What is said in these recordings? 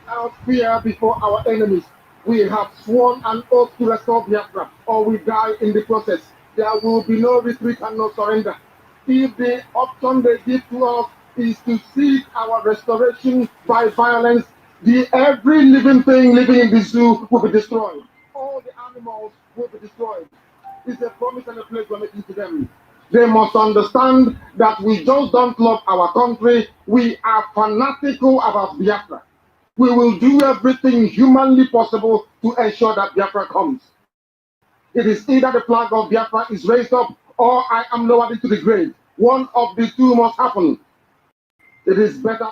Out fear before our enemies. We have sworn an oath to restore Biafra, or we die in the process. There will be no retreat and no surrender. If the option they give to us is to seek our restoration by violence, every living thing living in the zoo will be destroyed. All the animals will be destroyed. It's a promise and a pledge we're making to them. They must understand that we just don't love our country. We are fanatical about Biafra. We will do everything humanly possible to ensure that Biafra comes. It is either the flag of Biafra is raised up or I am lowered into the grave. One of the two must happen. It is better.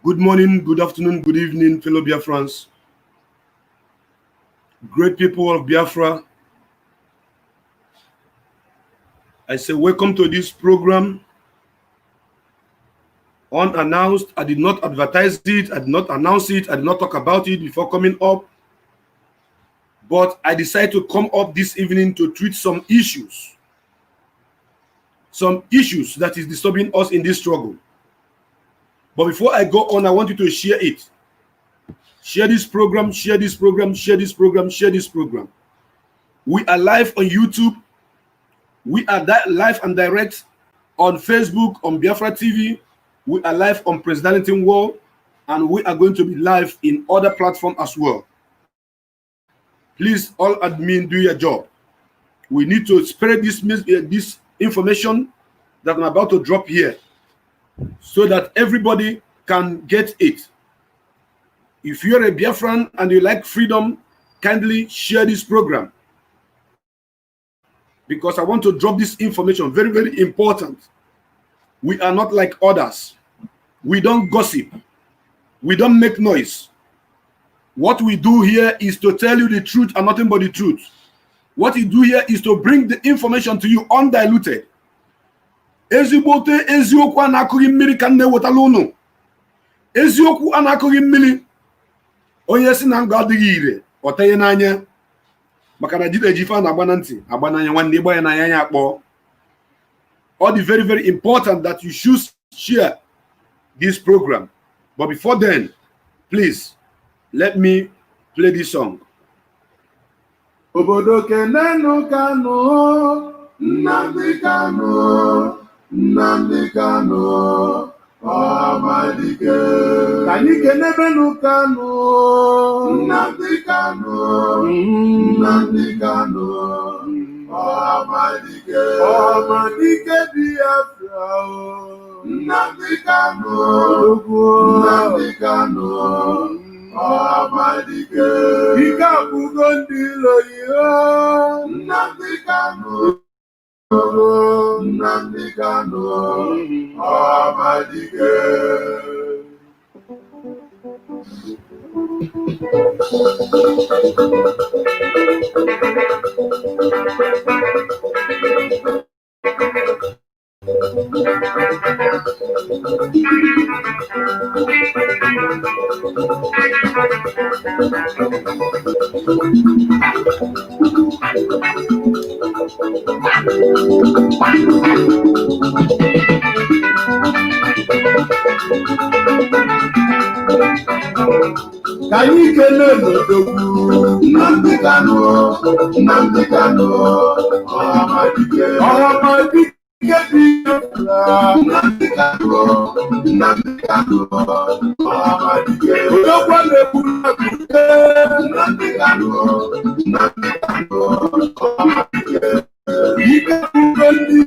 Good morning, good afternoon, good evening, fellow Biafrans. Great people of Biafra. I say welcome to this program. Unannounced. I did not advertise it. I did not announce it. I did not talk about it before coming up. But I decided to come up this evening to treat some issues. Some issues that is disturbing us in this struggle. But before I go on, I want you to share it. Share this program, share this program, share this program, share this program. We are live on YouTube. We are live and direct on Facebook, on Biafra TV. We are live on President World. And we are going to be live in other platforms as well. Please, all admin, do your job. We need to spread this information that I'm about to drop here so that everybody can get it. If you're a Biafran and you like freedom, kindly share this program. Because I want to drop this information, very, very important. We are not like others. We don't gossip. We don't make noise. What we do here is to tell you the truth and nothing but the truth. What we do here is to bring the information to you undiluted. Ezigbote eziokwu anakụghị mmiri ka nne wetala unu. Eziokwu anakụghị mmiri. Onye si na nga adịghị ire, ọ tenye n'anya. Maka na jide jifa na agba na ntị, agba n'anya nwanne ịgba ya n'anya ya akpọ. All the very, very important that you should share this program. But before then, please, let me play this song. Obodo kenenu Kanu, Nnamdi Kanu, Nnamdi Kanu, Ọhamadike. Kani kenebenu Kanu, Nnamdi Kanu, Nnamdi Kanu, Ọhamadike. Ọhamadike Biafra, Nnamdi Kanu, Nnamdi Kanu. Ọhamadike. Ike abụgo ndị ilo ihe. Nnamdi Kanu. Nnamdi Kanu. Ọhamadike. Kani kele n'odogwu Nnamdi Kanu ọhamadike dị Nnamdi Kanu ọhamadike odogwu na-ekwuru ekwute Nnamdi Kanu ọhamadike ike kwube ndị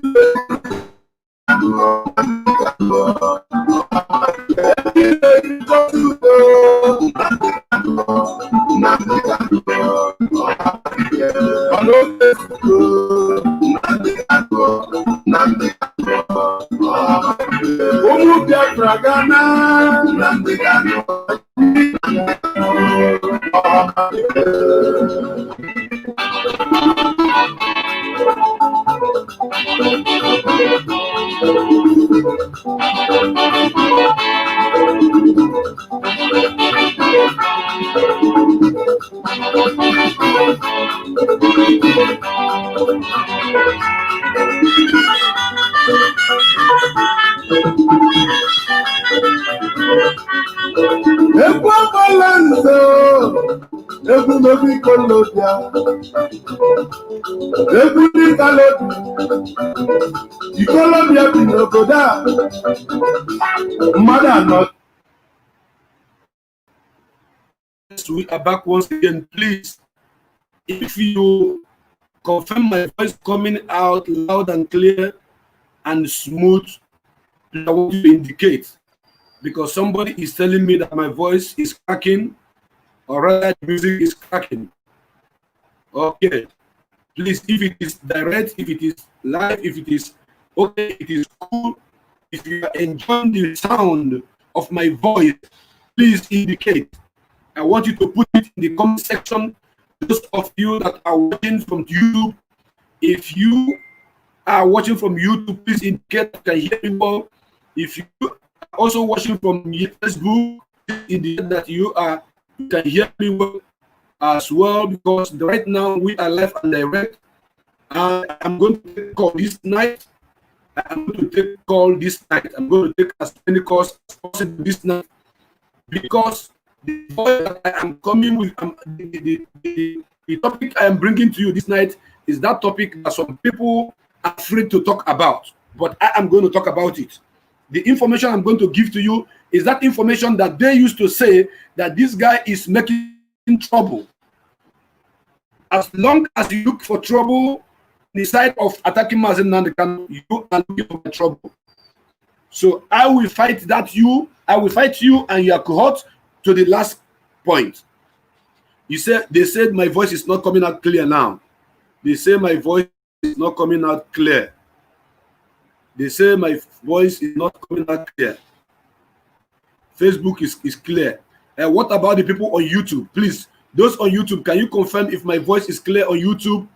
ụmụ Biafra Ghana Nnamdi Kanu egwu ọgbala nso egwu n'obi kolobia egwu ndị kalobi ikolobia bi n'obodo a mmadụ anọ. We are back once again. Please, if you confirm my voice coming out loud and clear and smooth, I want you to indicate, because somebody is telling me that my voice is cracking, or rather the music is cracking. Okay, please, if it is direct, if it is live, if it is okay, it is cool, if you are enjoying the sound of my voice, please indicate. I want you to put it in the comment section. Those of you that are watching from YouTube, if you are watching from YouTube, please indicate that you can hear me well. If you are also watching from Facebook, please indicate that you can hear me well as well, because right now we are live and direct. I'm going to take call this night. I'm going to take call this night. I'm going to take as many calls as possible this night, because the voice that I am coming with, the topic I am bringing to you this night is that topic that some people are afraid to talk about, but I am going to talk about it. The information I'm going to give to you is that information that they used to say that this guy is making trouble. As long as you look for trouble on the side of attacking Mazen Nandekan, you are looking for trouble. So I will fight I will fight you and your cohort to the last point. They said my voice is not coming out clear now. They say my voice is not coming out clear. They say my voice is not coming out clear. Facebook is clear. What about the people on YouTube? Please, those on YouTube, can you confirm if my voice is clear on YouTube?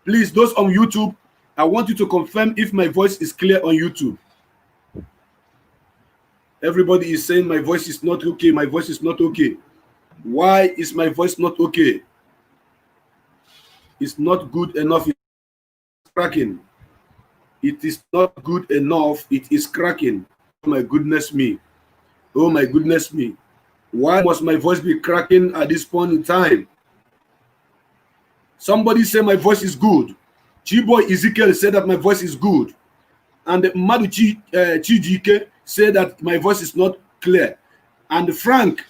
Please, those on YouTube, I want you to confirm if my voice is clear on YouTube. Everybody is saying my voice is not okay. My voice is not okay. Why is my voice not okay? It's not good enough. It's cracking. It is not good enough. It is cracking. Oh my goodness me. Oh my goodness me. Why must my voice be cracking at this point in time? Somebody say my voice is good. Chiboy Ezekiel said that my voice is good. And Madu Chijike said that my voice is not clear. And Frank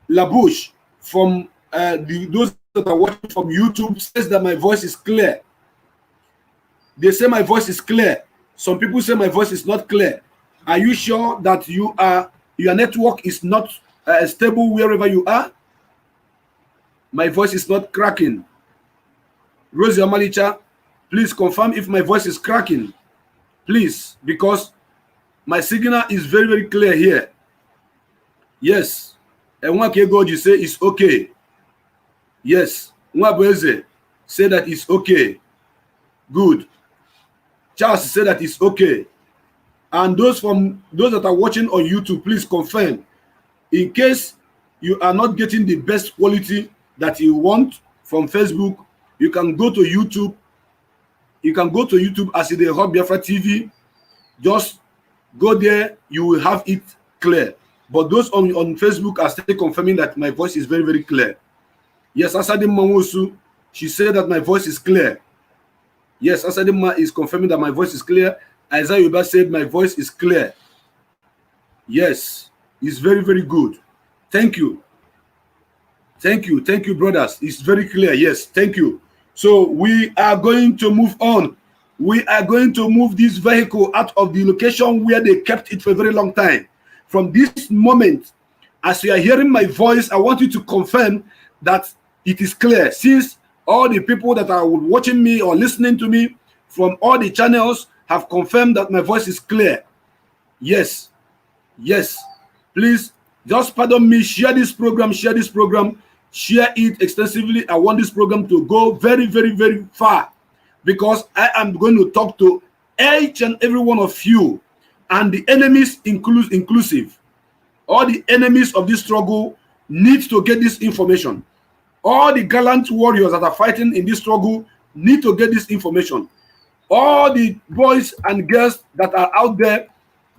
Labouche from those that are watching from YouTube says that my voice is clear. They say my voice is clear. Some people say my voice is not clear. Are you sure that your network is not stable wherever you are? My voice is not cracking. Rosie Amalicha, please confirm if my voice is cracking. Please, because my signal is very, very clear here. Yes. And one you say it's okay. Yes. Nwabweze say that it's okay. Good. Charles said that it's okay. And those that are watching on YouTube, please confirm. In case you are not getting the best quality that you want from Facebook, you can go to YouTube. You can go to YouTube as the Hot Biafra TV. Just go there, you will have it clear. But those on Facebook are still confirming that my voice is very, very clear. Yes, Asadi Mawosu, she said that my voice is clear. Yes, Asadi Ma is confirming that my voice is clear. Isaiah Yuba said my voice is clear. Yes, it's very, very good. Thank you. Thank you. Thank you, brothers. It's very clear. Yes, thank you. So we are going to move on. We are going to move this vehicle out of the location where they kept it for a very long time. From this moment, as you are hearing my voice, I want you to confirm that it is clear. Since all the people that are watching me or listening to me from all the channels have confirmed that my voice is clear. Yes. Yes. Please, just pardon me. Share this program. Share this program. Share it extensively. I want this program to go very, very, very far, because I am going to talk to each and every one of you, and the enemies inclusive. All the enemies of this struggle need to get this information. All the gallant warriors that are fighting in this struggle need to get this information. All the boys and girls that are out there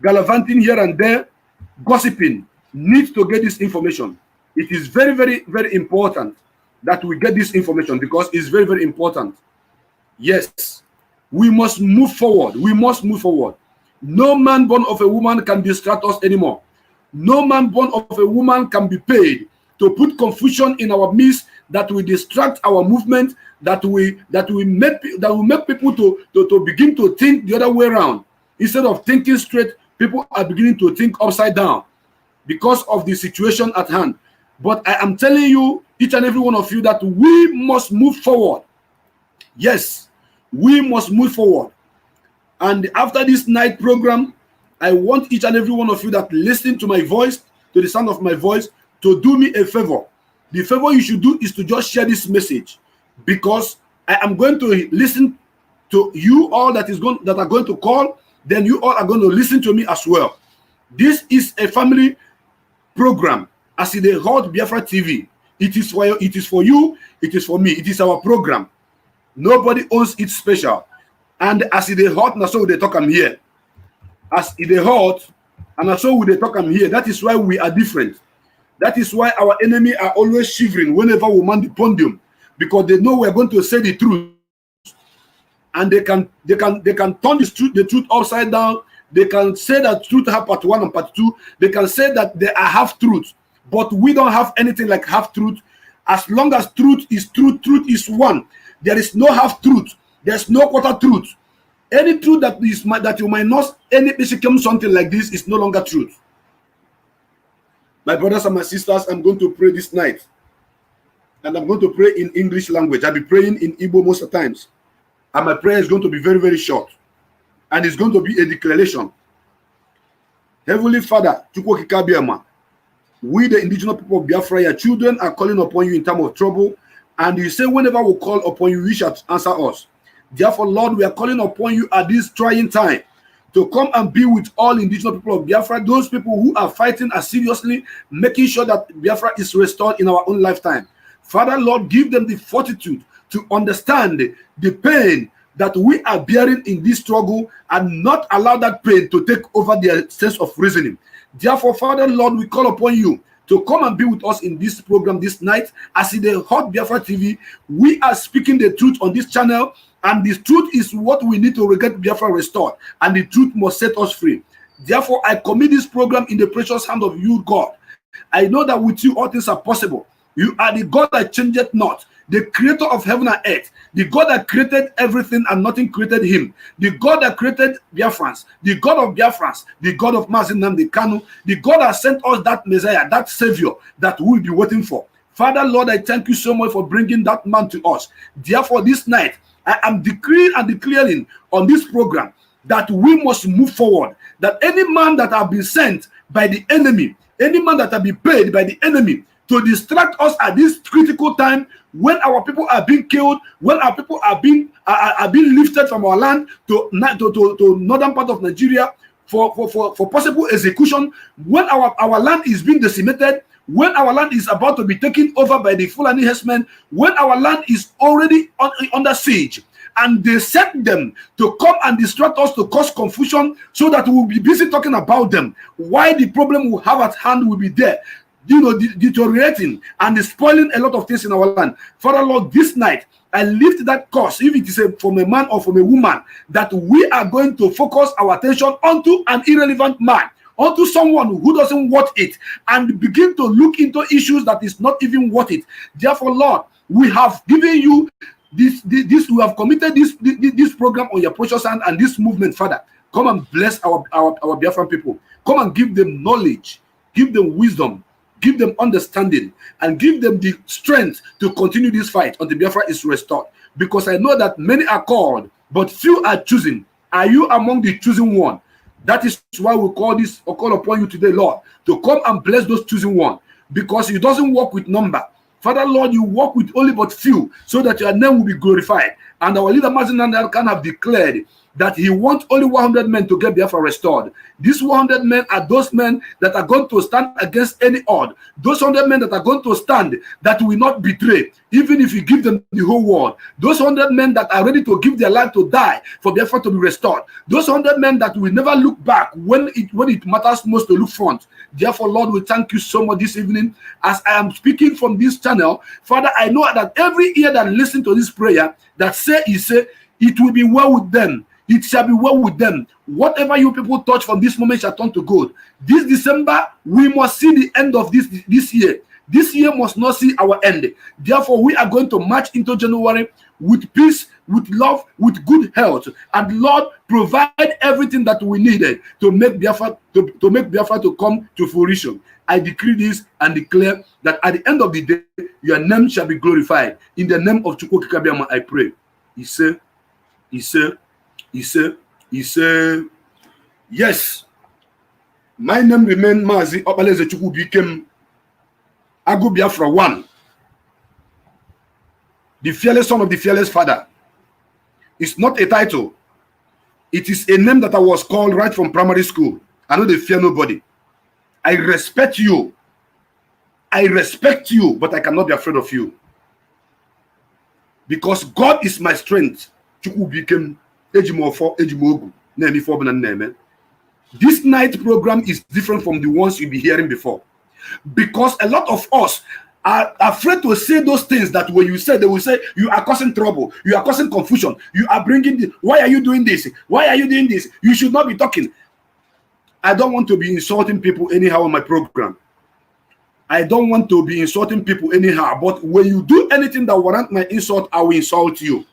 gallivanting here and there, gossiping, need to get this information. It is very, very, very important that we get this information, because it's very, very important. Yes, we must move forward. We must move forward. No man born of a woman can distract us anymore. No man born of a woman can be paid to put confusion in our midst that will distract our movement, that will make people to begin to think the other way around. Instead of thinking straight, people are beginning to think upside down because of the situation at hand. But I am telling you, each and every one of you, that we must move forward. Yes, we must move forward. And after this night program, I want each and every one of you that listen to my voice, to the sound of my voice, to do me a favor. The favor you should do is to just share this message, because I am going to listen to you all that are going to call. Then you all are going to listen to me as well. This is a family program. As in the Hot Biafra TV, it is for you, it is for me, it is our program. Nobody owns it special. And as in the hot, and so they talk I'm here. As in the hot, and so they talk I'm here. That is why we are different. That is why our enemy are always shivering whenever we man the podium, because they know we're going to say the truth. And they can turn the truth upside down. They can say that truth have part 1 and part 2. They can say that they are half truth. But we don't have anything like half truth. As long as truth is truth, truth is one. There is no half truth. There's no quarter truth. Any truth that you might not, any become something like this is no longer truth. My brothers and my sisters, I'm going to pray this night. And I'm going to pray in English language. I'll be praying in Igbo most of the times. And my prayer is going to be very, very short. And it's going to be a declaration. Heavenly Father, Chukwu Kikabiama, we, the indigenous people of Biafra, your children are calling upon you in time of trouble. And you say, whenever we call upon you, you shall answer us. Therefore, Lord, we are calling upon you at this trying time to come and be with all indigenous people of Biafra, those people who are fighting as seriously, making sure that Biafra is restored in our own lifetime. Father, Lord, give them the fortitude to understand the pain that we are bearing in this struggle, and not allow that pain to take over their sense of reasoning. Therefore, Father, Lord, we call upon you to come and be with us in this program this night. As in the Hot Biafra TV, we are speaking the truth on this channel, and the truth is what we need to get Biafra restored, and the truth must set us free. Therefore, I commit this program in the precious hand of you, God. I know that with you all things are possible. You are the God that changeth not, the creator of heaven and earth, the God that created everything and nothing created him, the God that created Biafrans, the God of Biafrans, the God of Mazi Nnamdi Kanu, the God that sent us that Messiah, that Savior that we'll be waiting for. Father, Lord, I thank you so much for bringing that man to us. Therefore, this night, I am decreeing and declaring on this program that we must move forward, that any man that have been sent by the enemy, any man that have been paid by the enemy to distract us at this critical time, when our people are being killed, when our people are being lifted from our land to northern part of Nigeria, for possible execution, when our land is being decimated, when our land is about to be taken over by the Fulani herdsmen, when our land is already under siege, and they set them to come and distract us to cause confusion so that we'll be busy talking about them, why the problem we have at hand will be there, deteriorating and spoiling a lot of things in our land. Father Lord, this night, I lift that cause, if it is from a man or from a woman, that we are going to focus our attention onto an irrelevant man, onto someone who doesn't worth it, and begin to look into issues that is not even worth it. Therefore, Lord, we have given you this we have committed this program on your precious hand and this movement. Father, come and bless our Biafran people. Come and give them knowledge, give them wisdom, give them understanding, and give them the strength to continue this fight until Biafra is restored. Because I know that many are called, but few are chosen. Are you among the chosen one? That is why we call upon you today, Lord, to come and bless those chosen one, because it doesn't work with number. Father, Lord, you work with only but few, so that your name will be glorified. And our leader, Mazin Nandarkan, have declared that he wants only 100 men to get Biafra restored. These 100 men are those men that are going to stand against any odd. Those 100 men that are going to stand, that will not betray, even if you give them the whole world. Those 100 men that are ready to give their life to die for Biafra to be restored. Those 100 men that will never look back when it matters most to look front. Therefore, Lord, we thank you so much this evening as I am speaking from this channel. Father, I know that every ear that listens to this prayer, that say, it will be well with them. It shall be well with them. Whatever you people touch from this moment shall turn to gold. This December, we must see the end of this year. This year must not see our end. Therefore, we are going to march into January with peace, with love, with good health. And Lord, provide everything that we needed to make Biafra to come to fruition. I decree this and declare that at the end of the day, your name shall be glorified. In the name of Chukwu Kikabiama, I pray. He said, yes, my name remain Mazi Obaleze Chukwu became Agu Biafra 1, the fearless son of the fearless father. It's not a title. It is a name that I was called right from primary school. I know they fear nobody. I respect you. But I cannot be afraid of you. Because God is my strength. Chukwu became Ejimofo, Ejimogu, Nemi Foben and Neme. This night program is different from the ones you'll be hearing before. Because a lot of us are afraid to say those things that when you say, they will say, you are causing trouble, you are causing confusion, you are bringing this. Why are you doing this? Why are you doing this? You should not be talking. I don't want to be insulting people anyhow on my program. I don't want to be insulting people anyhow. But when you do anything that warrant my insult, I will insult you.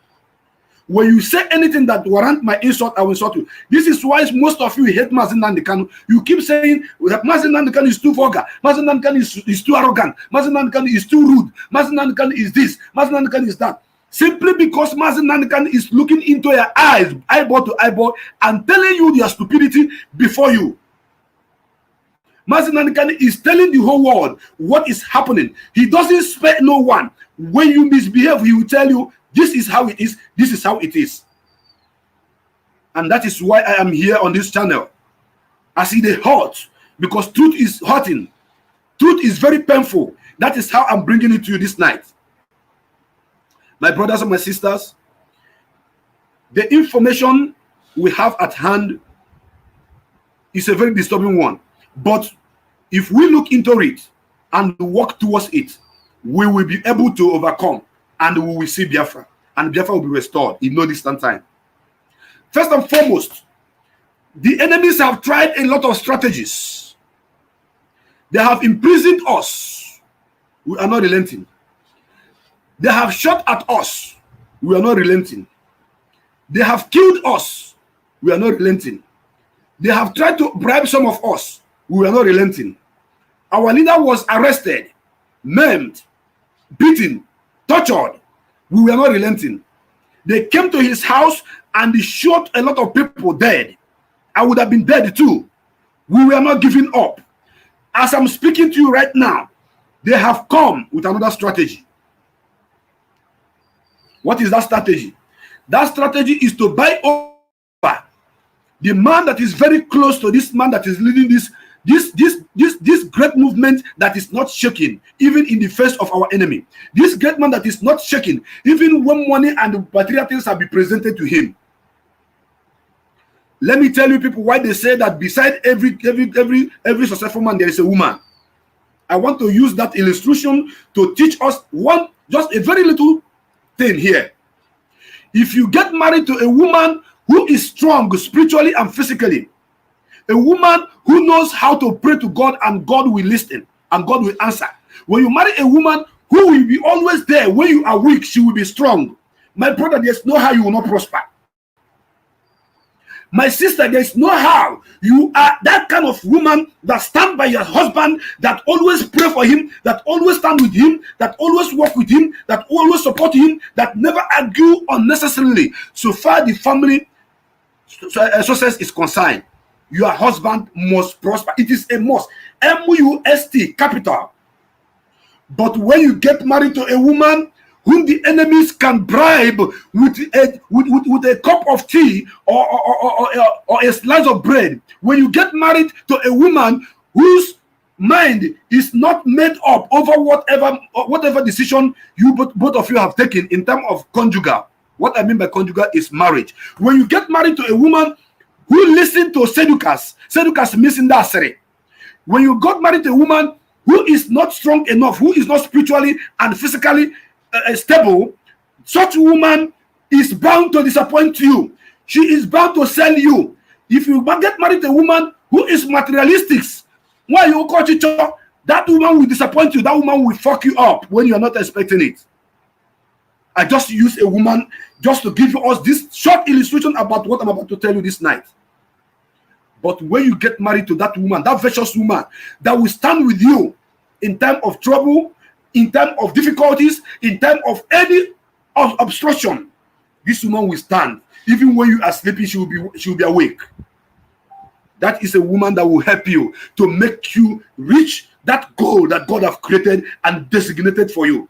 When you say anything that warrant my insult, I will insult you. This is why most of you hate Mazin Nandekanu. You keep saying Mazin Nandekanu is too vulgar, Mazin Nandekanu is too arrogant, Mazin Nandekanu is too rude, Mazin Nandekanu is this, Mazin Nandekanu is that. Simply because Mazin Nandekanu is looking into your eyes, eyeball to eyeball, and telling you their stupidity before you. Mazin Nandekanu is telling the whole world what is happening. He doesn't spare no one. When you misbehave, he will tell you, this is how it is. This is how it is. And that is why I am here on this channel. I see the hurt, because truth is hurting. Truth is very painful. That is how I'm bringing it to you this night. My brothers and my sisters, the information we have at hand is a very disturbing one. But if we look into it and work towards it, we will be able to overcome. And we will see Biafra. And Biafra will be restored in no distant time. First and foremost, the enemies have tried a lot of strategies. They have imprisoned us. We are not relenting. They have shot at us. We are not relenting. They have killed us. We are not relenting. They have tried to bribe some of us. We are not relenting. Our leader was arrested, maimed, beaten, tortured. We were not relenting. They came to his house and they shot a lot of people dead. I would have been dead too. We were not giving up. As I'm speaking to you right now, they have come with another strategy. What is that strategy? That strategy is to buy over the man that is very close to this man that is leading this great movement that is not shaking, even in the face of our enemy. This great man that is not shaking, even when money and material things have been presented to him. Let me tell you, people, why they say that beside every successful man there is a woman. I want to use that illustration to teach us just a very little thing here. If you get married to a woman who is strong spiritually and physically, a woman who knows how to pray to God and God will listen and God will answer. When you marry a woman who will be always there when you are weak, she will be strong. My brother, there's no how you will not prosper. My sister, there's no how. You are that kind of woman that stand by your husband, that always pray for him, that always stand with him, that always work with him, that always support him, that never argue unnecessarily. So far the family success is concerned, your husband must prosper. It is a must. M-U-S-T, capital. But when you get married to a woman whom the enemies can bribe with a cup of tea or a slice of bread, when you get married to a woman whose mind is not made up over whatever decision you both of you have taken in terms of conjugal. What I mean by conjugal is marriage. When you get married to a woman who listens to seducers missing that sere. When you got married to a woman who is not strong enough, who is not spiritually and physically stable, such woman is bound to disappoint you. She is bound to sell you. If you get married to a woman who is materialistic, why you call it, that woman will disappoint you. That woman will fuck you up when you are not expecting it. I just use a woman just to give us this short illustration about what I'm about to tell you this night. But when you get married to that woman, that virtuous woman that will stand with you in time of trouble, in time of difficulties, in time of any obstruction, this woman will stand. Even when you are sleeping, she will be awake. That is a woman that will help you to make you reach that goal that God have created and designated for you.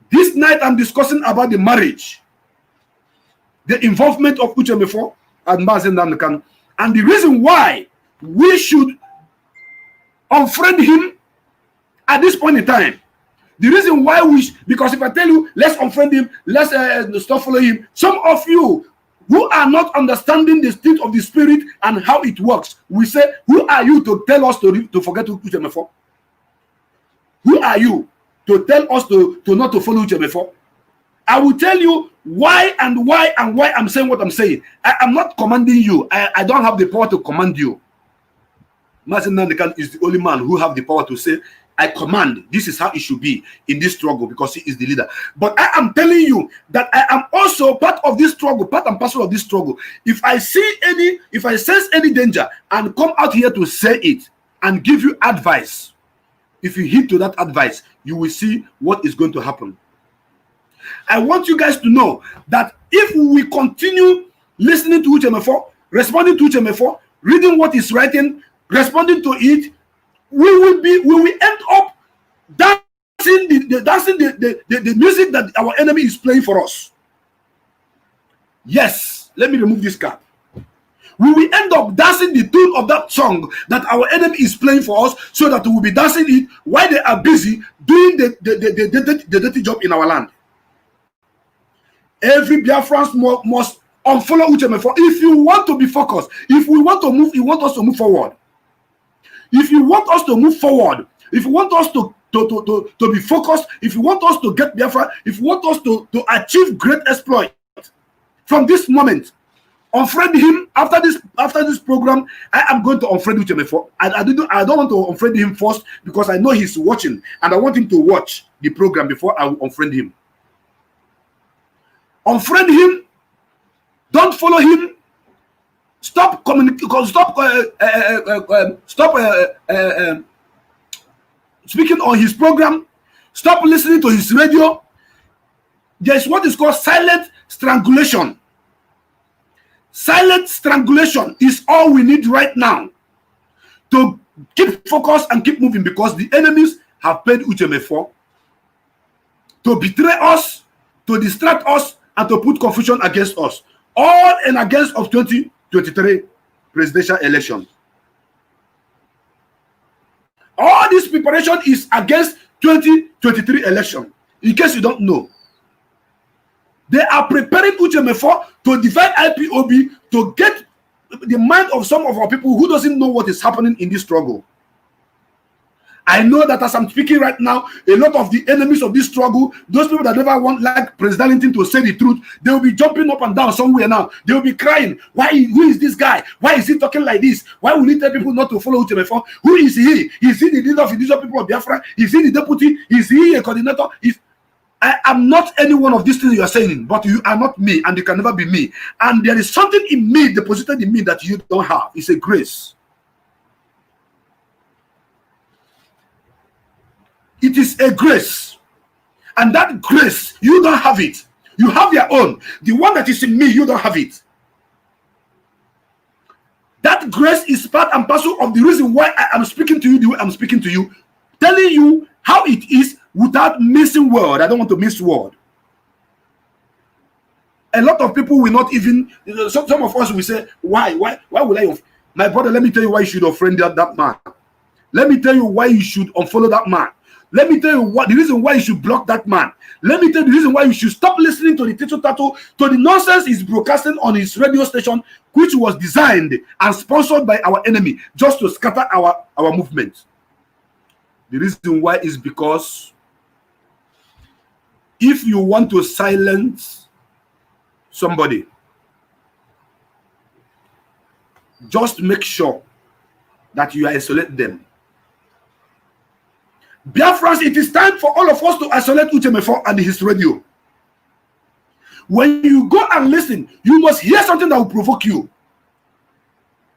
This night I'm discussing about the marriage, the involvement of Uchemefo and Mazen Namdekan, and the reason why we should unfriend him at this point in time. The reason why because if I tell you, let's unfriend him, let's stop following him, some of you who are not understanding the state of the spirit and how it works, we say, who are you to tell us to forget Uchemefo? Who are you to tell us to not to follow Uchemefo? I will tell you why I'm saying what I'm saying. I am not commanding you. I don't have the power to command you. Mazen Nandekan is the only man who have the power to say, I command, this is how it should be in this struggle, because he is the leader. But I am telling you that I am also part of this struggle, part and parcel of this struggle. If I sense any danger and come out here to say it and give you advice, if you heed to that advice, you will see what is going to happen. I want you guys to know that if we continue listening to Uchemefo, responding to Uchemefo, reading what he's writing, responding to it, we will end up dancing the music that our enemy is playing for us. Yes, let me remove this cap. We will end up dancing the tune of that song that our enemy is playing for us, so that we will be dancing it while they are busy doing the dirty job in our land. Every Biafrans must unfollow Uchemefo if you want to be focused. If we want to move, you want us to move forward. If you want us to move forward, if you want us to be focused, if you want us to get Biafra, if you want us to achieve great exploit from this moment, unfriend him. After this program, I am going to unfriend Uchemefo. I don't want to unfriend him first, because I know he's watching and I want him to watch the program before I will unfriend him. Unfriend him. Don't follow him. Stop communicating. Stop speaking on his program. Stop listening to his radio. There's what is called silent strangulation. Silent strangulation is all we need right now to keep focused and keep moving, because the enemies have paid Uchemefo to betray us, to distract us, and to put confusion against us. All and against of 2023 presidential election. All this preparation is against 2023 election. In case you don't know, they are preparing Uchemefo to divide IPOB to get the mind of some of our people who doesn't know what is happening in this struggle. I know that as I'm speaking right now, a lot of the enemies of this struggle, those people that never want like President Linton to say the truth, they will be jumping up and down somewhere now. They will be crying, why? Who is this guy? Why is he talking like this? Why will he tell people not to follow Uchemefo? Who is he? Is he the leader of the indigenous people of Biafra? Is he the deputy? Is he a coordinator? I am not any one of these things you are saying, but you are not me, and you can never be me. And there is something in me, deposited in me, that you don't have. It's a grace. It is a grace. And that grace, you don't have it. You have your own. The one that is in me, you don't have it. That grace is part and parcel of the reason why I am speaking to you the way I'm speaking to you, telling you how it is without missing word. I don't want to miss word. A lot of people will not even, some of us will say, why will I? My brother, let me tell you why you should unfriend that man. Let me tell you why you should unfollow that man. Let me tell you what the reason why you should block that man. Let me tell you the reason why you should stop listening to the Tito Tato, to the nonsense he's broadcasting on his radio station, which was designed and sponsored by our enemy just to scatter our movement. The reason why is because if you want to silence somebody, just make sure that you isolate them. Biafrans, it is time for all of us to isolate Uchemefo and his radio. When you go and listen, you must hear something that will provoke you.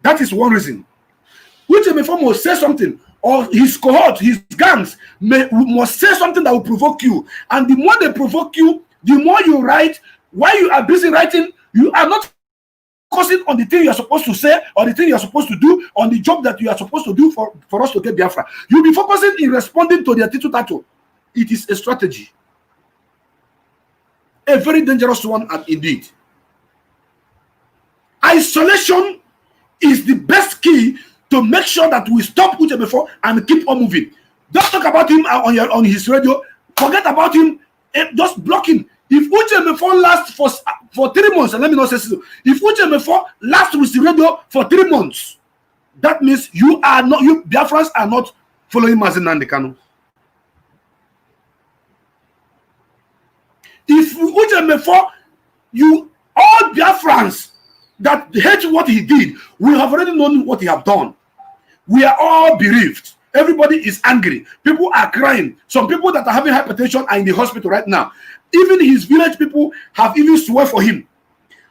That is one reason. Uchemefo must say something, or his cohort, his gangs must say something that will provoke you. And the more they provoke you, the more you write. While you are busy writing, you are not focusing on the thing you are supposed to say, or the thing you are supposed to do, on the job that you are supposed to do for us to get Biafra. You'll be focusing in responding to their Tito Tato. It is a strategy. A very dangerous one, indeed. Isolation is the best key to make sure that we stop Uchemefo and keep on moving. Don't talk about him on his radio. Forget about him. Just block him. If Uchemefo lasts for 3 months, and let me not say so, if Uchemefo lasts with the radio for 3 months, that means you Biafrans are not following Mazi Nnamdi Kanu. If Uchemefo, all Biafrans that hate what he did, we have already known what he have done. We are all bereaved. Everybody is angry. People are crying. Some people that are having hypertension are in the hospital right now. Even his village people have even swear for him.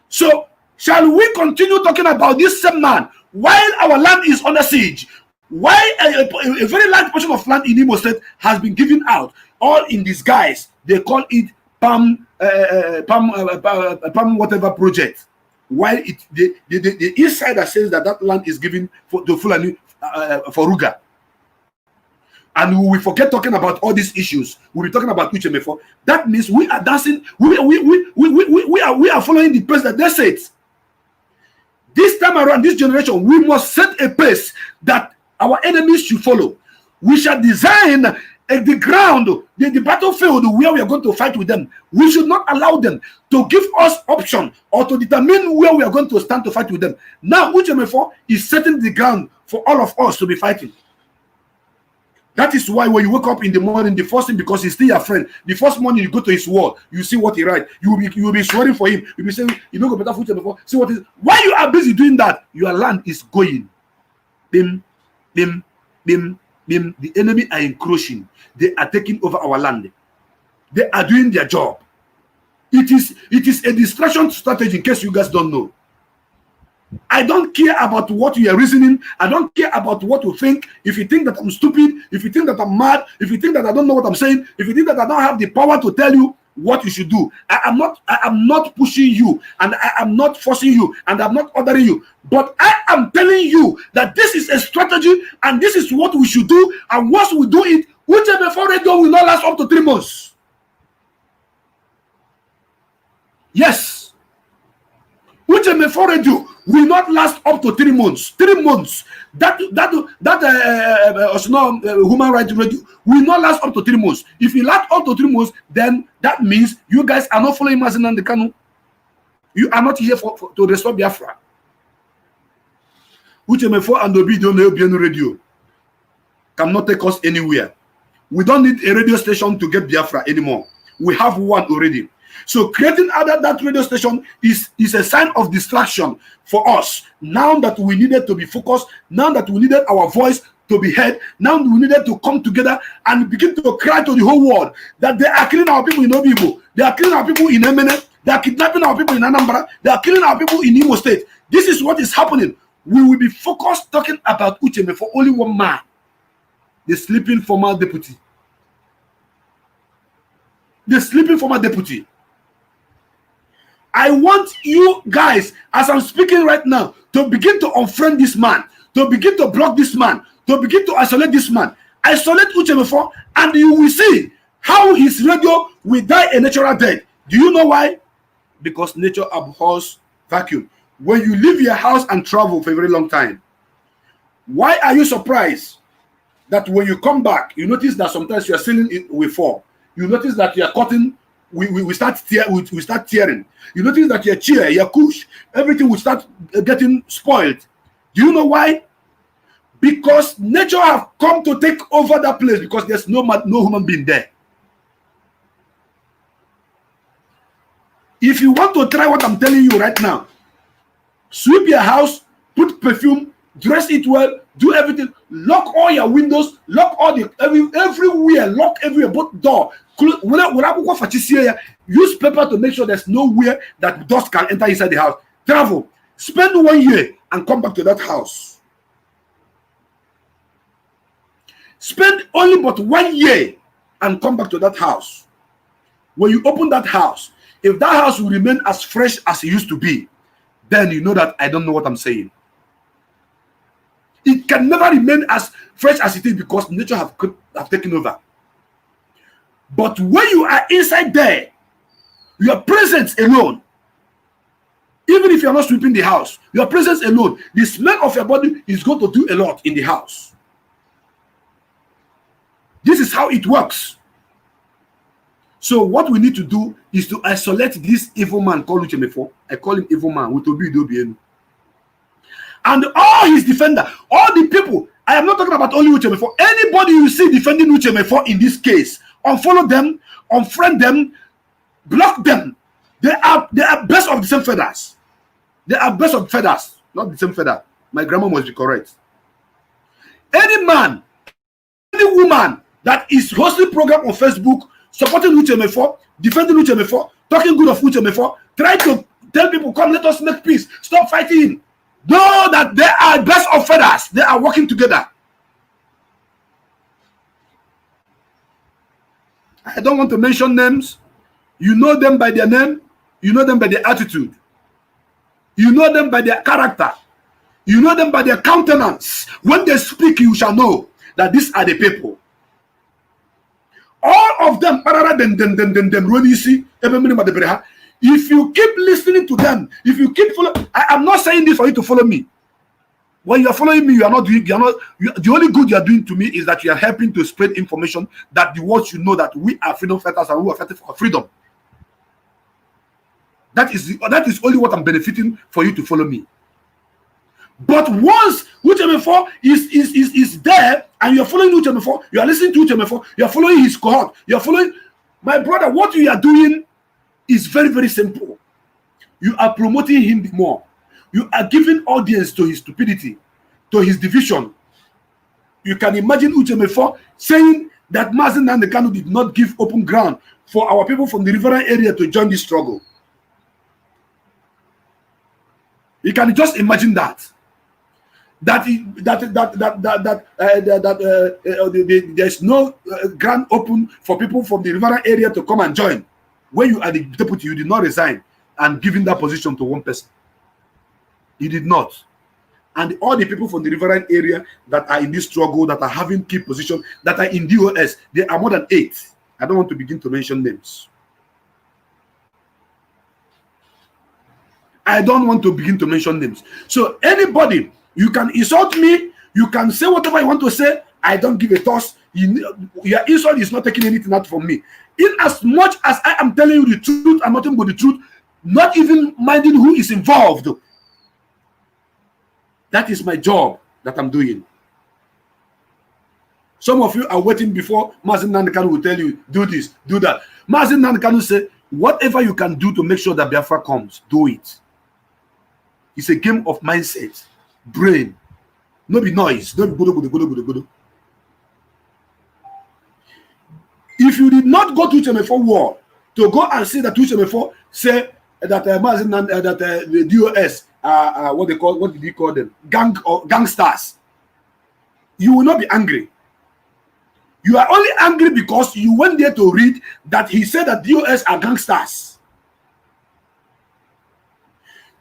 So, shall we continue talking about this same man while our land is under siege? While a very large portion of land in Imo State has been given out, all in disguise. They call it palm whatever project. While the insider says that land is given to Fulani for Ruga. And we forget talking about all these issues. We'll be talking about Uchemefo. That means we are dancing. We are following the pace that they said. This time around, this generation, we must set a pace that our enemies should follow. We shall design the ground, the battlefield where we are going to fight with them. We should not allow them to give us option or to determine where we are going to stand to fight with them. Now, Uchemefo is setting the ground for all of us to be fighting. That is why when you wake up in the morning, the first thing, because he's still your friend, the first morning you go to his wall, you see what he writes. You will be swearing for him. You'll be saying, you know, go better future before. See what is. While you are busy doing that, your land is going. Bim, bim, bim, bim. The enemy are encroaching. They are taking over our land. They are doing their job. It is a distraction strategy, in case you guys don't know. I don't care about what you are reasoning. I don't care about what you think. If you think that I'm stupid, if you think that I'm mad, if you think that I don't know what I'm saying, if you think that I don't have the power to tell you what you should do, I am not pushing you, and I am not forcing you, and I'm not ordering you. But I am telling you that this is a strategy, and this is what we should do. And once we do it, Uchemefo radio will not last up to 3 months. Yes. Uchemefo UTM4 radio will not last up to 3 months. 3 months. That human rights radio will not last up to 3 months. If it lasts up to 3 months, then that means you guys are not following Mazi Nnamdi Kanu. You are not here to restore Biafra. UTM4 and Obidio radio cannot take us anywhere. We don't need a radio station to get Biafra anymore. We have one already. So creating that radio station is a sign of distraction for us. Now that we needed to be focused, now that we needed our voice to be heard, now we needed to come together and begin to cry to the whole world that they are killing our people in Obibo, they are killing our people in Emene, they are kidnapping our people in Anambra, they are killing our people in Imo State. This is what is happening. We will be focused talking about Ucheme for only one man, the sleeping former deputy. The sleeping former deputy. I want you guys, as I'm speaking right now, to begin to unfriend this man, to begin to block this man, to begin to isolate this man. Isolate Ucheme, and you will see how his radio will die a natural death. Do you know why? Because nature abhors vacuum. When you leave your house and travel for a very long time, why are you surprised that when you come back, you notice that sometimes your ceiling will fall? You notice that your curtain we start tearing. You notice that your chair, your couch, everything will start getting spoiled. Do you know why? Because nature have come to take over that place because there's no human being there. If you want to try what I'm telling you right now, sweep your house, put perfume, dress it well, do everything, lock all your windows, lock all the everywhere, lock everywhere, both door. Use paper to make sure there's nowhere that dust can enter inside the house. Travel, spend 1 year and come back to that house. Spend only but 1 year and come back to that house. When you open that house, if that house will remain as fresh as it used to be, then you know that I don't know what I'm saying. It can never remain as fresh as it is because nature have taken over. But when you are inside there, your presence alone, even if you're not sweeping the house, your presence alone, the smell of your body is going to do a lot in the house. This is how it works. So what we need to do is to isolate this evil man called Ucheme. I call him evil man with Obidio. And all his defender, all the people, I am not talking about only Ucheme. Anybody you see defending Ucheme in this case, unfollow them, unfriend them, block them. They are best of the same feathers. They are best of feathers, not the same feather. My grammar must be correct. Any man, any woman that is hosting program on Facebook, supporting Ucheme, defending Ucheme, talking good of Ucheme, try to tell people, come, let us make peace, stop fighting. Know that they are best of feathers. They are working together. I don't want to mention names. You know them by their name. You know them by their attitude. You know them by their character. You know them by their countenance. When they speak, you shall know that these are the people. All of them, if you keep listening to them, if you keep following, I am not saying this for you to follow me. When you are following me, the only good you are doing to me is that you are helping to spread information that the world should know that we are freedom fighters and we are fighting for freedom. That is only what I'm benefiting for you to follow me. But once Ucheme is there and you're following Ucheme, you are listening to Ucheme, you are following his cohort, you are following my brother, what you are doing is very, very simple. You are promoting him more. You are giving audience to his stupidity, to his division. You can imagine Ucheme saying that Mazi Nnamdi Kanu did not give open ground for our people from the riverine area to join this struggle. You can just imagine that. There's no ground open for people from the riverine area to come and join. When you are the deputy, you did not resign and giving that position to one person. You did not. And all the people from the riverine area that are in this struggle, that are having key position, that are in DOS, there are more than 8. I don't want to begin to mention names. I don't want to begin to mention names. So anybody, you can insult me, you can say whatever you want to say. I don't give a toss. Your insult is not taking anything out from me. In as much as I am telling you the truth, I'm nothing but the truth, not even minding who is involved. That is my job that I'm doing. Some of you are waiting before Mazen Nandekanu will tell you, do this, do that. Mazen Nandekanu said, whatever you can do to make sure that Biafra comes, do it. It's a game of mindset, brain. No be noise. No be godo. If you did not go to UNFOLLOW war to go and see that UNFOLLOW say that the DOS what did he call them? Gangsters. You will not be angry. You are only angry because you went there to read that he said that DOS are gangsters.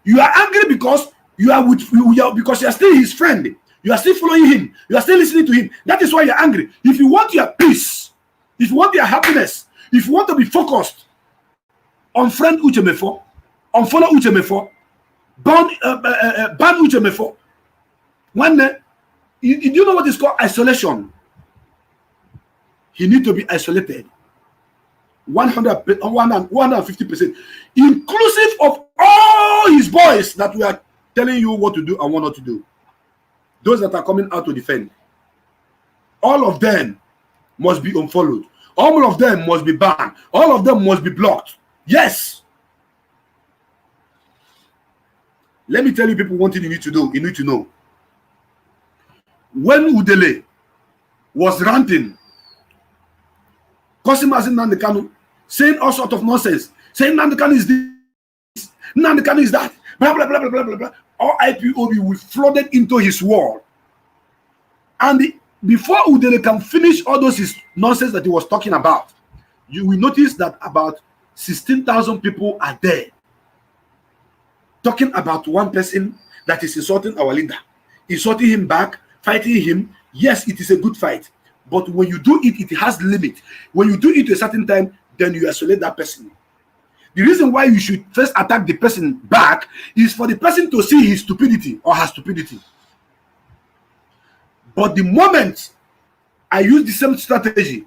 You are angry because because you are still his friend. You are still following him. You are still listening to him. That is why you are angry. If you want your peace, if you want your happiness, if you want to be focused on friend UNFOLLOW, unfollow UNFOLLOW, ban UNFOLLOW. One day, you know what is called isolation? He needs to be isolated. 150%, inclusive of all his boys that we are telling you what to do and what not to do. Those that are coming out to defend, all of them must be unfollowed. All of them must be banned. All of them must be blocked. Yes. Let me tell you people one thing you need to do. You need to know. When Udele was ranting, Mazen Nandekanu, saying all sorts of nonsense, saying Nandekanu is this, Nandekanu is that, blah, blah, blah, blah, blah, blah, blah. All IPOB will flooded into his wall. And before Udele can finish all those nonsense that he was talking about, you will notice that about 16,000 people are there talking about one person that is insulting our leader, insulting him back, fighting him. Yes, it is a good fight. But when you do it, it has limit. When you do it at a certain time, then you isolate that person. The reason why you should first attack the person back is for the person to see his stupidity or her stupidity. But the moment I used the same strategy,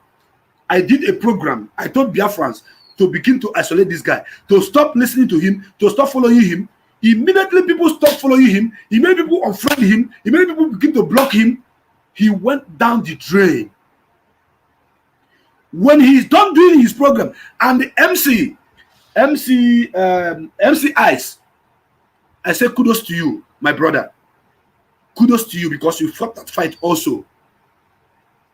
I did a program. I told Biafrans to begin to isolate this guy, to stop listening to him, to stop following him. Immediately people stopped following him. Immediately people unfriend him. Immediately people begin to block him. He went down the drain. When he's done doing his program, and the MC Ice, I say kudos to you, my brother. Kudos to you because you fought that fight also.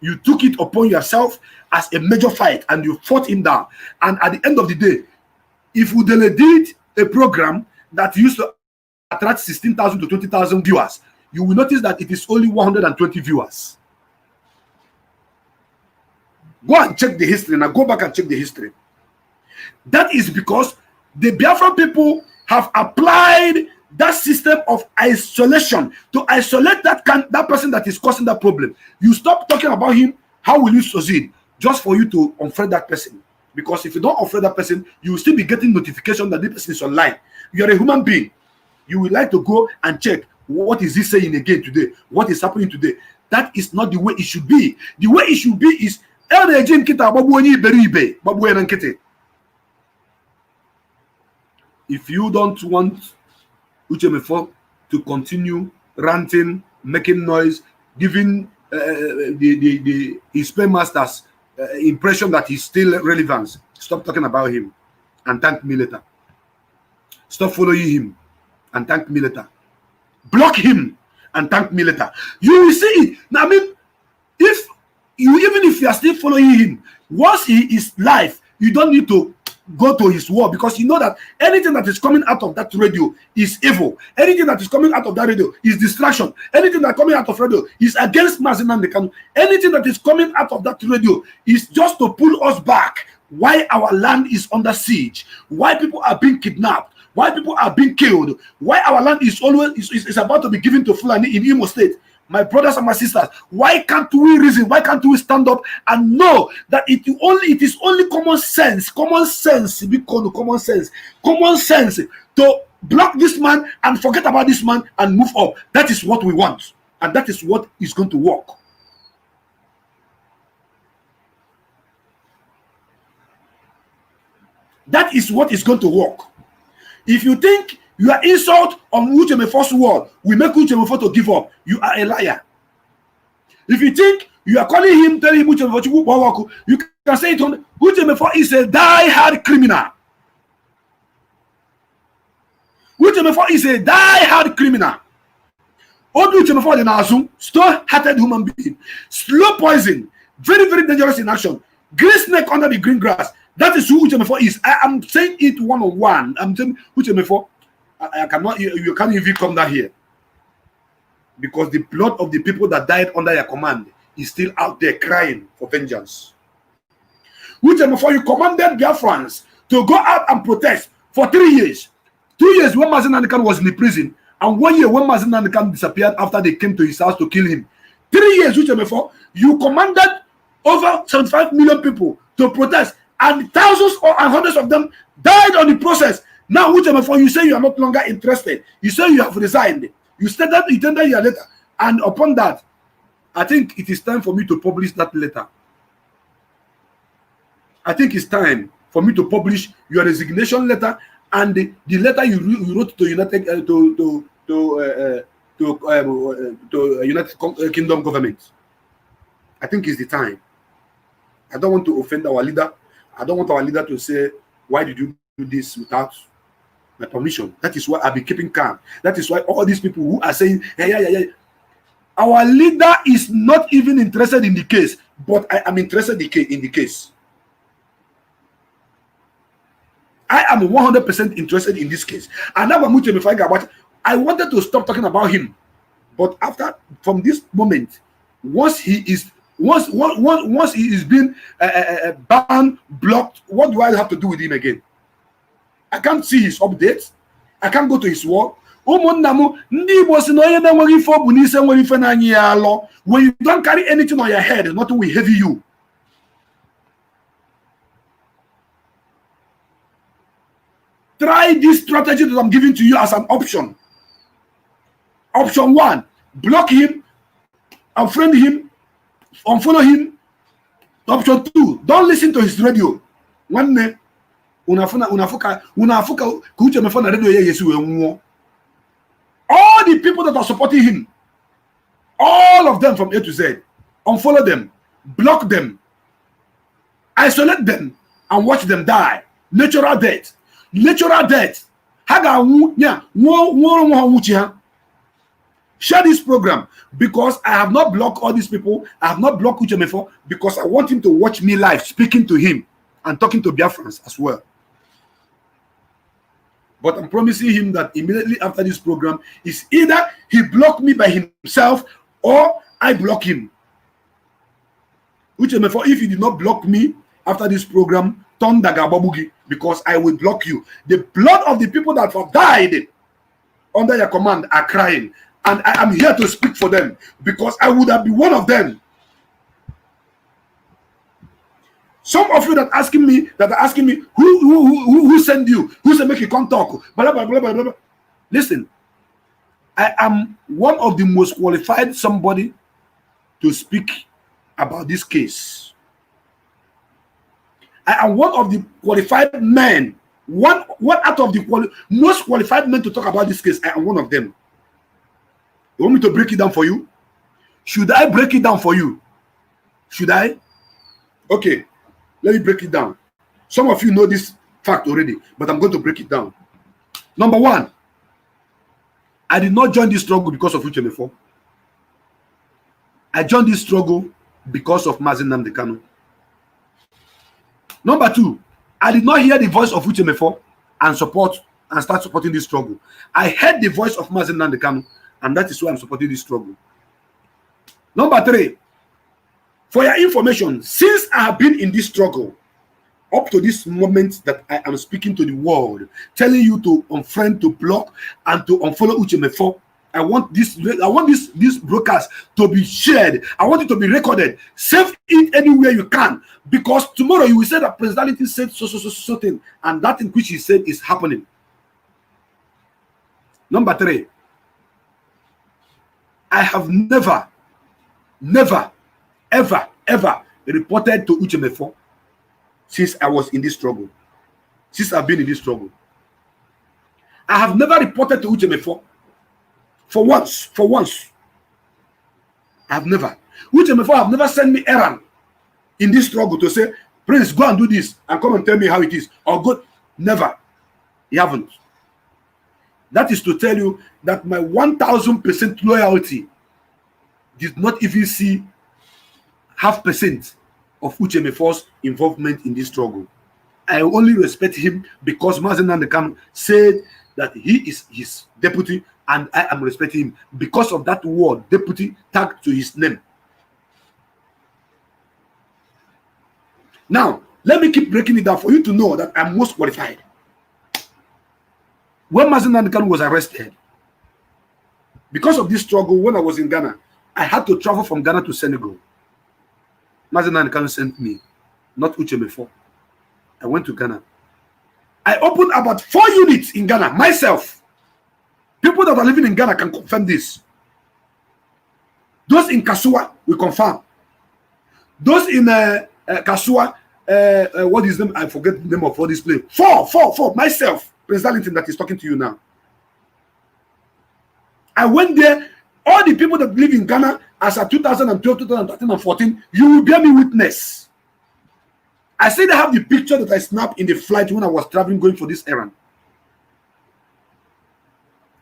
You took it upon yourself as a major fight and you fought him down. And at the end of the day, if Udele did a program that used to attract 16,000 to 20,000 viewers, you will notice that it is only 120 viewers. Go and check the history. Now go back and check the history. That is because the Biafran people have applied that system of isolation to isolate that person that is causing that problem. You stop talking about him. How will you succeed? Just for you to unfriend that person. Because if you don't unfriend that person, you will still be getting notification that this person is online. You are a human being. You will like to go and check what is he saying again today. What is happening today? That is not the way it should be. The way it should be is if you don't want UNFOLLOW to continue ranting, making noise, giving his paymasters impression that he's still relevant, stop talking about him and thank me later. Stop following him and thank me later. Block him and thank me later. You will see it. Now, I mean, even if you are still following him, once he is live, you don't need to go to his wall because you know that anything that is coming out of that radio is evil. Anything that is coming out of that radio is distraction. Anything that is coming out of radio is against Mazen Nandekanu. Anything that is coming out of that radio is just to pull us back. Why our land is under siege? Why people are being kidnapped? Why people are being killed? Why our land is always is about to be given to Fulani in Imo State? My brothers and my sisters, why can't we reason? Why can't we stand up and know that it is only common sense to block this man and forget about this man and move up. That is what we want, and that is what is going to work. That is what is going to work. If you think your insult on Uchemefo's word will make Uchemefo to give up, you are a liar. If you think you are calling him, telling him Uchemefo, you can say it on Uchemefo is a die-hard criminal. Uchemefo is a die-hard criminal. Odu Uchemefo the Nazum, stone-hearted human being, slow poison, very, very dangerous in action, green snake under the green grass. That is who Uchemefo is. I am saying it one-on-one. I'm saying Uchemefo, I cannot, you can't even come down here. Because the blood of the people that died under your command is still out there crying for vengeance. Uchemefo, you commanded Biafrans to go out and protest for 3 years. 2 years when Mazen Nanikan was in the prison, and 1 year when Mazen Nanikan disappeared after they came to his house to kill him. 3 years, Uchemefo, you commanded over 75 million people to protest, and thousands and hundreds of them died on the process. Now, Uchemefo, you say you are no longer interested. You say you have resigned. You stated you tendered your letter, and upon that, I think it is time for me to publish that letter. I think it's time for me to publish your resignation letter and the letter you wrote to United United Kingdom government. I think it's the time. I don't want to offend our leader. I don't want our leader to say, why did you do this without my permission? That is why I'll be keeping calm. That is why all these people who are saying, hey, our leader is not even interested in the case, but I am interested in the case. I am 100% interested in this case. And now I wanted to stop talking about him. But from this moment, once he is being banned, blocked, what do I have to do with him again? I can't see his updates. I can't go to his wall. When you don't carry anything on your head, nothing will heavy you. Try this strategy that I'm giving to you as an option. Option 1, block him, unfriend him, unfollow him. Option 2, don't listen to his radio. All the people that are supporting him, all of them from A to Z, unfollow them, block them, isolate them, and watch them die. Natural death. Natural death. Share this program because I have not blocked all these people. I have not blocked Uchemefo because I want him to watch me live, speaking to him and talking to Biafrans as well. But I'm promising him that immediately after this program is either he blocked me by himself or I block him. Uchemefo, if you did not block me after this program, turn Dagababugi, because I will block you. The blood of the people that have died under your command are crying, and I am here to speak for them because I would have been one of them. Some of you that are asking me who send you, who said make you come talk, blah, blah, blah, blah, blah. Listen, I am one of the most qualified somebody to speak about this case. I am one of the qualified men, one out of the most qualified men to talk about this case. I am one of them. You want me to break it down for you? Should I break it down for you? Should I? Okay, let me break it down. Some of you know this fact already, but I'm going to break it down. Number 1, I did not join this struggle because of Uchemefo. I joined this struggle because of Mazen Nnamdi Kanu. Number 2, I did not hear the voice of Uchemefo and start supporting this struggle. I heard the voice of Mazen Nnamdi Kanu, and that is why I'm supporting this struggle. Number 3, for your information, since I have been in this struggle, up to this moment that I am speaking to the world, telling you to unfriend, to block, and to unfollow Uchemefo, I want this broadcast to be shared. I want it to be recorded. Save it anywhere you can, because tomorrow you will say that President said so thing, and that in which he said is happening. Number 3, I have never, ever reported to Uchemefo since I was in this struggle. Since I've been in this struggle, I have never reported to Uchemefo. For once. I have never. Uchemefo have never sent me errand in this struggle to say, Prince, go and do this and come and tell me how it is. Or go. Never. He haven't. That is to tell you that my 1000% loyalty did not even see 0.5% of Uchemefo's involvement in this struggle. I only respect him because Mazen Nnamdi Kanu said that he is his deputy, and I am respecting him because of that word, deputy, tagged to his name. Now, let me keep breaking it down for you to know that I'm most qualified. When Mazen Nnamdi Kanu was arrested, because of this struggle, when I was in Ghana, I had to travel from Ghana to Senegal. Mazen Nnamdi Kanu sent me, not Uchemefo. I went to Ghana. I opened about 4 units in Ghana myself. People that are living in Ghana can confirm this. Those in Kasua will confirm. Those in Kasua, what is them? I forget the name of all this place. Four. Myself, President that is talking to you now. I went there. All the people that live in Ghana as of 2012, 2013, and 14, you will bear me witness. I said I have the picture that I snapped in the flight when I was traveling going for this errand.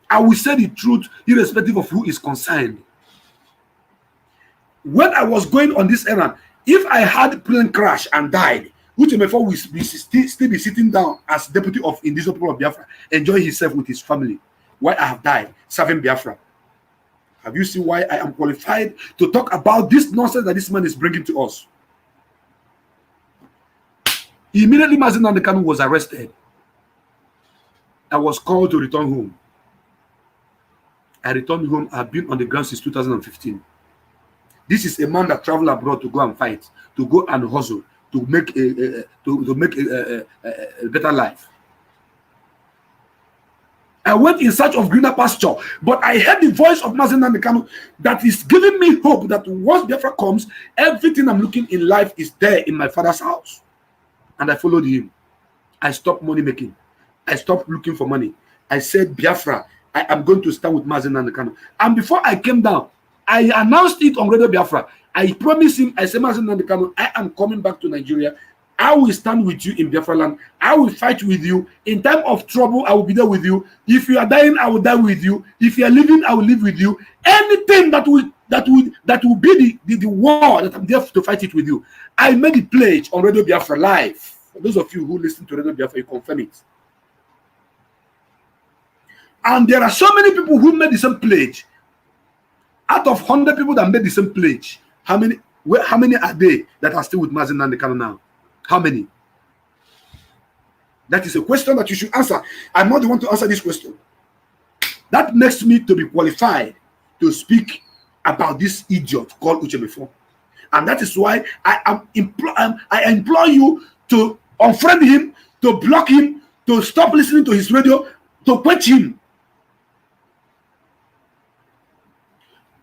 I will say the truth irrespective of who is concerned. When I was going on this errand, if I had plane crash and died, Uchemefo will still be sitting down as deputy of indigenous people of Biafra, enjoying himself with his family, while I have died serving Biafra. Have you seen why I am qualified to talk about this nonsense that this man is bringing to us? Immediately, Mazen Nnamdi Kanu was arrested. I was called to return home. I returned home. I've been on the ground since 2015. This is a man that traveled abroad to go and fight, to go and hustle, to make a better life. I went in search of greener pasture, but I heard the voice of Mazen Nnamdi Kanu that is giving me hope that once Biafra comes, everything I'm looking in life is there in my father's house. And I followed him. I stopped money making. I stopped looking for money. I said, Biafra, I am going to stand with Mazen Nnamdi Kanu. And before I came down, I announced it on Radio Biafra. I promised him, I said, Mazen Nnamdi Kanu, I am coming back to Nigeria. I will stand with you in Biafra land. I will fight with you. In time of trouble, I will be there with you. If you are dying, I will die with you. If you are living, I will live with you. Anything that will be the war that I'm there to fight it with you. I made a pledge on Radio Biafra live. For those of you who listen to Radio Biafra, you confirm it. And there are so many people who made the same pledge. Out of 100 people that made the same pledge, how many are they that are still with Mazen Nnamdi Kanu now? How many? That is a question that you should answer. I'm not the one to answer this question. That makes me to be qualified to speak about this idiot called Uchemefo. And that is why I implore you to unfriend him, to block him, to stop listening to his radio, to quench him.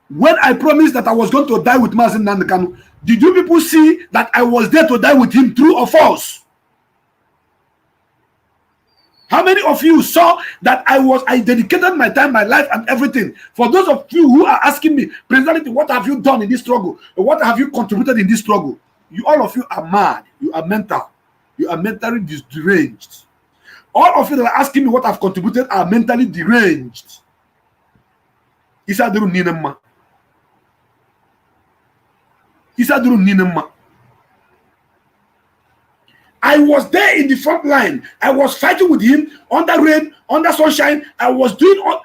When I promised that I was going to die with Mazen Nnamdi Kanu, did you people see that I was there to die with him, true or false? How many of you saw that I dedicated my time, my life, and everything? For those of you who are asking me, President, what have you done in this struggle? What have you contributed in this struggle? All of you are mad. You are mental. You are mentally deranged. All of you that are asking me what I've contributed are mentally deranged. I was there in the front line. I was fighting with him under rain, under sunshine. I was doing all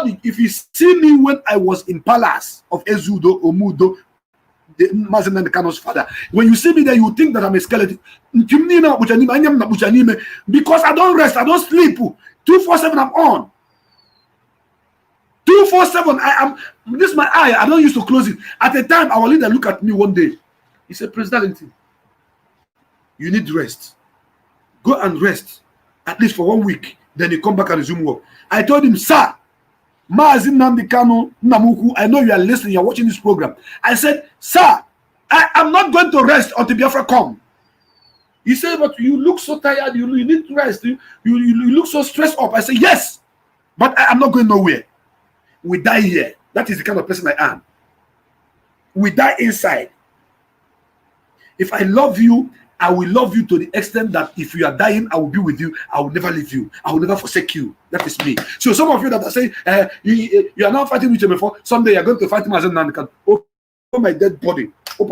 the. If you see me when I was in palace of Ezudo Omudo, the Mazen Nnamdi Kanu's father, when you see me there, you think that I'm a skeleton. Because I don't rest, I don't sleep. 247, I'm on. 247, I am. This is my eye. I don't used to close it. At a time, our leader looked at me one day. He said, President, you need rest. Go and rest at least for 1 week. Then he come back and resume work. I told him, sir, Maazin Nnamdi Kanu Nnamuukwu, I know you are listening, you are watching this program. I said, sir, I am not going to rest until Biafra come. He said, but you look so tired, you need to rest. You look so stressed up. I said, yes, but I am not going nowhere. We die here. That is the kind of person I am. We die inside. If I love you, I will love you to the extent that if you are dying, I will be with you. I will never leave you. I will never forsake you. That is me. So some of you that are saying, you are now fighting with him before, someday you are going to fight him as a Nnamdi. Oh, my dead body. What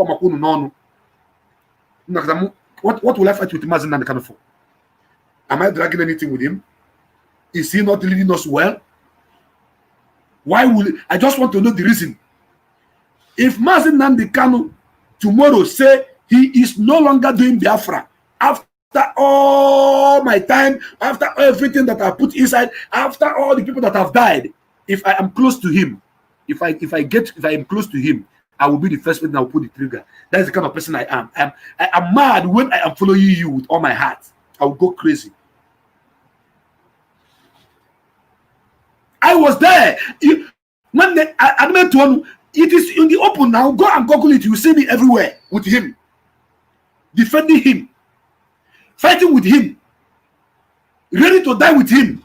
will I fight with him as a Nnamdi for? Am I dragging anything with him? Is he not leading us well? Why will I just want to know the reason? If Maazin Nnamdi Kanu tomorrow say he is no longer doing Biafra, after all my time, after everything that I put inside, after all the people that have died, if I am close to him, if I am close to him, I will be the first person that will put the trigger. That is the kind of person I am. I am mad when I am following you with all my heart. I will go crazy. I was there. When I admit one, it is in the open now. Go and Google it. You see me everywhere with him, defending him, fighting with him, ready to die with him.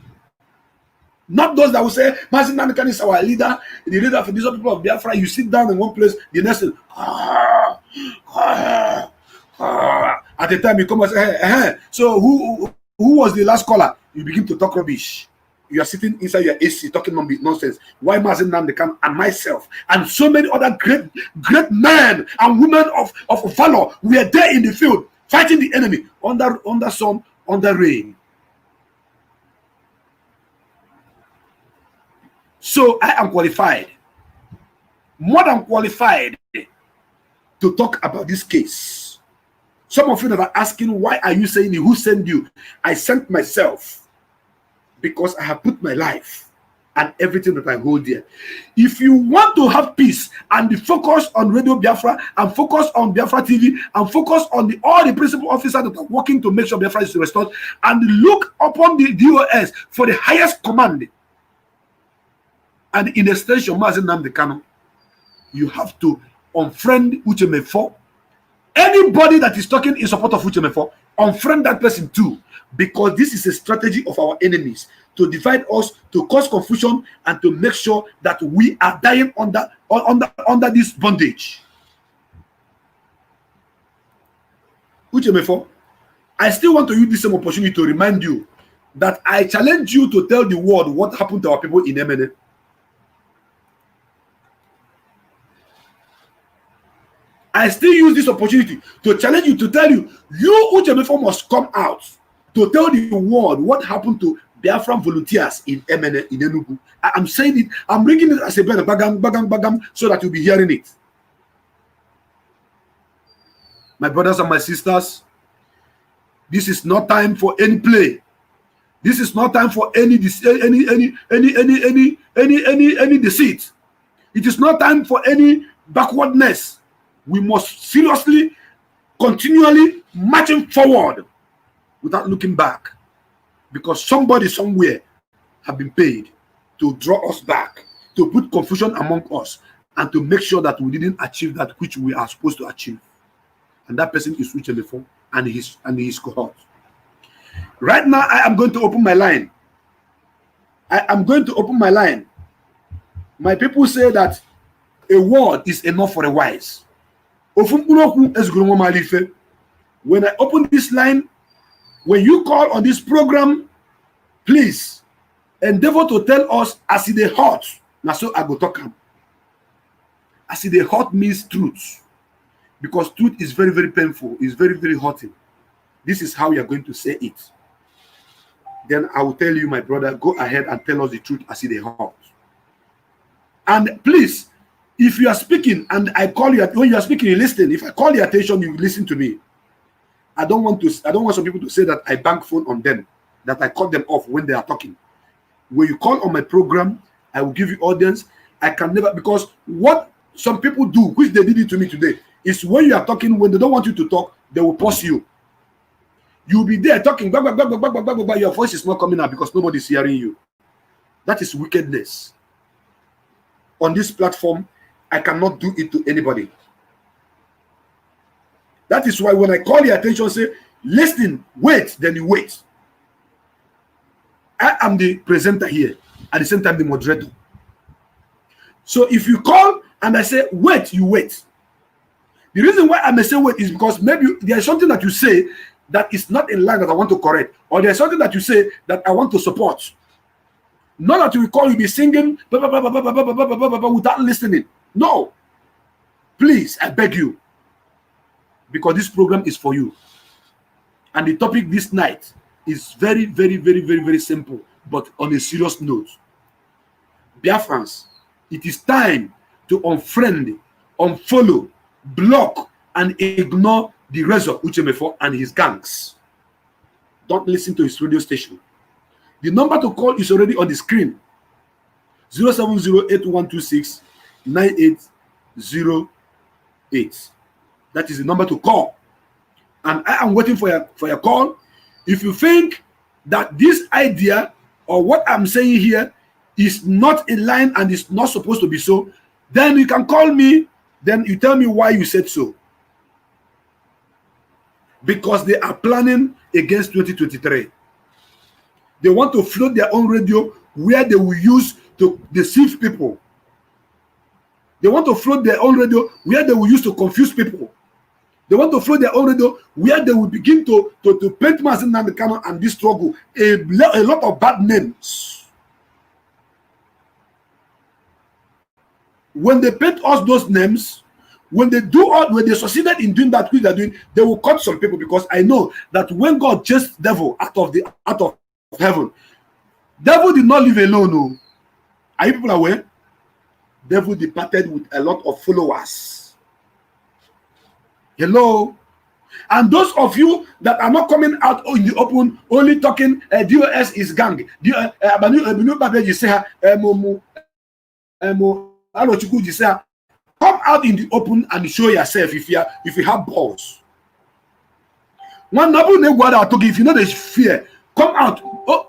Not those that will say, Maazin Nnamdi Kanu is our leader, the leader for these people of Biafra. You sit down in one place, the next thing, at the time you come and say, so who was the last caller? You begin to talk rubbish. You are sitting inside your AC talking nonsense. Why Maazin Nnamdi Kanu and myself and so many other great men and women of valor were there in the field fighting the enemy under sun, under rain. So I am qualified, more than qualified, to talk about this case. Some of you that are asking, why are you saying it? Who sent you? I sent myself because I have put my life and everything that I hold dear. If you want to have peace and be focused on Radio Biafra and focus on Biafra TV and focus on all the principal officers that are working to make sure Biafra is restored and look upon the DOS for the highest command, and in extension, Maazin Nnamdi Kanu, you have to unfriend Uchemefo. Anybody that is talking in support of Uchemefo, unfriend that person too, because this is a strategy of our enemies to divide us, to cause confusion, and to make sure that we are dying under this bondage. Uchemefo, I still want to use this same opportunity to remind you that I challenge you to tell the world what happened to our people in MNA. I still use this opportunity to challenge you, to tell you, Uchemefo must come out to tell the world what happened to Biafran volunteers in MNA, in Enugu. I'm saying it, I'm bringing it as a better bagam, so that you'll be hearing it. My brothers and my sisters, this is not time for any play. This is not time for any deceit. It is not time for any backwardness. We must seriously, continually marching forward without looking back, because somebody somewhere have been paid to draw us back, to put confusion among us, and to make sure that we didn't achieve that which we are supposed to achieve. And that person is Uchemefo and his cohort. Right now, I am going to open my line. I am going to open my line. My people say that a word is enough for a wise. When I open this line, when you call on this program, please endeavor to tell us as it is hot. Now, so I go talk. As it is hot means truth, because truth is very, very painful. It's very, very hurting. This is how you are going to say it. Then I will tell you, my brother, go ahead and tell us the truth as it is hot. And please, if you are speaking and I call you, when you are speaking, you listen. If I call your attention, you listen to me. I don't want some people to say that I bank phone on them, that I cut them off when they are talking. When you call on my program, I will give you audience. I can never, because what some people do, which they did it to me today, is when you are talking, when they don't want you to talk, they will pause you. You'll be there talking, blah, blah, blah, blah, blah, blah, blah, blah. Your voice is not coming out because nobody's hearing you. That is wickedness. On this platform, I cannot do it to anybody. That is why when I call your attention, say, listen, wait, then you wait. I am the presenter here, at the same time the moderator. So if you call and I say, wait, you wait. The reason why I may say wait is because maybe there is something that you say that is not in line that I want to correct, or there's something that you say that I want to support. Not that you will call, you be singing blah, blah, blah, blah, blah, blah, blah, blah, blah, blah, without listening. No. Please, I beg you. Because this program is for you. And the topic this night is very, very, very, very, very simple, but on a serious note. Biafrans, it is time to unfriend, unfollow, block, and ignore the rest of Uchemefo and his gangs. Don't listen to his radio station. The number to call is already on the screen. 070-8126-9808. That is the number to call. And I am waiting for your call. If you think that this idea or what I'm saying here is not in line and is not supposed to be so, then you can call me. Then you tell me why you said so. Because they are planning against 2023. They want to float their own radio where they will use to deceive people. They want to float their own radio where they will use to confuse people. They want to float their own radio where they will begin to paint Mazen Nandekano and this struggle a lot of bad names. When they paint us those names, when they succeeded in doing that which they're doing, they will cut some people, because I know that when God chased devil out of heaven, devil did not live alone. No. Are you people aware? Devil departed with a lot of followers. Hello. And those of you that are not coming out in the open, only talking DOS is gang. Come out in the open and show yourself if you have balls. One if you know there's fear, come out,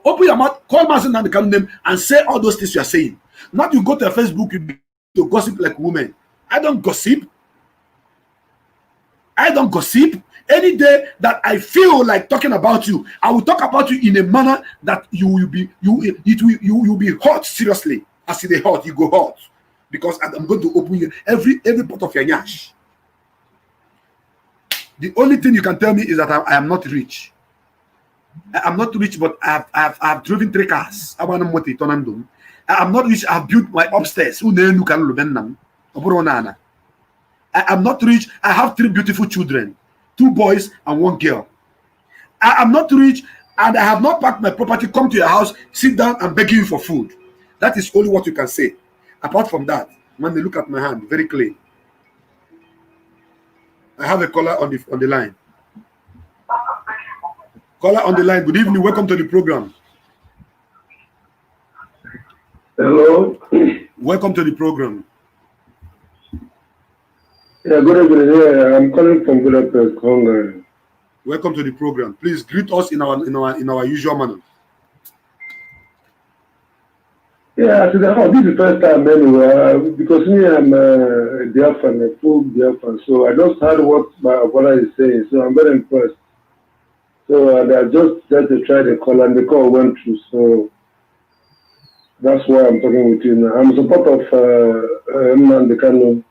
open your mouth, call Mazen and the name and say all those things you are saying. Not you go to Facebook to gossip like women. I don't gossip. I don't gossip. Any day that I feel like talking about you, I will talk about you in a manner that you will be hot seriously. As they hot, you go hot. Because I'm going to open you every part of your nyash. The only thing you can tell me is that I am not rich. I am not rich, but I have driven 3 cars. I am not rich. I have built my upstairs. I am not rich. I have 3 beautiful children, 2 boys and 1 girl. I am not rich, and I have not packed my property, come to your house, sit down and beg you for food. That is only what you can say. Apart from that, when they look at my hand, very clean. I have a caller on the line. Caller on the line. Good evening. Welcome to the program. Hello. Welcome to the program. Yeah, good evening. Yeah, I'm calling from Budapest, Hungary. Welcome to the program. Please greet us in our usual manner. Yeah, this is the first time anyway, because me, I'm a Biafran, a full Biafran, so I just heard what my brother is saying, so I'm very impressed. So I just tried to try the call, and the call went through, so that's why I'm talking with you now. I'm a support of Nandekano.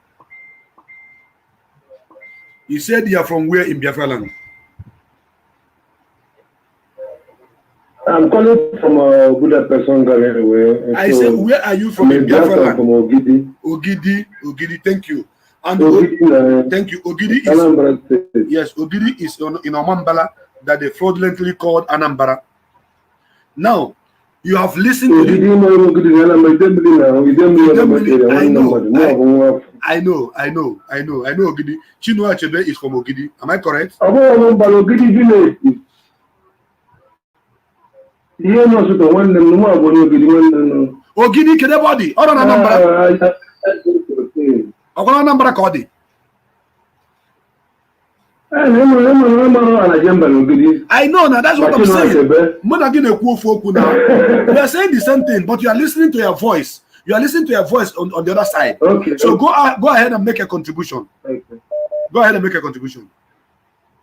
You said you are from where in Biafra land? I'm calling from Budapest, Hungary anyway. I said, where are you from in Biafra land? From Ogidi. Ogidi, thank you. And thank you. Ogidi is Anambra State. Yes, Ogidi is in Omambala that they fraudulently called Anambra. Now, you have listened to I know Ogidi. Chinua Achebe is from Ogidi. Am I correct? Ogidi Kedebody. Or Anambra. Anambra Kodi. I know now, that's what I'm saying. We are saying the same thing, but you are listening to your voice. You are listening to your voice on the other side. Okay. So go ahead and make a contribution. Okay. Go ahead and make a contribution.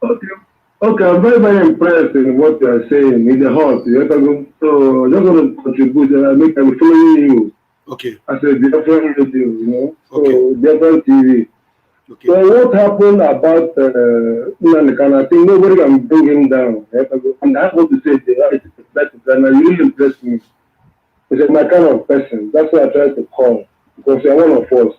Okay. Okay, I'm very, very impressed in what you are saying in the heart. So I just want to contribute. I'm following you. Okay. As a different radio, you know. Okay. So different TV. Okay. So what happened about Nankan? I think nobody can bring him down. And I want to say that you really impressed me. It's my kind of person. That's why I try to call, because you're one of us.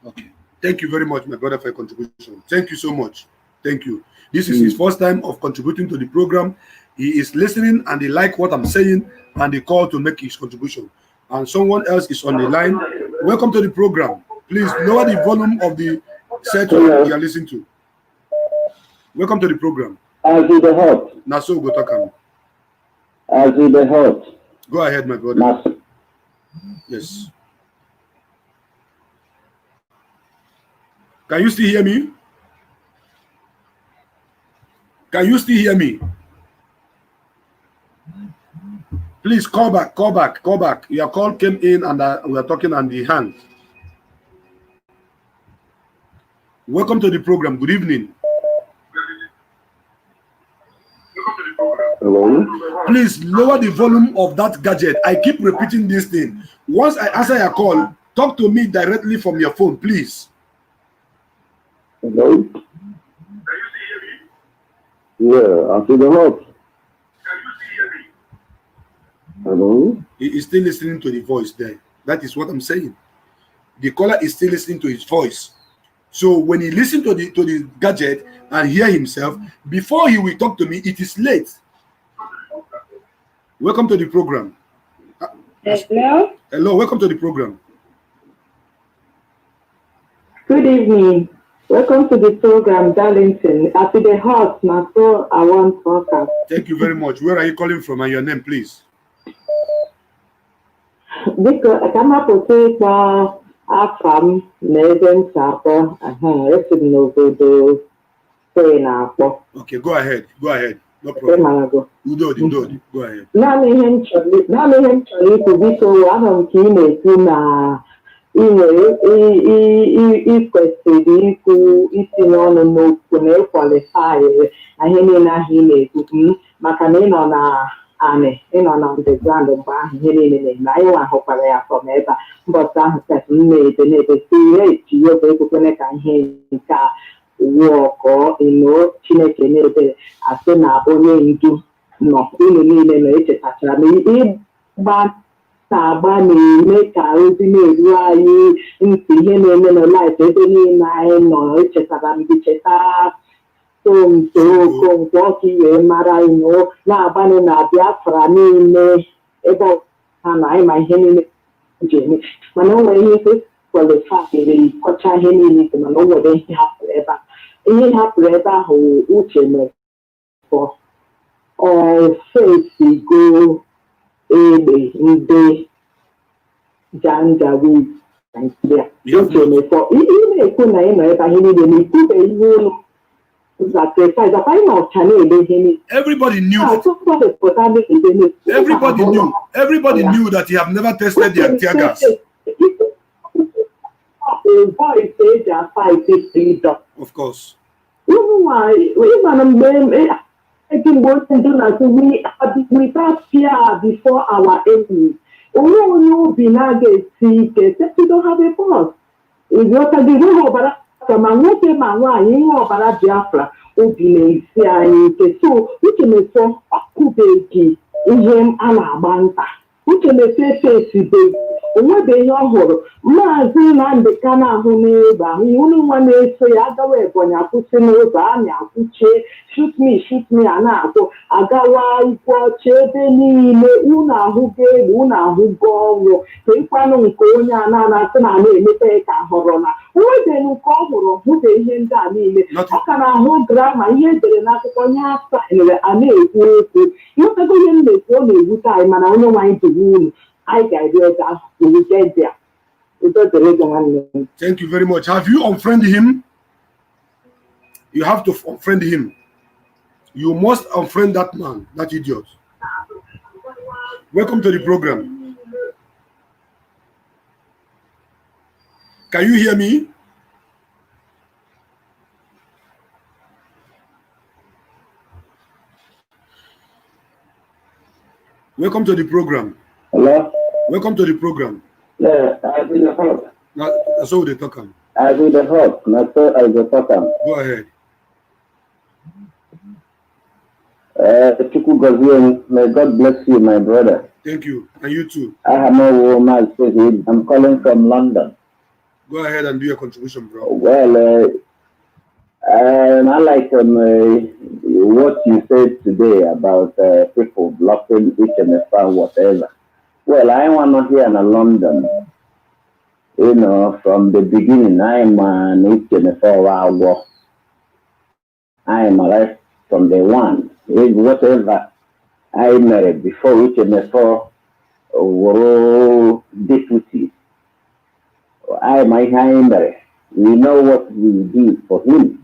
Okay. Thank you very much, my brother, for your contribution. Thank you so much. Thank you. This is his first time of contributing to the program. He is listening and he like what I'm saying and he called to make his contribution. And someone else is on the line. Welcome to the program. Please lower the volume of the set you are listening to. Welcome to the program. As in the heart. Naso Gotakam. As in the heart. Go ahead, my brother. Naso. Yes. Can you still hear me? Can you still hear me? Please call back, call back, call back. Your call came in and we are talking on the hand. Welcome to the program. Good evening. Hello? Please lower the volume of that gadget. I keep repeating this thing. Once I answer your call, talk to me directly from your phone, please. Hello? Yeah, I see the heart. Hello? He is still listening to the voice there. That is what I'm saying. The caller is still listening to his voice. So when he listens to the gadget and hear himself, before he will talk to me, it is late. Welcome to the program. Hello? Hello, welcome to the program. Good evening. Welcome to the program, Darlington. After the house, now so I want to talk. Thank you very much. Where are you calling from and your name, please? Because I come up with Afam, Megan Sapa, it's in Novodo, Okay, go ahead. Go ahead. No problem. Udodi, go ahead. Naanị ihe m chọrọ ikwu biko ahụ m ka ị na-ekwu na ị nwere ikwesịrị ikwu itinye ọnụ n'okwu na ịkwalifayịrị na ihe niile ahụ ị na-ekwu maka na ị nọ na anị ị nọ na underground mgbe ahụ ihe niile na-eme anyị nwa hụkwara ya from ebe a mbọchị ahụ sef m na-ede si ihe etinye oge ekwukwene ka ihe nke a wụọkọ ino Chineke na-ebere asị na onye ndu nọ unu niile na-echetachara m ịgba na-agba na-eme ka ozi na-eru anyị ntị ihe na-eme na laịf ebe niile anyị nọ echetara m gị cheta somto okonkwo ọka iwee mara ino na-agbanị na Biafra niile ebe ha na anyị ma ihe niile ji eme mana o nwere ihe ike kwalifayịrị kọcha ihe niile ike mana o nwere ihe hapụrụ ebe a ihe hapụrụ ebe ahụ uche mere ofesigo egbe ndị janjawi Nigeria uche mefọ ihe na-ekwu na ị nọ ebe ihe niile na ikwube ihe ụlọ sacrifice akwa ị na ọcha na-ede ihe niile everybody knew that you have never tested their tear gas. Voice eji fight freedom. Of course. Without fear before our enemies. We don't have a boss. If you can do over ma nwoke ma nwaanyị ihe ọbara Biafra obi na-esi anyị ike so uche na-efe ọkụbeghị ihe a na-agba nta uche na-efe esibeghị onwebeghị ọhụrụ maazị Nnamdị Kanu ahụ n'ebe ahụ ụlọ nwa na-eso ya agawa Ebonyi akwụsị n'ụzọ a na-akwụche shoot me a na-akwụ agawa ikwu ọcha ebe niile unu ahụgo egbe unu ahụgo ọnwụ ka ịkwanụ nke onye a na-anasị na na-emepe ka họrọ na onwebeghị nke ọ hụrụ hụbe ihe ndị a niile ọ ka na-ahụ drama ihe edere n'akwụkwọ nye asaịnere a na-ekwu okwu ịhụtago ihe m na-ekwu ọ na-ewute anyị mana onye nwaanyị dịrị unu I get there. We will get there. Thank you very much. Have you unfriended him? You have to unfriend him. You must unfriend that man, that idiot. Welcome to the program. Can you hear me? Welcome to the program. Hello? Welcome to the program. Yeah, I do the hope. That's how they talk. I do the hope. Not so I do talk. Go ahead. May God bless you, my brother. Thank you. And you too. I have no woman. I'm calling from London. Go ahead and do your contribution, bro. Well, I like what you said today about people blocking each and every whatever. Well, I want to hear in London. You know, from the beginning, I am an each and every hour. I am alive from the one. Whatever I married before each and every were deputy. I am married. We know what we did for him.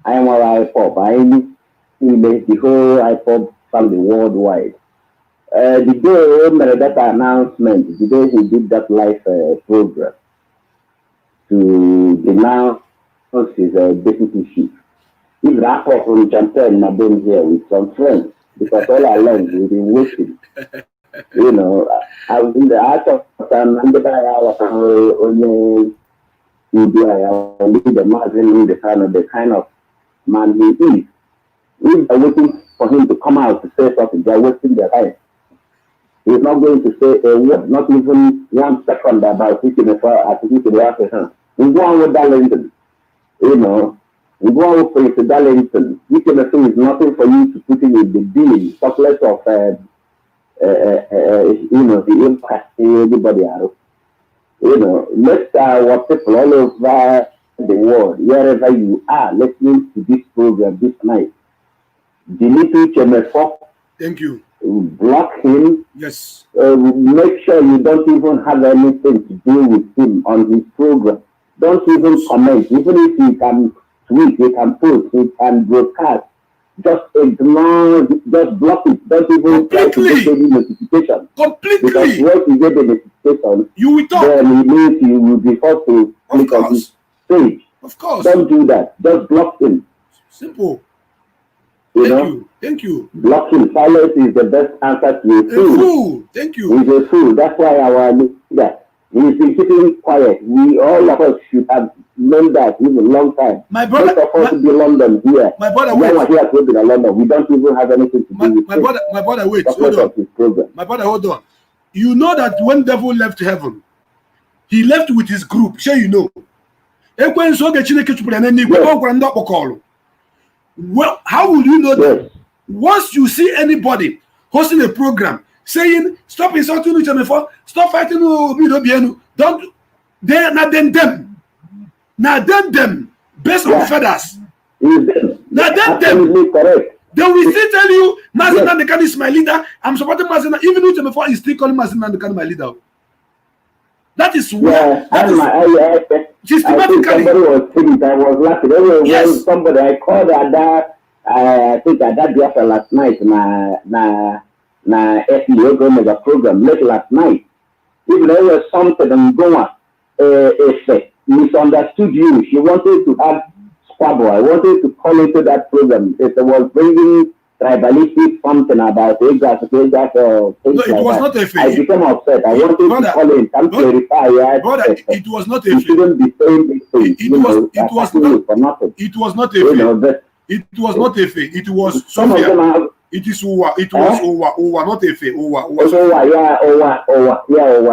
I am a IPOP. I am the whole IPOP family worldwide. The day he made that announcement, the day he did that live program to denounce his deputyship, if that from Champagne, I've been here with some friends because all I learned we've been waiting. You know, I was in the art of time, and the kind of man he is. If they're waiting for him to come out to say something, they're wasting their time. He's not going to say a word, not even 1 second about thinking about person. We go on with Darlington. You know, we go on with Darlington. You can say it's nothing for you to put in the deal, chocolate of you know, the impact everybody else. You know, let our people all over the world, wherever you are listening to this program this night, delete each and every. Thank you. Block him. Yes. Make sure you don't even have anything to do with him on his program. Don't even comment. Even if he can tweet, he can post, he can broadcast. Just ignore, just block it. Don't even try to get any notification. Completely. Because once you get the notification, you will talk. Then it means you will be forced to click on his page. Of course. Don't do that. Just block him. Simple. You Thank know? you. Thank you. Block him. Silence is the best answer to a fool. A fool. Thank you. He's a fool. That's why our leader, he's been keeping quiet. We all of us should have known that in a long time. My brother, most of us in London here. My brother, wait. Here in London, we don't even have anything to do with my brother, wait. Hold on. My brother, hold on. You know that when devil left heaven, he left with his group. Sure, you know. Well, how will you know that? Once you see anybody hosting a program saying, stop insulting each other, stop fighting, don't, they're not them. Now them, based on feathers. Now them. They will still tell you, Mazin Nandekan is my leader. I'm supporting Mazin, even if before he's still calling Mazin Nandekan my leader. That is why. Systematically. Somebody was saying I was laughing. Yes. Somebody I called that. I think I got Biafra last night. Na FEO go mega program late last night. Even there was something going if misunderstood you. She wanted to have squabble. I wanted to call into that program. It was bringing tribalistic something about Egas or things no, it like was that. Not a I became upset. I wanted to call in and clarify. It was not a you shouldn't be saying this thing. It was not a It was not a fake. It was Sophia. It is Owa. It was Owa, not a fake. Owa,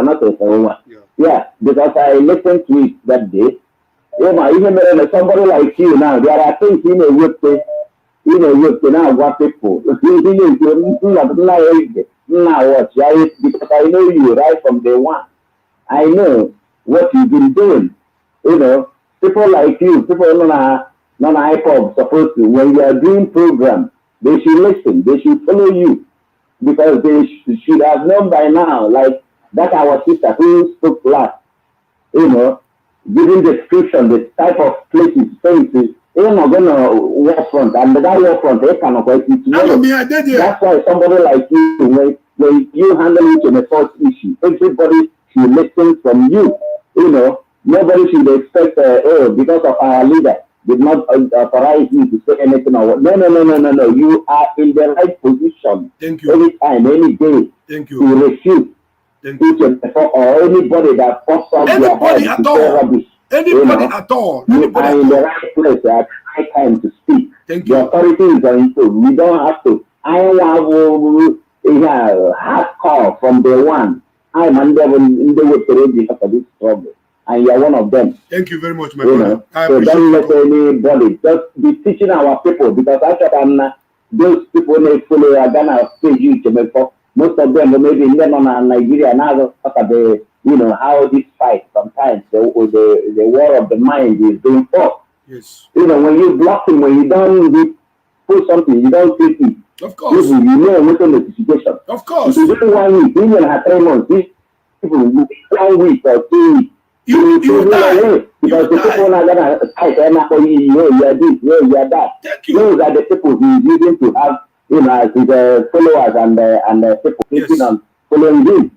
not a fake. Yeah, because I listened to it that day. Even somebody like you now, there are things in a good place. You know what people. Now what? Because I know you right from day one. I know what you've been doing. You know, people like you, people non-IPOP supposed to, when you are doing program, they should listen, they should follow you. Because they should have known by now, like that our sister who spoke last, you know, giving description, the type of places, spaces, You're not gonna war front, and that war front, they cannot quite eat. That's why somebody like you, when you handle it in a first issue, everybody should listen from you. You know, nobody should expect, oh, because of our leader did not authorize you to say anything or what. No. You are in the right position. Thank you. Anytime, any day. Thank you. To refute. Thank you. Or anybody that pops up their head at to say all. rubbish. Anybody at all. You are in the right place at the right time to speak. Thank you. The authority is on you. We don't have to. I have hard call from day one. I'm under for this trouble. And you're one of them. Thank you very much, my brother. So don't let anybody just be teaching our people, because after that, those people they follow are gonna pay you to make up. Most of them maybe in Nigeria now the how this fight sometimes the war of the mind is being fought. Yes. When you block him, when you don't put something, you don't take it. Of course. You know what's on the situation. Of course. If you do 1 week, even have 3 months, these people will 1 week or 2 weeks. You die. Because the people are gonna fight and you are this, you are that. Thank you. Those are the people who is using to have as the followers and the people thinking on following him.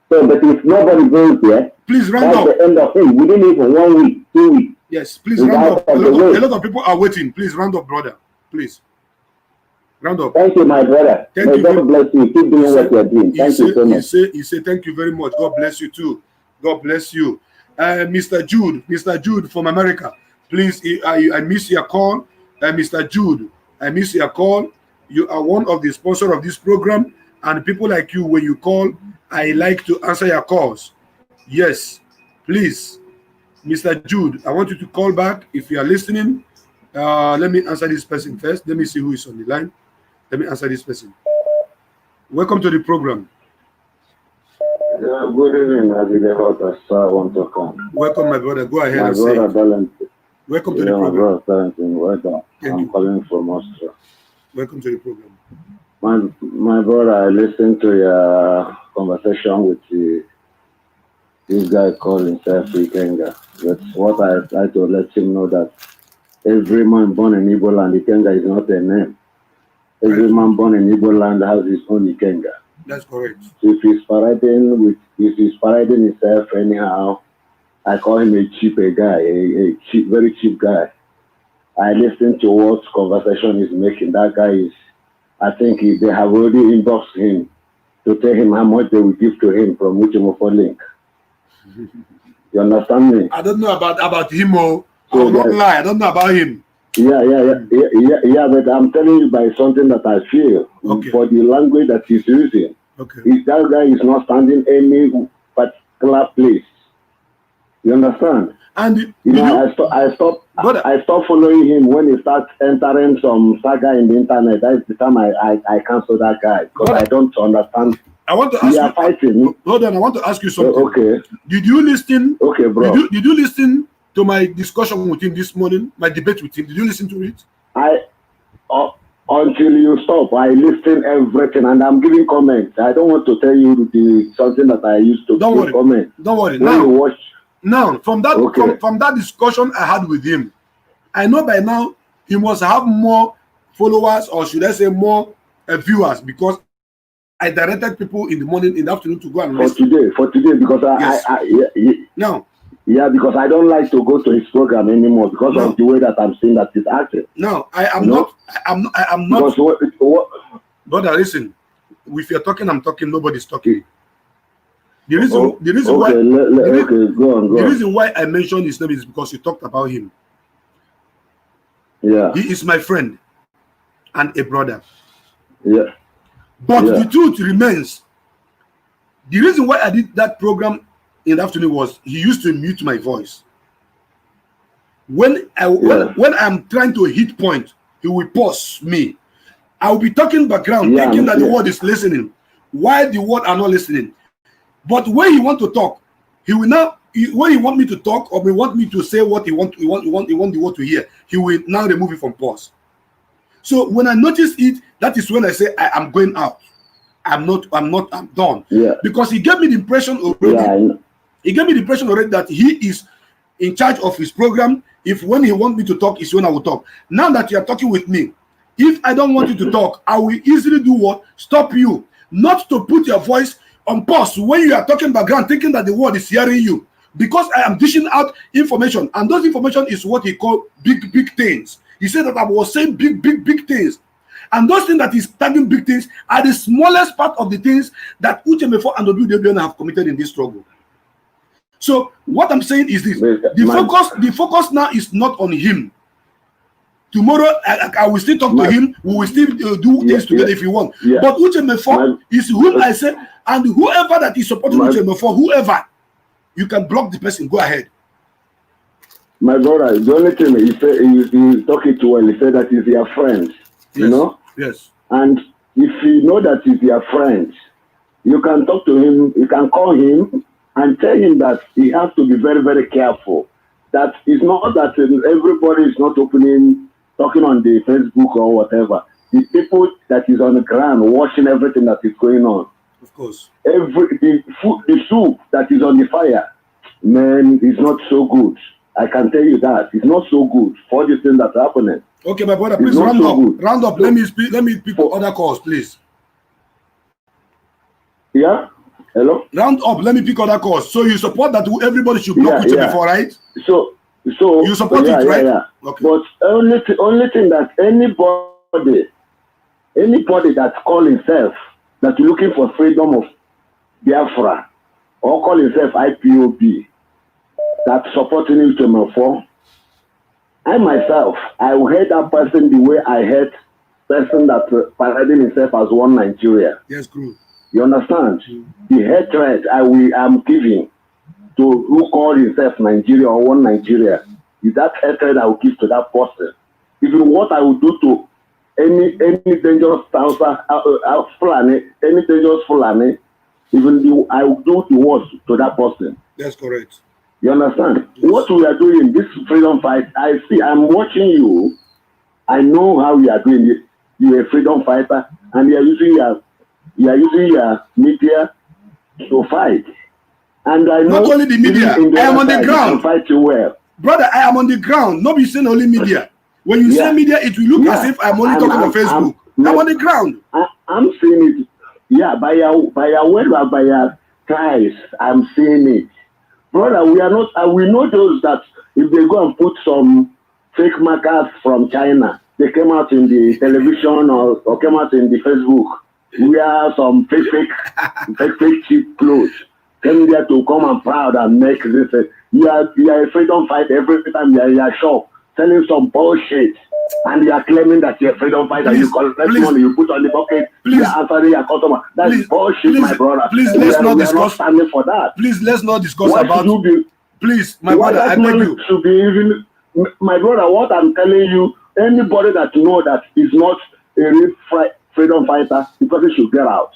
So, but if nobody goes there, please round that's up. The end of him. Within even 1 week, 2 weeks. Yes, please round up. A lot of people are waiting. Please round up, brother. Please. Round up. Thank you, my brother. May God bless you. Keep doing what you're doing. Thank you so much. He said, thank you very much. God bless you too. God bless you. Mr. Jude from America. Please, I miss your call. Mr. Jude, I miss your call. You are one of the sponsors of this program. And people like you, when you call, I like to answer your calls. Yes, please. Mr. Jude, I want you to call back if you are listening. Let me answer this person first. Let me see who is on the line. Let me answer this person. Welcome to the program. Yeah, good evening, I want to come. Welcome, my brother. Go ahead My and brother, say. Darlington. Welcome to the My program. brother, welcome. I'm calling from Austria. Welcome to the program. My brother, I listened to your conversation with this guy called himself Ikenga. That's what I try to let him know, that every man born in Igbo land, Ikenga is not a name. Every man born in Igbo land has his own Ikenga. That's correct. So if he's parading himself anyhow, I call him a cheap guy, a cheap, very cheap guy. I listen to what conversation he's making. That guy is, I think they have already inboxed him to tell him how much they will give to him from Uchimofo link. You understand me? I don't know about him. I will So not lie. I don't know about him. Yeah, but I'm telling you by something that I feel for the language that he's using. Okay. If that guy is not standing any particular place. You understand? And I stopped following him when he starts entering some saga in the internet. That's the time I cancel that guy, because I don't understand. I want to ask you. Fighting. Hold on, I want to ask you something. Okay. Did you listen? Okay, bro. Did you listen to my discussion with him this morning? My debate with him. Did you listen to it? Until you stop, I listen everything, and I'm giving comments. I don't want to tell you something that I used to comment. Don't worry. Now, from that discussion I had with him, I know by now he must have more followers, or should I say more viewers, because I directed people in the morning, in the afternoon to go and listen. For today, because because I don't like to go to his program anymore because of the way that I'm seeing that he's acting. No, I'm not. What? Brother, listen. If you're talking, I'm talking. Nobody's talking. The reason why I mentioned his name is because you talked about him. Yeah. He is my friend and a brother. Yeah. But the truth remains. The reason why I did that program in the afternoon was he used to mute my voice. When I'm trying to hit point, he will pause me. I will be talking background, thinking that the word is listening, while the word are not listening. But when he want to talk, he will now. When he want me to talk, or he want me to say what he want the word to hear, he will now remove it from pause. So when I notice it, that is when I say I am going out. I'm done. Yeah. Because he gave me the impression already. Yeah, he gave me the impression already that he is in charge of his program. If when he wants me to talk is when I will talk. Now that you are talking with me, if I don't want you to talk, I will easily do what? Stop you. Not to put your voice on pause when you are talking background, thinking that the world is hearing you. Because I am dishing out information, and those information is what he called big things. He said that I was saying big things. And those things that he's tagging big things are the smallest part of the things that UNFRIEND and WWN have committed in this struggle. So what I'm saying is this: the focus now is not on him. Tomorrow I will still talk to him. We will still do things together if you want. Yeah. But UNFRIEND is whom I say, and whoever that is supporting UNFRIEND, whoever, you can block the person. Go ahead. My brother, the only thing he said, he talking to well, he said that he's your friend. Yes. You know? Yes. And if you know that he's your friend, you can talk to him, you can call him and tell him that he has to be very, very careful. That it's not that everybody is not talking on the Facebook or whatever. The people that is on the ground watching everything that is going on. Of course. The soup that is on the fire, man, is not so good. I can tell you that. It's not so good for the thing that's happening. Okay, my brother, please round up. Round up. Let me pick other calls, please. Yeah? Hello? Round up. Let me pick other calls. So you support that everybody should block before, right? So you support it, right? Yeah. Okay. But only thing that anybody that call himself that looking for freedom of Biafra or call himself IPOB that supporting UNFRIEND, I myself, I will hate that person the way I hate person that parading himself as one Nigeria. Yes, good. You understand? The hatred I'm giving to who call himself Nigeria or one Nigeria is that hatred I will give to that person. Even what I will do to any dangerous Fulani, any dangerous Fulani, I will do the worst to that person. That's correct. You understand? Yes. What we are doing, this freedom fight, I'm watching you. I know how you are doing it. You're a freedom fighter, and you are using your media to fight. And I know not only the media, I am on the ground. Fight you well. Brother, I am on the ground. Not be saying only media. When you say media, it will look as if I'm only talking on Facebook. I'm on the ground. I'm seeing it. Yeah, by your word, by your cries, I'm seeing it. Brother, we are not. We know those that if they go and put some fake markers from China, they came out in the television or came out in the Facebook. We are some fake cheap clothes. Came there to come and proud and make this. You are a freedom fighter every time you are in your shop selling some bullshit, and you are claiming that you're a freedom fighter. You collect money, you put on the bucket, you are answering your customer. That's bullshit, my brother. Please, let's not discuss. We are not standing for that. Please, let's not discuss Why about. Please, my brother, I beg you. Should be even, my brother. What I'm telling you, anybody that know that is not a real freedom fighter, the person should get out.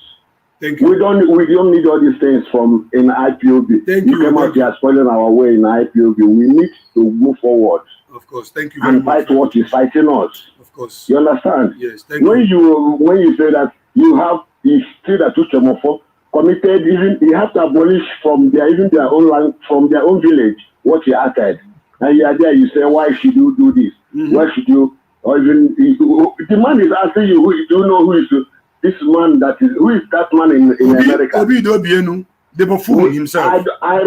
Thank you. We don't need all these things from in IPOB. Thank you. Came out here spoiling our way in IPOB. We need to move forward. Of course, thank you very and much. Fight what is fighting us. Of course. You understand? Yes, thank you. When you say that you have the still that UNFRIEND committed, even you have to abolish from their own land, from their own village what he acted. And you are there, you say, why should you do this? Why should you? Or even the man is asking you, do you know who is this man who is that man in America? The buffoon himself. I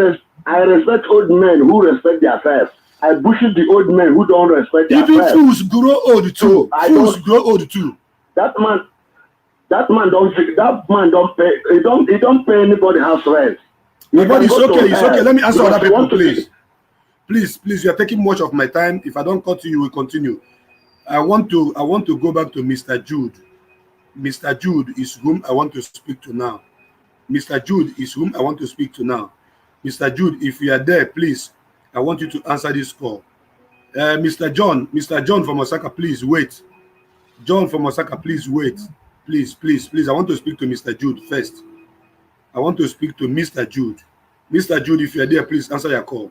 respect old men who respect themselves. I bullshit the old men who don't respect themselves. Even fools grow old too. Fools grow old too. That man don't pay. He don't pay anybody house rent. But it's okay. It's okay. Let me answer other people, please. Please. You are taking much of my time. If I don't cut you, we will continue. I want to go back to Mr. Jude. Mr. Jude is whom I want to speak to now. Mr. Jude is whom I want to speak to now. Mr. Jude, if you are there, please, I want you to answer this call. Mr. John from Osaka, please wait. John from Osaka, please wait. Please. I want to speak to Mr. Jude first. I want to speak to Mr. Jude. Mr. Jude, if you are there, please answer your call.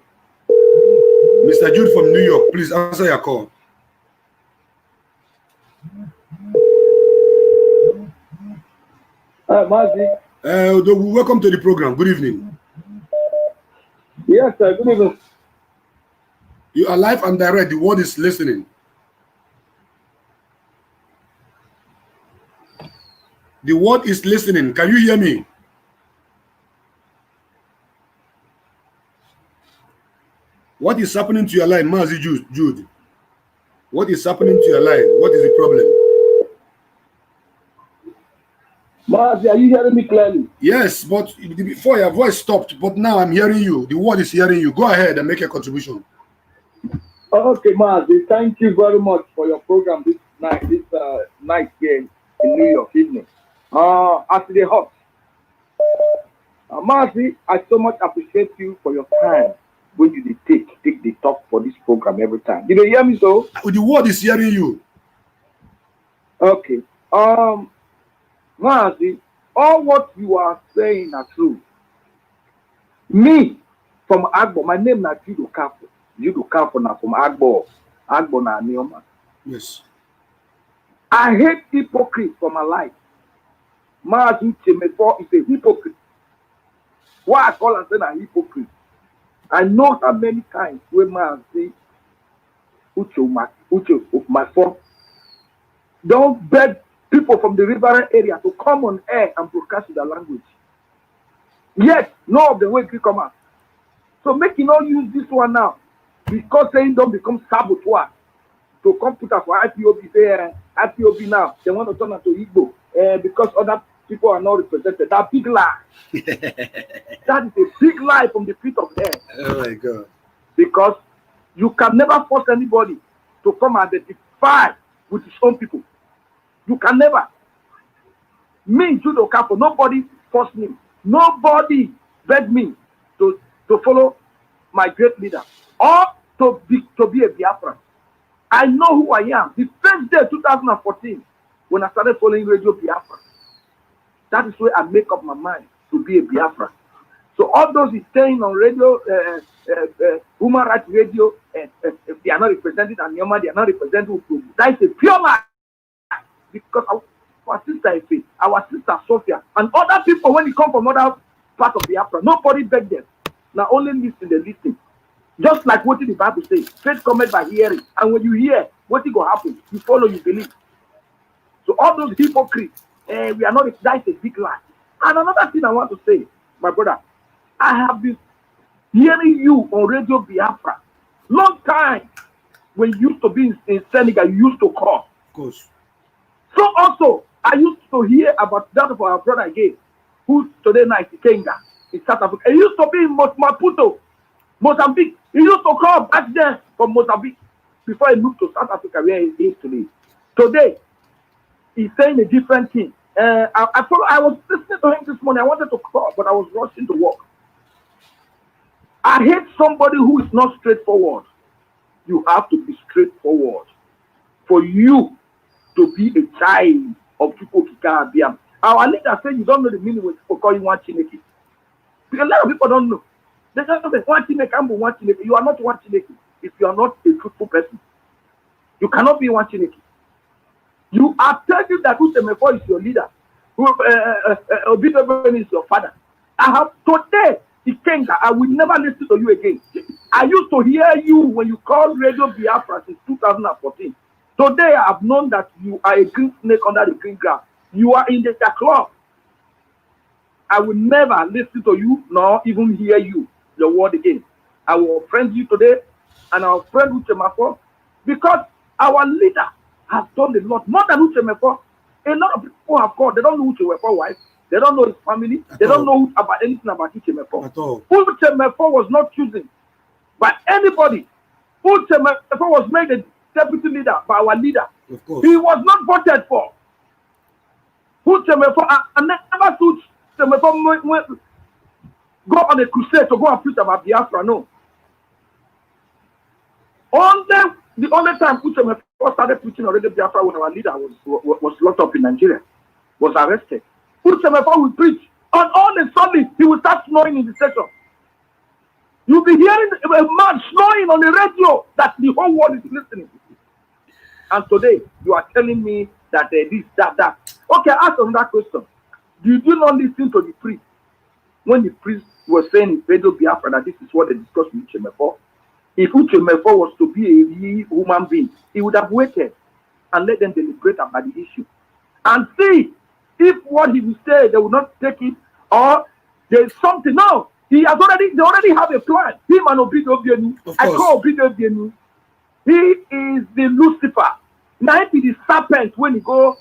Mr. Jude from New York, please answer your call. Mazi. Welcome to the program. Good evening. Yes, sir. Good evening. You are live and direct. The world is listening. The world is listening. Can you hear me? What is happening to your line, Mazi Jude? What is happening to your line? What is the problem? Mazi, are you hearing me clearly? Yes, but before your voice stopped, but now I'm hearing you. The world is hearing you. Go ahead and make a contribution. Okay, Mazi, thank you very much for your program this night here in New York evening. As the hot. Mazi, I so much appreciate you for your time when you take the talk for this program every time. Did you hear me so? The world is hearing you. Okay. Mazi, all what you are saying are true. Me, from Agbo, my name is Judo Kapo. Judo Kapo now from Agbo na Neoma. Yes. I hate hypocrites for my life. Mazi Chemefo is a hypocrite. Why I call and say a hypocrite? I know how many times when Mazi Uche my phone don't beg people from the river area to come on air and broadcast their language. Yet, no of the way to come out. So make you not use this one now. Because saying don't become saboteur. To come put us for IPOB, say IPOB now, they want to turn it to Igbo. Because other people are not represented. That's big lie. That is a big lie from the pit of hell. Oh my God. Because you can never force anybody to come identify with his own people. You can never. Me, Judo Capo, nobody forced me. Nobody begged me to follow my great leader or to be a Biafran. I know who I am. The first day, 2014, when I started following Radio Biafra, that is where I make up my mind to be a Biafran. So all those is saying on radio, human rights radio, they are not represented, and Yoma, they are not represented. That is a pure lie. Because our sister Efe, our sister Sophia, and other people, when they come from other parts of Biafra, nobody begged them. Now only listen, they listen. Just like what the Bible says, faith comes by hearing. And when you hear, what will happen? You follow, you believe. So all those hypocrites, we are not, that is a big lie. And another thing I want to say, my brother, I have been hearing you on Radio Biafra. Long time, when you used to be in Senegal, you used to call. Of course. So also, I used to hear about that of our brother again, who today night in Kenya, in South Africa. He used to be in Maputo, Mozambique. He used to come back there from Mozambique before he moved to South Africa, where he is today. Today, he's saying a different thing. I was listening to him this morning. I wanted to call, but I was rushing to work. I hate somebody who is not straightforward. You have to be straightforward for you to be a child of people Kikarabiam. Our leader said you don't know the meaning when people call you one Chineke. Because a lot of people don't know. They just say one Chineke, I'm one Chineke. You are not one Chineke if you are not a truthful person. You cannot be one Chineke. You are telling that Utemefo is your leader. Obidobeni is your father. I have today, Ikenga, I will never listen to you again. I used to hear you when you called Radio Biafra since 2014. Today, I have known that you are a green snake under the green grass. You are in the club. I will never listen to you nor even hear you, your word again. I will friend you today and I will friend Uchemefo because our leader has done a lot, more than Uchemefo. A lot of people have called. They don't know Uchemefo's wife. They don't know his family. They don't know about anything about Uchemefo. Uchemefo was not chosen by anybody. Uchemefo was made a deputy leader by our leader. Of course. He was not voted for. Uchemefo, I never saw Uchemefo go on a crusade to go and preach about Biafra. No. The only time Uchemefo started preaching already Biafra when our leader was locked up in Nigeria, was arrested. Uchemefo will preach, and all of a sudden he will start snoring in the station. You'll be hearing a man snoring on the radio that the whole world is listening. And today you are telling me that this, that. Okay, ask them that question. Did you not listen to the priest when the priest was saying in Radio Biafra that this is what they discussed with Uchemefo? If Uche Mefo was to be a real human being, he would have waited and let them deliberate about the issue and see if what he will say they will not take it or there's something. No, they already have a plan. Him and Obido Bienu. I call Obido Bienu. He is the Lucifer. Now he is the serpent when he go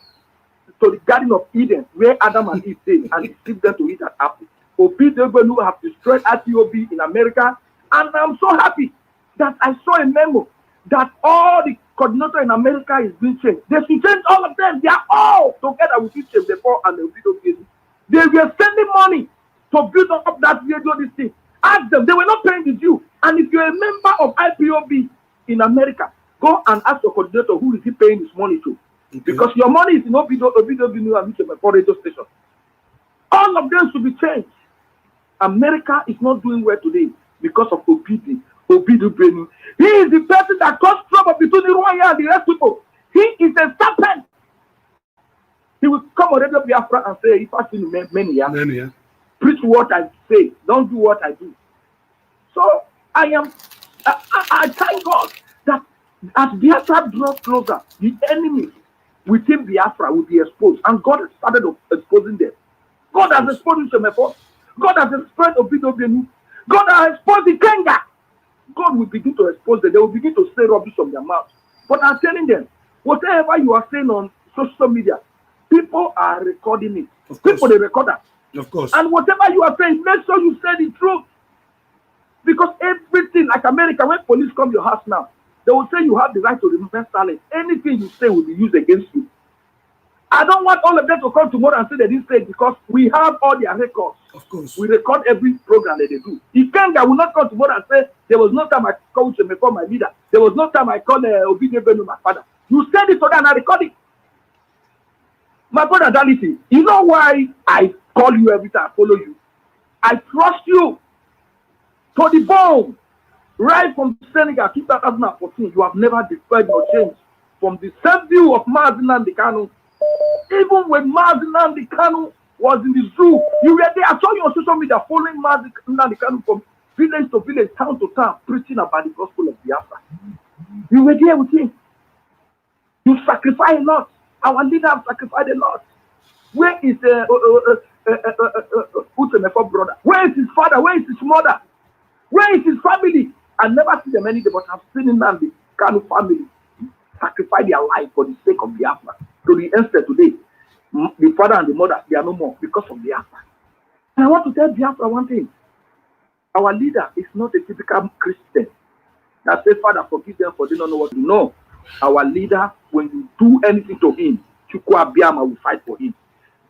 to the Garden of Eden where Adam and Eve did and deceived them to eat that apple. Obido Bienu have destroyed IPOB in America, and I'm so happy that I saw a memo that all the coordinator in America is being changed. They should change all of them. They are all together with each of before and the video business. They were sending money to build up that radio this thing. Ask them, they were not paying the due. And if you're a member of IPOB in America, go and ask your coordinator who is he paying his money to. Okay. Because your money is in Obido and radio station. All of them should be changed. America is not doing well today because of Obido Benu. He is the person that caused trouble between the royal and the rest people. He is a serpent. He will come on Radio Biafra and say, if I see many, preach what I say, don't do what I do. So I thank God that as Biafra draws closer, the enemy within Biafra will be exposed. And God has started exposing them. God has exposed Shemefo. God has exposed Obido Benu. God has exposed the Kenga. God will begin to expose them. They will begin to say rubbish from their mouth. But I'm telling them, whatever you are saying on social media, people are recording it. People, they record that. Of course. And whatever you are saying, make sure you say the truth. Because everything, like America, when police come to your house now, they will say you have the right to remain silent. Anything you say will be used against you. I don't want all of them to come tomorrow and say they didn't say it because we have all their records. Of course. We record every program that they do. Ikenga will not come tomorrow and say there was no time I called Chemefo my leader. There was no time I called Obido Benu my father. You said it to them and I record it. My brother Daliti, you know why I call you every time I follow you? I trust you to the bone. Right from Senegal 2014, you have never deferred or changed from the same view of Mazi Nnamdi Kanu. Even when Mazi Nnamdi Kanu was in the zoo, you were there. I saw you on social media following Mazi Nnamdi Kanu from village to village, town to town, preaching about the gospel of Biafra. You were there with him. You sacrificed a lot. Our leader have sacrificed a lot. Where is Utemefo brother? Where is his father? Where is his mother? Where is his family? I never see them any day, but I've seen Nnamdi Kanu family sacrifice their life for the sake of Biafra. To the extent today, the father and the mother, they are no more because of Biafra. And I want to tell Biafra one thing. Our leader is not a typical Christian that says, Father, forgive them for they don't know what to do. No. Our leader, when you do anything to him, Chukwu Abiyama will fight for him.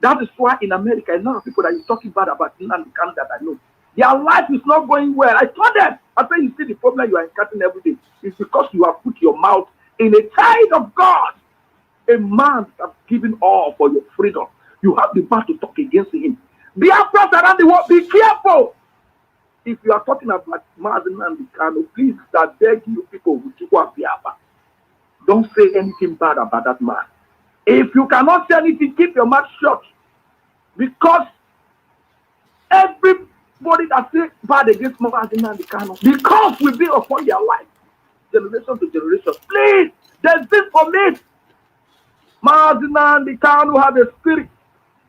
That is why in America, a lot of people that is talking bad about Nnamdi Kanu that I know, their life is not going well. I told them, I say, you see the problem you are encountering every day. It's because you have put your mouth in a child of God. A man that has given all for your freedom. You have the power to talk against him. Biafrans around the world, be careful. If you are talking about Mazi Nnamdi Kanu, please, I beg you people with Chukwu Abiyama, don't say anything bad about that man. If you cannot say anything, keep your mouth shut. Because everybody that says bad against Mazi Nnamdi Kanu, because we be upon their life, generation to generation, please, there's this for me. Mazi Nnamdi Kanu have a spirit,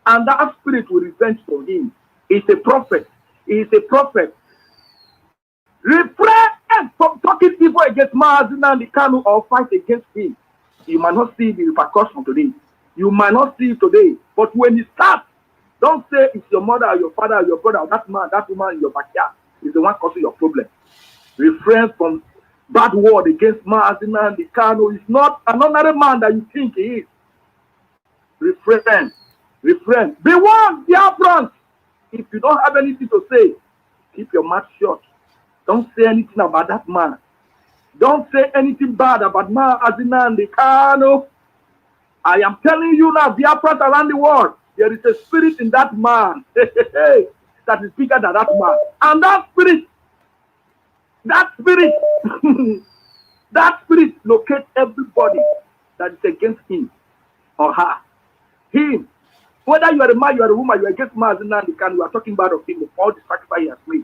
and that spirit will revenge for him. He's a prophet. He is a prophet. Refrain from talking evil against Mazi Nnamdi Kanu or fight against him. You might not see the repercussion today. You might not see it today. But when it starts, don't say it's your mother or your father or your brother or that man, that woman in your backyard is the one causing your problem. Refrain from bad word against Mazi Nnamdi Kanu. He's not another man that you think he is. Refrain. Refrain. Be warned, Biafrans. If you don't have anything to say, keep your mouth shut. Don't say anything about that man. Don't say anything bad about Mazi Nnamdi Kanu. I am telling you now, Biafrans around the world, there is a spirit in that man that is bigger than that man. And that spirit, that spirit locates everybody that is against him or her. Him. Whether you are a man, you are a woman, you are against Mazi Nnamdi Kanu, you are talking bad of him, of all the sacrifice he has made.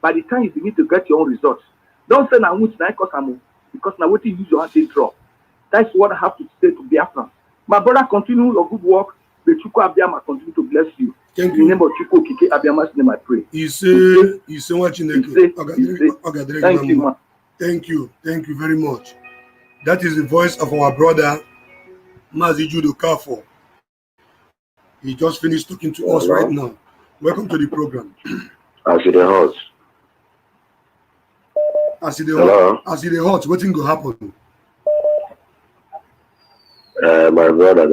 By the time you begin to get your own results, Don't say now which because now what you use your hand to draw. That's what I have to say to Biafran. My brother, continue your good work. The Chuku Abiyama continue to bless you. Thank In you. the name of Chuku Kike Abiyama's name I pray. He say watching the Thank you, man. Thank you. Thank you very much. That is the voice of our brother Mazi Judo Kafo. He just finished talking to us right now. Welcome to the program. I see the house. I see the hot. What thing will happen? My brother,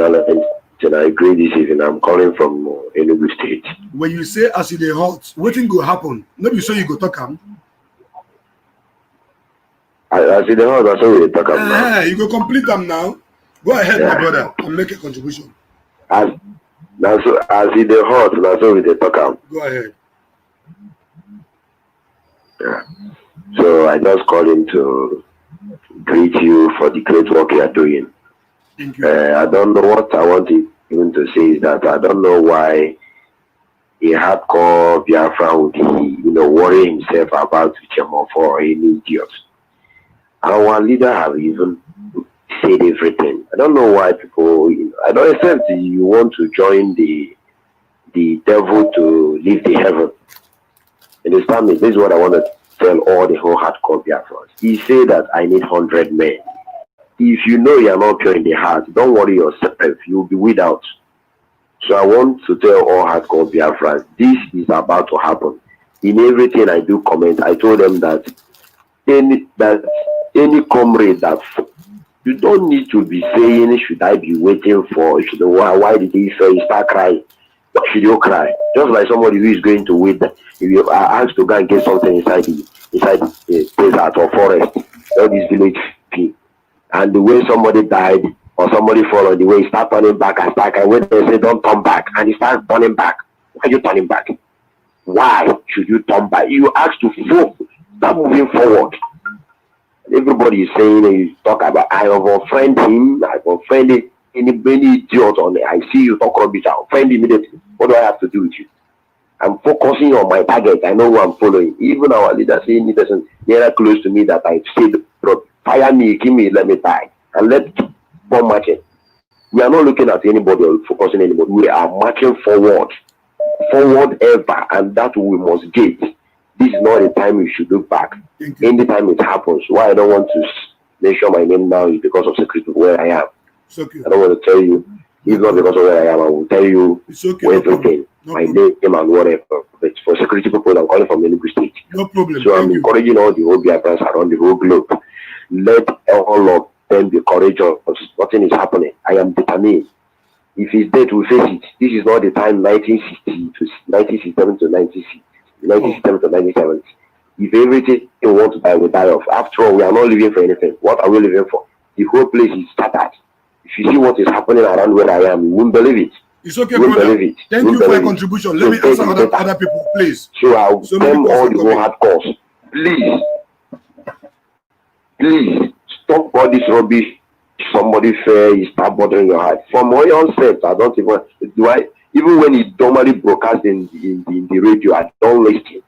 I agree this evening. I'm calling from Enugu State. When you say I see the hot, what thing will happen? Maybe so you go talk him. I see the house. That's how we talk about. You go complete them now. Go ahead, my brother, and make a contribution. I see the hot. That's how we talk about. Go ahead. Yeah. So I just called in to greet you for the great work you are doing. Thank you. I don't know what I want even to say is that I don't know why a hardcore Biafra would worry himself about Chemo for any idiot. Our leader have even said everything. I don't know why people. I don't accept you want to join the devil to leave the heaven. Understand me? This is what I want to tell all the whole hardcore Biafrans. He said that I need 100 men. If you know you are not pure in the heart, don't worry yourself. You'll be without. So I want to tell all hardcore Biafrans, this is about to happen. In everything I do comment, I told them that any comrade that you don't need to be saying, should I be waiting for, why did he say, start crying? Why should you cry? Just like somebody who is going to wait, if you are asked to go and get something inside the desert or forest, all these village people, and the way somebody died or somebody fall on the way, start turning back and start crying. When they say don't turn back, and he starts turning back, why are you turning back? Why should you turn back? You asked to start moving forward. Everybody is saying, you talk about, I have offended him, I've offended any idiot on it. I see you talk rubbish, I'll offend immediately. What do I have to do with you? I'm focusing on my target. I know who I'm following. Even our leader saying any person near close to me that I said, fire me, kill me, let me die. And let's bomb marching. We are not looking at anybody or focusing anybody. We are marching forward. Forward ever. And that we must get. This is not the time we should look back. Anytime it happens. Why I don't want to mention my name now is because of security where I am. Okay. I don't want to tell you. It's not because of where I am. I will tell you everything. My name and whatever. But for security people, I'm calling from Enugu State. No problem. So I'm encouraging all the whole Biafrans around the whole globe. Let all of them be courageous. Nothing is happening. I am determined. If it's dead, we face it. This is not the time 1967 to 1970. If everything you want to die, we die off. After all, we are not living for anything. What are we living for? The whole place is scattered. If you see what is happening around where I am, you won't believe it. It's okay, brother. Thank you for your contribution. Let me answer other people, please. So I'll tell all the whole hardcores, please stop all this rubbish. Somebody fair, you start bothering your heart. For my own self, I don't even when it's normally broadcast in the radio, I don't listen.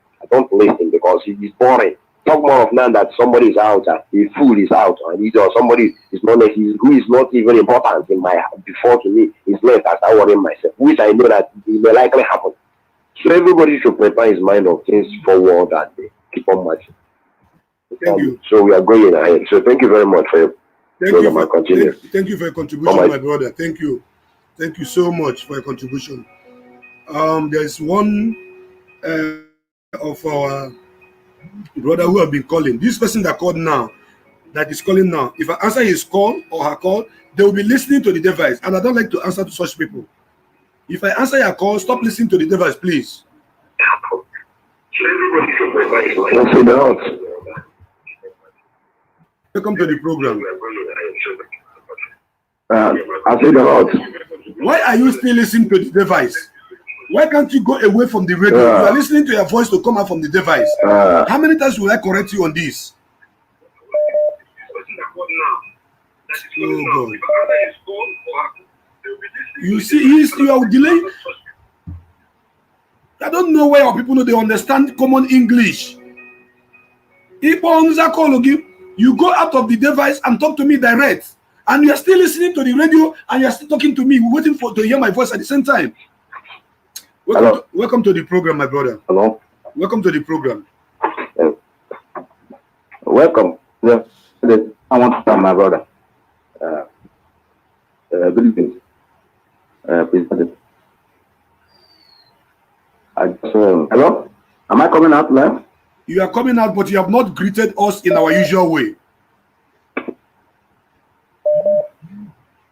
Because it is boring. Talk more of now that somebody is out, a fool is out, and somebody is not who is not even important in my before to me is left. I start worrying myself, which I know that it may likely happen. So everybody should prepare his mind of things forward and keep on marching. Thank you. So we are going ahead. So thank you very much for your Thank you for your contribution, my brother. Thank you. Thank you so much for your contribution. There's one of our brother who have been calling. This person that called now, that is calling now, if I answer his call or her call, they will be listening to the device, and I don't like to answer to such people. If I answer your call, stop listening to the device, please. Welcome to the program. Why are you still listening to the device? Why can't you go away from the radio? You are listening to your voice to come out from the device. How many times will I correct you on this? Oh God. You see, you are delaying. I don't know why our people know they understand common English. You go out of the device and talk to me direct. And you are still listening to the radio and you are still talking to me, waiting to hear my voice at the same time. Welcome to the program, my brother. Hello. Welcome to the program. Welcome. Yeah. I want to thank my brother. Good evening. Please. Hello? Am I coming out live? You are coming out, but you have not greeted us in our usual way.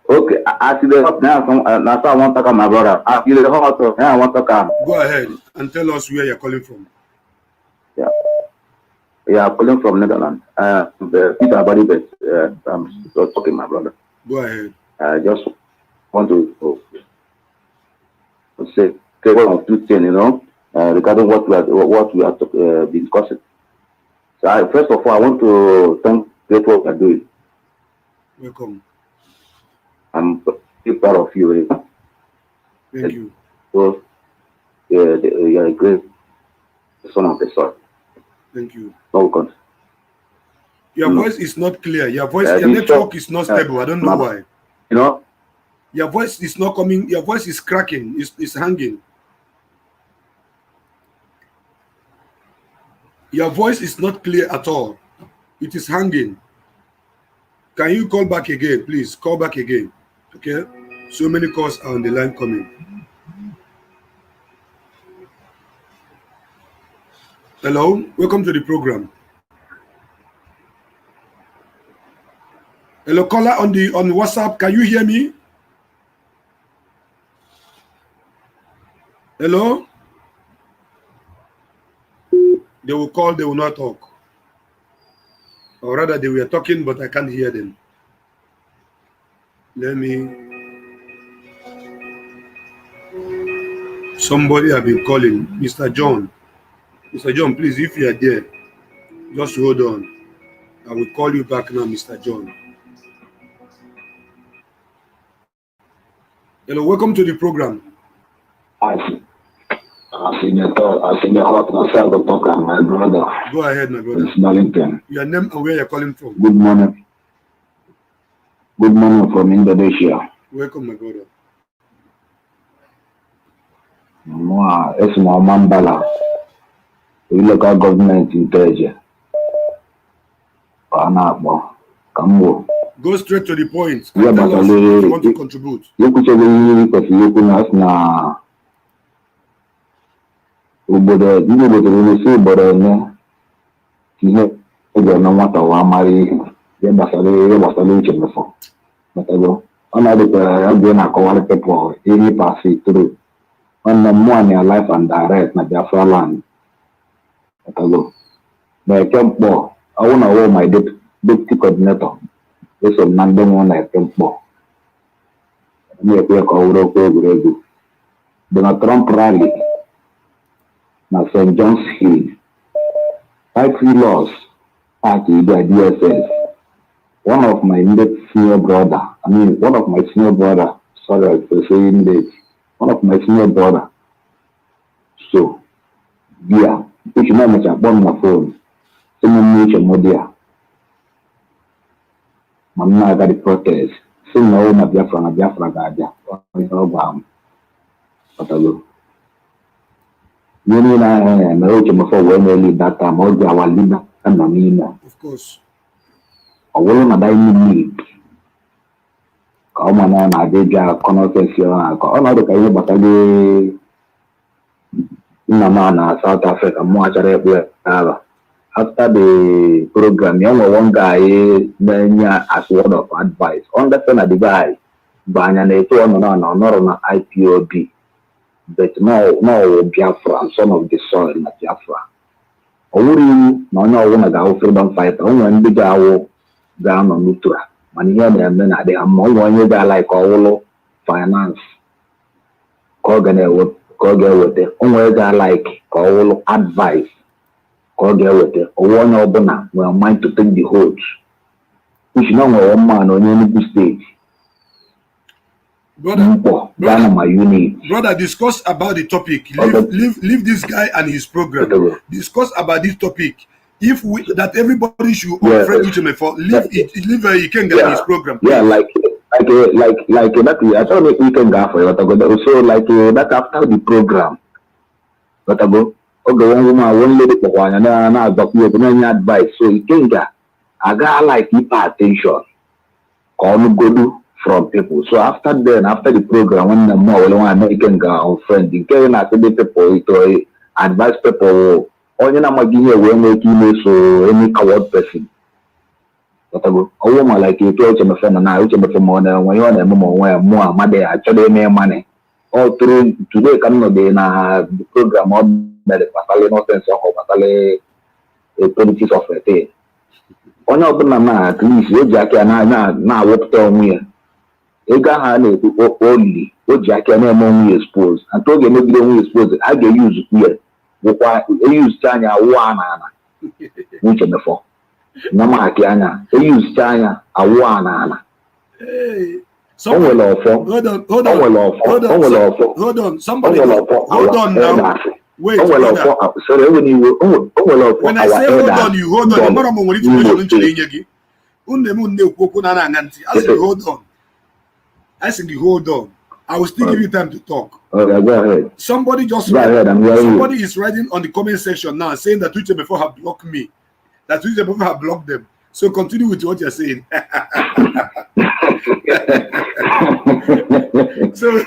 Okay, I see the now. Now, I want to talk my brother. I feel the hot. Now I want to come. Go ahead and tell us where you're calling from. Yeah, I'm calling from Netherlands. Peter Body, I'm just talking, my brother. Go ahead. I just want to say one or two things, regarding what we are discussing. So, first of all, I want to thank you for what you are doing. Welcome. I'm very proud of you. Thank you. So, you are a great son of the soil. Thank you. No, your voice is not clear. Your network is not stable. I don't know why. Your voice is not coming. Your voice is cracking. It's hanging. Your voice is not clear at all. It is hanging. Can you call back again, please? Call back again. Okay? So many calls are on the line coming. Hello? Welcome to the program. Hello, caller on WhatsApp. Can you hear me? Hello? They will call, they will not talk. Or rather, they were talking, but I can't hear them. Let me... Somebody have been calling. Mr. John. Mr. John, please, if you are there, just hold on. I will call you back now, Mr. John. Hello, welcome to the program. I see your heart myself, the program, my brother. Go ahead, my brother. It's Darlington. Your name and where you're calling from. Good morning. Good morning from Indonesia. Welcome, my brother. It's Mambala, the local government in Teja. Go straight to the point. Yeah, Tell us if you want to contribute. Obodo ihe ege na nwata wa amara ihe gbasara uche mefọ ọ na-adịkwara ya mgbe na-akọwara pepụl ihe pasi tru nwanne mmụọ na life and direct na Biafra land na eke mkpọ ọwụ na ọwụ my deputy coordinator eso m na ndị nwụ na eke mkpọ na-ekwe ka ọ wụrụ okwu egwuregwu Donald Trump rally na St. John's Hill. Factory loss at the DSS. One of my senior brother, sorry for saying this, one of my senior brother. So, yeah, which you know much about my phone. Someone mentioned Modia. Mamma got the protest. Some know my Biafra Gadia. Many American before when they leave that time, all our leader and Mamina. Of course. A woman that I need. Come on, I did a conversation. Another kind but I did in South Africa, much after the program, one guy then as word of advice. Understand the guy, Banyan, not on IPOB. But no Biafran, son of the soil in Biafra. Owuri no ga freedom fighter. Only big awo down on Nutra. Man here and then they are more one guy like all finance. Kogane with it. Only guy like all advice. Kogane with it. One opener will mind to take the hold. We should know one man on any stage. Brother, discuss about the topic. Leave this guy and his program. Discuss about this topic. if we that everybody should unfriend UTMF4, leave Ikenga in his program. Please. Yeah, like that. I thought we can go for it. So like that after the program, but I go. Okay, one lady for one, and I got you any advice. So Ikenga, I got like keep attention. Come go do from people. So after the program, when the more American guy or friend, in case I said people to advise people, only na magini when making so any coward person. But I go, a woman like you told my friend and I, which my friend, when you want a moment more money, actually make money. All through today, coming on the program on the Pasale, no sense of Pasale, a politics of a day. Onye ọbụla na at least o ji aka na-awepụta onwe ya ego ahụ a na-ekwu oli o ji aka na-eme onwe expose and oge emegide onwe expose a ga-eyuzu ya bụkwa eyuzucha anya awụ a na ana UTMF4 na maki anya eyuzucha anya awụ a na ana o nwere ọfọ hold on now. Wait, sorry, when I say hold on, you hold on. I said hold on. I will still give you time to talk. Okay, go ahead. Somebody is writing on the comment section now saying that UTMF4 have blocked me. That UTMF4 have blocked them. So continue with what you're saying. So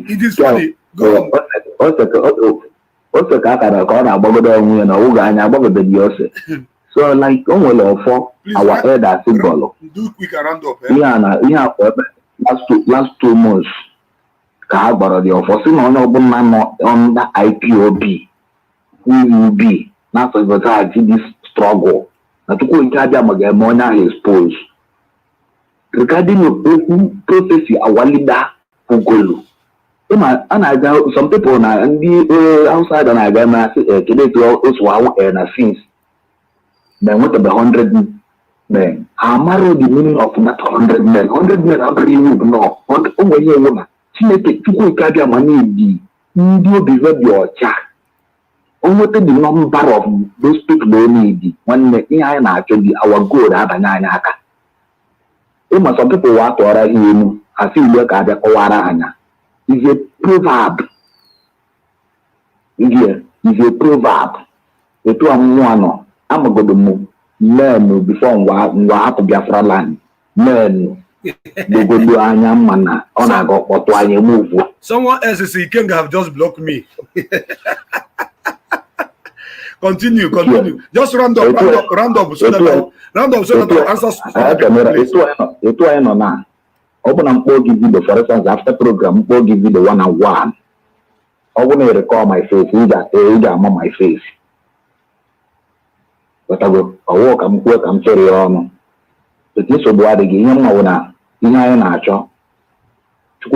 it is funny. Go on. Otu ka akara ka ọ na-agbagodo onwe ya na oge anya agbagobeghị ose. So like o nwere ọfọ our elder symbol. Do quick round up. Ihe akwa ebe last 2 months ka ha gbara dị ọfọ si na onye ọbụla nọ under IPOB UUB na-asọgọtaji this struggle na tupu nke abịa ma ga-eme onye ahụ expose. Regarding okwu prophecy our leader Ugolu. Some people na ndị outside na aga na kedu osu awu na since then what about 100 men amaro the meaning of that 100 men 100 men abri you no o nwere ewu na Chineke Chukwu ka bịa ma na-ebi ndị obi dị ọcha o nwete the number of those people o need nwanne ihe anyị na-achọ dị our goal abanye anyị aka ịma some people wa tụọra ihe enu asị igbe ka abịa kọwara anya is a proverb. Is a proverb. Etu amụanọ amagodo m men before ngwa hapụ Biafra land. Men gogodo anya mma na ọ na-aga ọkpọtụ anya move. Someone else is Ikenga have just blocked me. Continue. Just round up so that I answer. Etu anyị nọ na open and give video, for instance, after program, give video 1-on-1. Open and record my face, either my face. But I go, I'm sorry, the things of what again, you know, in I natural. He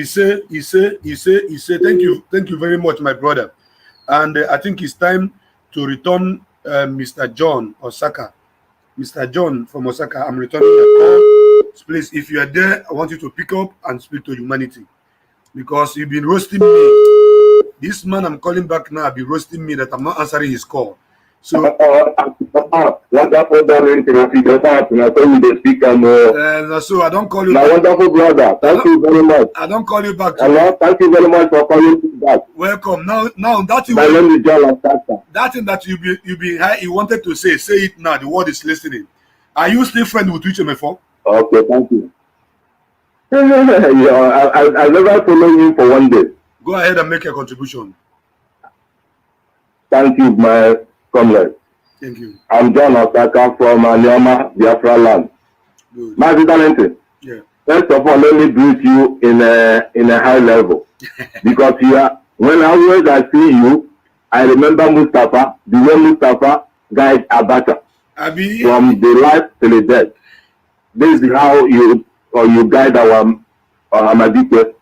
said, thank you very much, my brother. And I think it's time to return Mr. John Osaka. Mr. John from Osaka, I'm returning your call. Please, if you are there, I want you to pick up and speak to humanity. Because you've been roasting me. This man I'm calling back now be roasting me that I'm not answering his call. So wonderful darling, so I don't call you back. Wonderful brother. Thank you very much. I don't call you back. Hello, thank you very much for calling back. Welcome. Now that you that thing that you wanted to say it now. The world is listening. Are you still friends with UTMF4? Okay, thank you. Yeah, I never follow you for one day. Go ahead and make your contribution. Thank you, my comrade. Thank you. I'm John Osaka from Nyama, Biafra land. Good. My talent. Yeah. First of all, let me greet you in a high level. Because when I see you, I remember Mustafa, the way Mustafa guide Abacha. From the life till the death. This is how you guide our Amadike.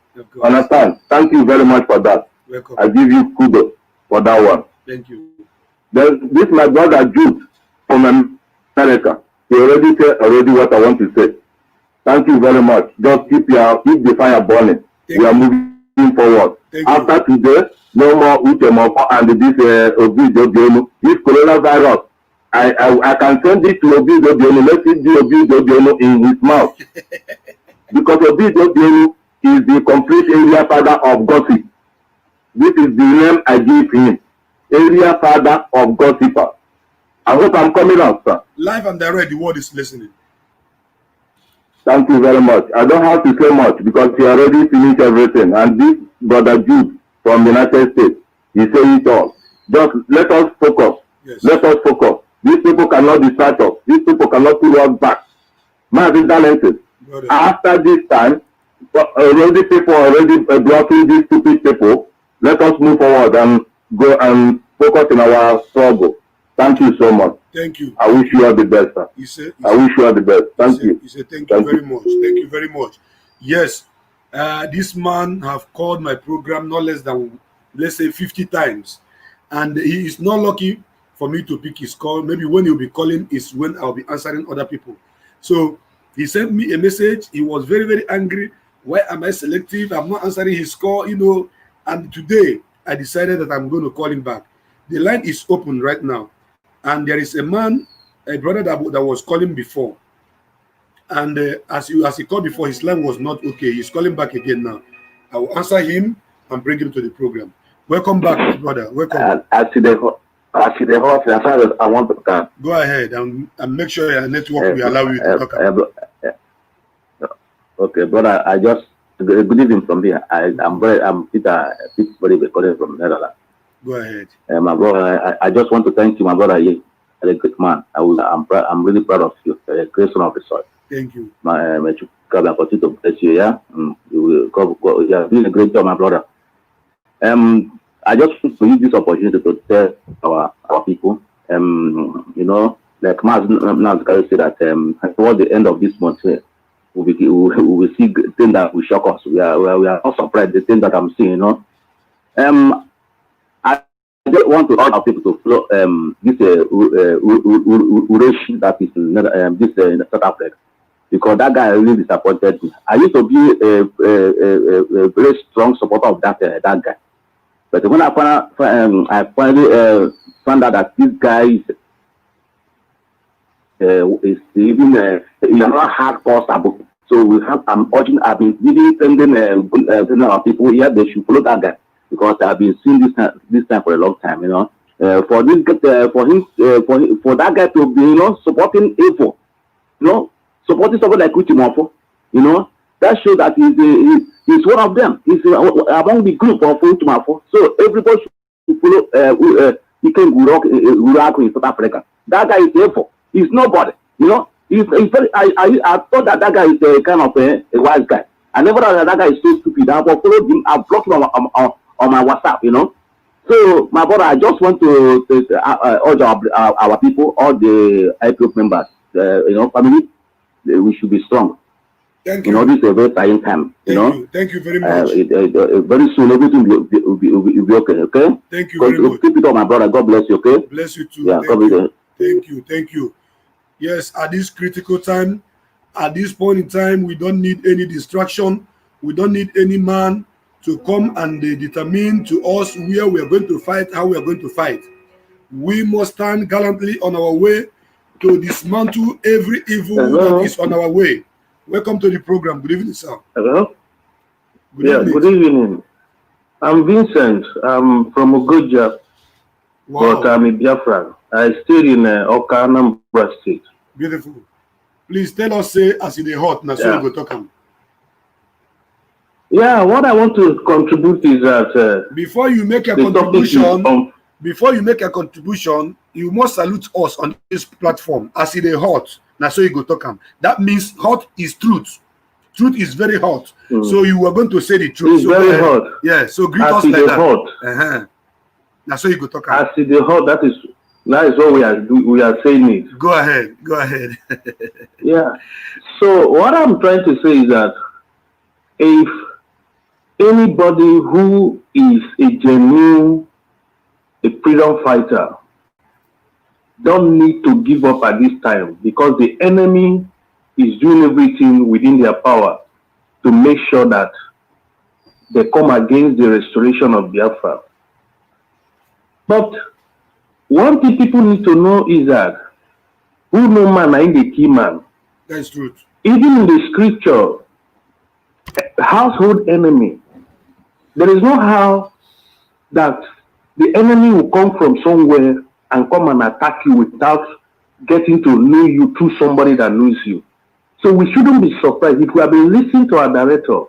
Understand? Thank you very much for that. Welcome. I give you kudos for that one. Thank you. This my brother Jude from America. He already said what I want to say. Thank you very much. Just keep the fire burning. We are moving forward. After today, no more Uchemopo and this Obido. This coronavirus, I can send it to Obido. Let it be Obido in his mouth. Because Obido is the complete area father of gossip. This is the name I give him. Area father of gossiper. I hope I'm coming out, sir. Live and direct, the world is listening. Thank you very much. I don't have to say much because he already finished everything. And this brother Jude from the United States, he said it all. Just let us focus. Yes. Let us focus. These people cannot distract us. These people cannot pull us back. Man, talented. After this time, already people already blocking these stupid people. Let us move forward and go and focus in our struggle. Thank you so much. Thank you. I wish you all the best, sir. I wish you all the best. Thank you. He said, thank you very much. Thank you very much. Yes, this man have called my program not less than, let's say, 50 times. And he is not lucky for me to pick his call. Maybe when he'll be calling is when I'll be answering other people. So he sent me a message. He was very, very angry. Why am I selective? I'm not answering his call, you know. And today, I decided that I'm going to call him back. The line is open right now. And there is a man, a brother that was calling before. And as he called before, his line was not okay. He's calling back again now. I will answer him and bring him to the program. Welcome back, brother. Welcome. I want to come. Go ahead and make sure your network will allow you to talk. Okay, brother, I just good evening from here. I'm Peter calling from Netherlands. Go ahead. My brother, I just want to thank you, my brother. You're a good man. I'm really proud of you. A great son of the soil. Thank you. God continue to bless you. Yeah, you are doing a great job, my brother. I just want to use this opportunity to tell our people. You know, like Mazgar said that towards the end of this month, we will see things that will shock us. We are not surprised the things that I'm seeing. You know, I just want to urge our people to follow this Uresh that is in South Africa, because that guy really disappointed me. I used to be a very strong supporter of that guy, but when I finally found out that this guy is even not hardcore sabot. So I've been really telling our people here they should follow that guy, because I've been seeing this time for a long time, you know. For that guy to be, you know, supporting info, you know, supporting someone like Uchimofo, you know, that shows that he's one of them. He's among the group of Uchimofo. So everybody should follow Iken Guraku in South Africa. That guy is info. He's nobody, you know. He's very, I thought that guy is a kind of a wise guy. I never thought that guy is so stupid. I followed him. I blocked him on my WhatsApp, you know. So, my brother, I just want to urge our people, all the IPO members, you know, family, we should be strong. Thank you. You know, this is a very trying time. Thank you very much. Very soon, everything will be okay, okay? Thank you very much. Keep it up, my brother. God bless you, okay? Bless you too. Yeah, Thank you. Yes, at this critical time, at this point in time, we don't need any distraction. We don't need any man to come and determine to us where we are going to fight, how we are going to fight. We must stand gallantly on our way to dismantle every evil that is on our way. Welcome to the program. Good evening, sir. Hello? Good good evening. I'm Vincent. I'm from Ogoja, but I'm a Biafran. I stayed in Oka, Anambra State. Beautiful. Please tell us, say, as in the hot, now so we go talk. Yeah, what I want to contribute is that before you make a contribution, you must salute us on this platform as in the hot. Now so you go talk. That means hot is truth. Truth is very hot. So you were going to say the truth. It's very hot. Yeah, so greet as us like that. Hot. Now so you go talk. As in the hot, that is what we are saying it. Go ahead. Yeah. So what I'm trying to say is that if anybody who is a genuine freedom fighter don't need to give up at this time, because the enemy is doing everything within their power to make sure that they come against the restoration of Biafra. But one thing people need to know is that who no man ain't the key man. That's true. Even in the scripture, household enemy, there is no how that the enemy will come from somewhere and come and attack you without getting to know you through somebody that knows you. So we shouldn't be surprised. If we have been listening to our director,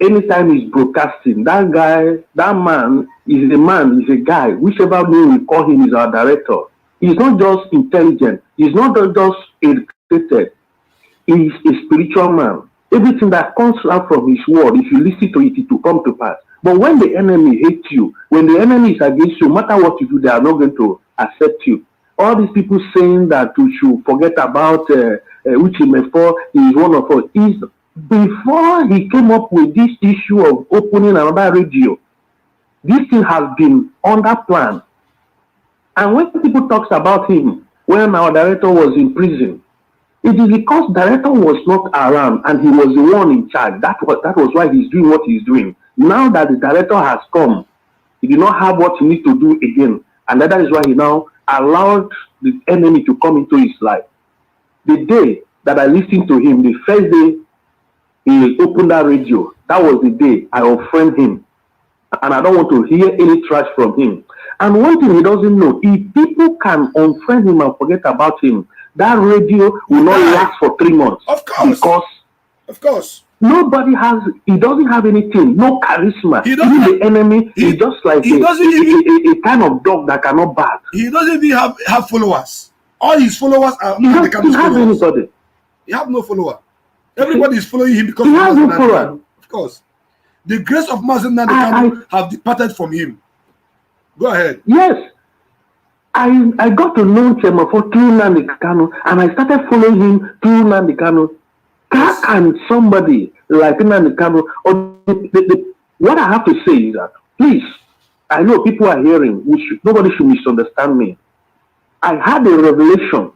anytime he's broadcasting, that guy, that man is a guy, whichever name we call him is our director. He's not just intelligent, he's not just educated, he's a spiritual man. Everything that comes out from his word, if you listen to it, it will come to pass. But when the enemy hates you, when the enemy is against you, no matter what you do, they are not going to accept you. All these people saying that we should forget about Uchimefo is one of us. Is before he came up with this issue of opening another radio, this thing has been under plan. And when people talk about him, when our director was in prison, it is because director was not around and he was the one in charge. That was why he's doing what he's doing. Now that the director has come, he did not have what he needs to do again. And that is why he now allowed the enemy to come into his life. The day that I listened to him, the first day he opened that radio, that was the day I unfriended him. And I don't want to hear any trash from him. And one thing he doesn't know, if people can unfriend him and forget about him, that radio will not last for 3 months. Of course. Of course. Nobody has, he doesn't have anything, no charisma. Even the enemy is just like a kind of dog that cannot bark. He doesn't even have followers. All his followers are he doesn't have anybody. He have no follower. Everybody is following him because he has no follower. Of course. The grace of Mazen Nandekano have departed from him. Go ahead. Yes. I got to know Chemafo through Nandekano and I started following him through Nandekano. How can somebody like Nandekano, or what I have to say is that, please, I know people are hearing, nobody should misunderstand me. I had a revelation,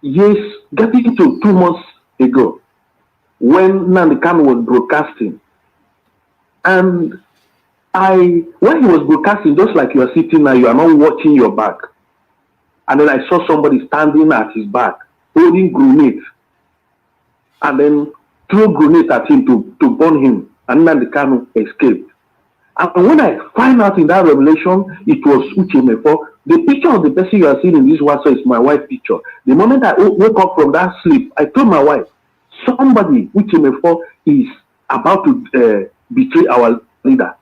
yes, getting to 2 months ago, when Nandekano was broadcasting. And when he was broadcasting, just like you are sitting now, you are not watching your back. And then I saw somebody standing at his back, holding grenades, and then threw grenades at him to burn him, and then the Nandekano escaped. And when I find out in that revelation, it was Uchemefo. The picture of the person you are seeing in this WhatsApp is my wife's picture. The moment I woke up from that sleep, I told my wife, somebody, Uchemefo, is about to betray our leader.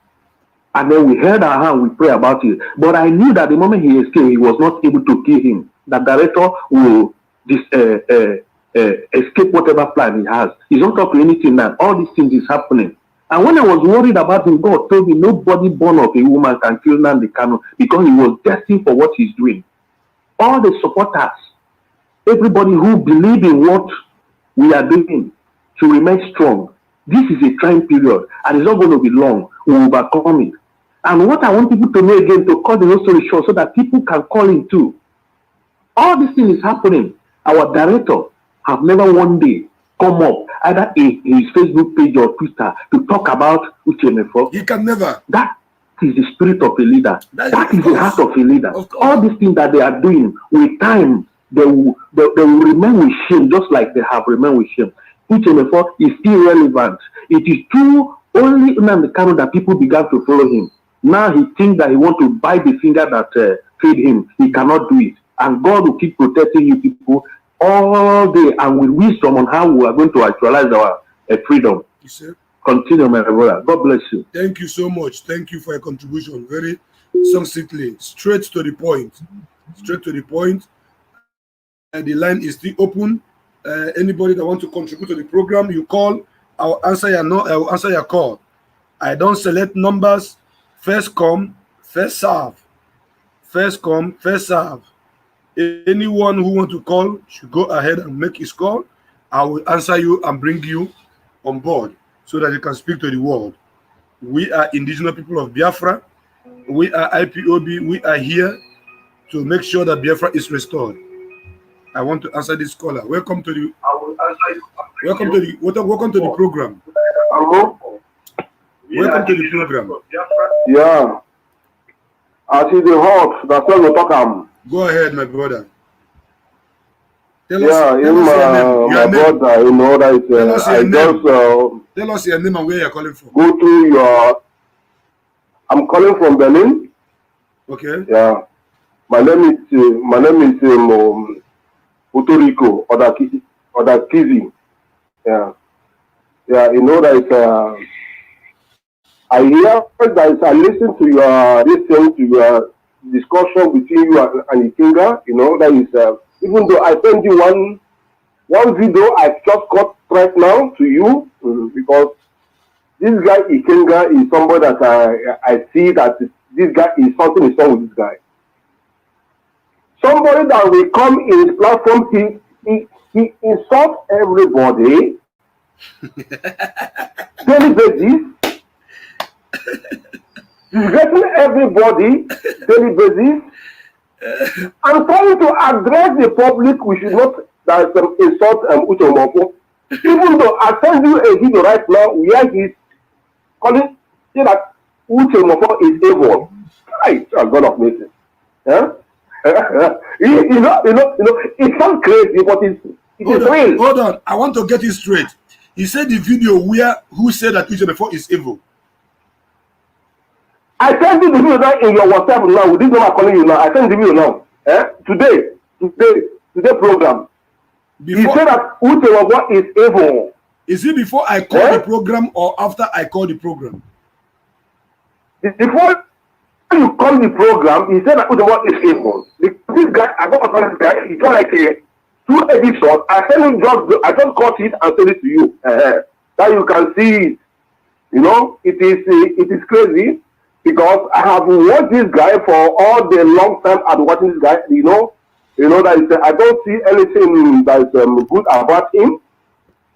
And then we held our hand, we pray about it. But I knew that the moment he escaped, he was not able to kill him. The director will escape whatever plan he has. He's not talking anything now. All these things is happening. And when I was worried about him, God told me nobody born of a woman can kill Nandekano because he was destined for what he's doing. All the supporters, everybody who believe in what we are doing, to remain strong. This is a trying period and it's not going to be long. We will overcome it. And what I want people to know again, to cut the whole story short so that people can call in too. All this thing is happening. Our director have never one day come up either in his Facebook page or Twitter to talk about Uchemefo. He can never. That is the spirit of a leader. That is the heart of a leader. All these things that they are doing, with time, they will remain with shame, just like they have remained with shame. Uchemefo is irrelevant. It is true only Nandekano that people began to follow him. Now he thinks that he wants to bite the finger that fed him. He cannot do it. And God will keep protecting you people all day and with wisdom on how we are going to actualize our freedom. Continue, my brother. God bless you. Thank you so much. Thank you for your contribution. Very succinctly, straight to the point. Straight to the point. The line is still open. Anybody that wants to contribute to the program, you call. I will answer your call. I don't select numbers. First come, first serve. First come, first serve. Anyone who wants to call should go ahead and make his call. I will answer you and bring you on board so that you can speak to the world. We are indigenous people of Biafra. We are IPOB. We are here to make sure that Biafra is restored. I want to answer this caller. Welcome to the program. Hello. Welcome to the program. Yeah. I see the hot. That's why we talk. Go ahead, my brother. Tell us your name. My brother, you know that tell us your name and where you're calling from. Go to your. I'm calling from Berlin. Okay. Yeah. My name is Puerto Rico or the Kizi. Yeah. Yeah. You know that I hear that I listen to your discussion between you and Ikenga. You know that is. Even though I sent you one video I just got right now to you, because this guy Ikenga is somebody that I see that this guy is something is wrong with this guy. Somebody that will come in his platform, he insults everybody. Daily basis. He's getting everybody daily basis. I'm trying to address the public. We should not insult Uchemofo. Even though I send you a video right now where he's calling say that Uchemofo is evil. Right, God of mercy. Yeah? you know, it sounds crazy, but it is real. Hold on, I want to get it straight. You said the video who said that Uchemofo is evil. I send you the video now in your WhatsApp now. With this number I'm calling you now. I send the video now. Today program. He said that Uchemofo is evil. Is it before I call the program or after I call the program? Before you call the program, he said that Uchemofo is evil. This guy, I got this guy. He got like a 2 episodes. I just got it and send it to you. That you can see it. You know, it is crazy. Because I have watched this guy for all the long time. I've been watching this guy, you know that I don't see anything that is good about him,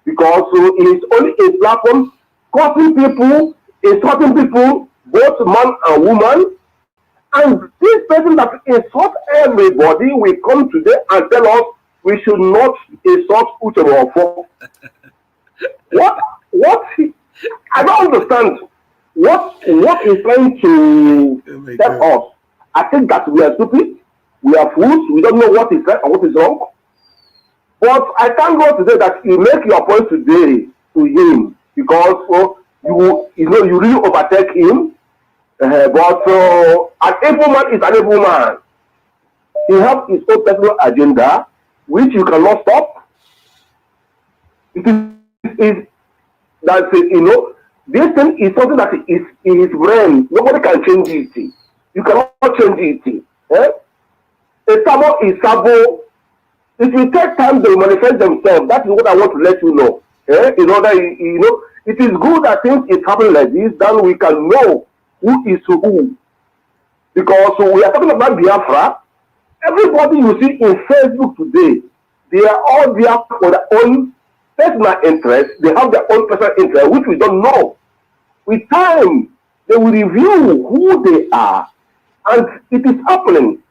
because he's only a platform causing people, insulting people, both man and woman. And this person that insults everybody will come today and tell us we should not insult Uchemofo. What? I don't understand. What is trying to tell us? I think that we are stupid, we are fools, we don't know what is right and what is wrong. But I thank God today that you make your point today to him, because you really overtake him. But an evil man is an evil man. He has his own personal agenda, which you cannot stop. It is that this thing is something that is in his brain. Nobody can change it. You cannot change it. A sabo is sabo. If you take time, they manifest themselves. That is what I want to let you know. In order, it is good that things is happening like this. Then we can know who is who. Because we are talking about Biafra. Everybody you see in Facebook today, they are all there for their own personal interest. They have their own personal interest, which we don't know. With time, they will review who they are, and it is happening.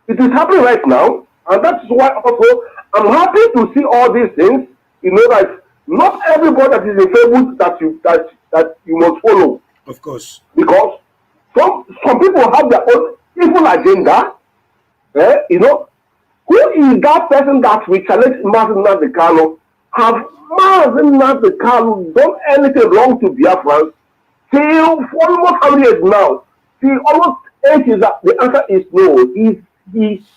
It is happening right now, and that's why also I'm happy to see all these things. You know that not everybody that is in Facebook that you must follow. Of course, because some people have their own evil agenda. Who is that person that will challenge Martin Nadekano? Have Martin Nadekano done anything wrong to Biafrans? Till for almost 100 years now, till almost 8 years, the answer is no. He's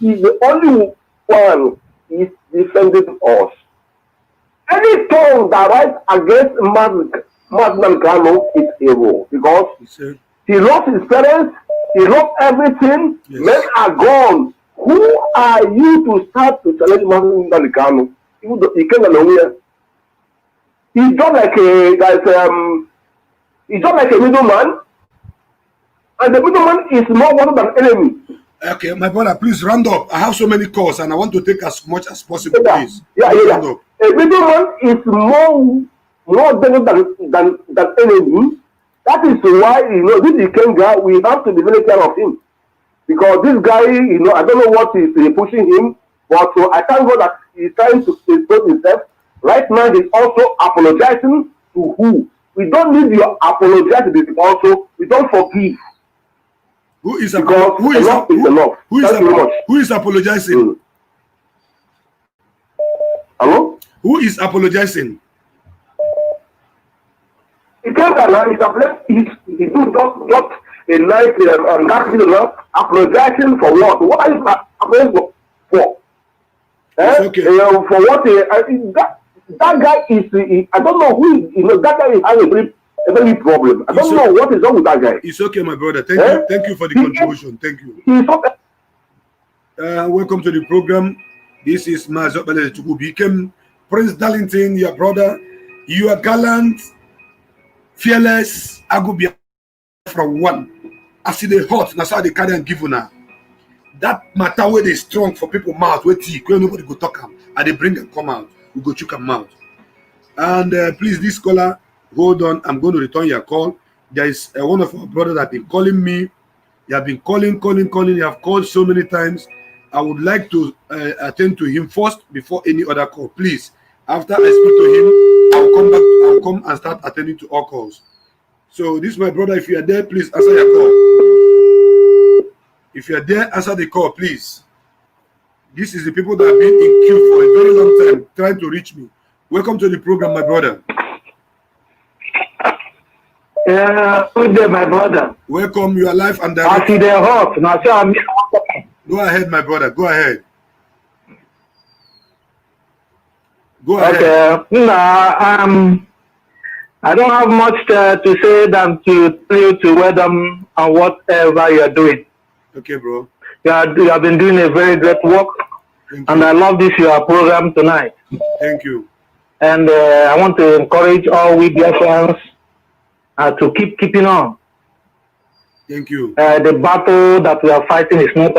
the only one is defending us. Any tongue that writes against Martin Nadekano is evil, because he lost his parents, he lost everything. Yes. Men are gone. Who are you to start to challenge Martin Nadekano? Even though he came along, he's just like a middleman, and the middleman is more wanted than enemy. Okay, my brother, please round up. I have so many calls, and I want to take as much as possible, please. Yeah. A middleman is more dangerous than enemy. That is why this Ikenga, we have to be very careful of him. Because this guy, I don't know what is pushing him, but I thank God that he's trying to expose himself. Right now, he's also apologizing to who? We don't need your apologize because also we don't forgive. Who is because who is love is the love. Who is apologizing? Hello? Who is apologizing? He can't allow it. He do just a life apologizing for what? What are you apologizing for? Okay. For what? That guy is. I don't know who. That guy has a very problem. I don't know what is wrong with that guy. It's okay, my brother. Thank you. Thank you for the contribution. Thank you. Welcome to the program. This is Mazobele Chuku. Became Prince Darlington, your brother. You are gallant, fearless. Agubia from one. I see the hot. That's how they carry and give now. That matter where they strong for people mouth where tea. Where nobody go talk them. And they bring them come out. We go check them out. And please, this caller, hold on. I'm going to return your call. There is one of our brothers that have been calling me. They have been calling. They have called so many times. I would like to attend to him first before any other call. Please, after I speak to him, I'll come back. I'll come and start attending to all calls. So this is my brother. If you are there, please answer your call. If you are there, answer the call, please. This is the people that have been in queue for a very long time trying to reach me. Welcome to the program, my brother. Yeah, good day, my brother. Welcome. You are live and direct. I see the hot. Now, go ahead, my brother. Go ahead. Go ahead. Okay. I don't have much to say than to tell you to welcome on whatever you are doing. Okay, bro. You have been doing a very great work, and I love this your program tonight. Thank you. And I want to encourage all we Biafrans to keeping on. Thank you. The battle that we are fighting is not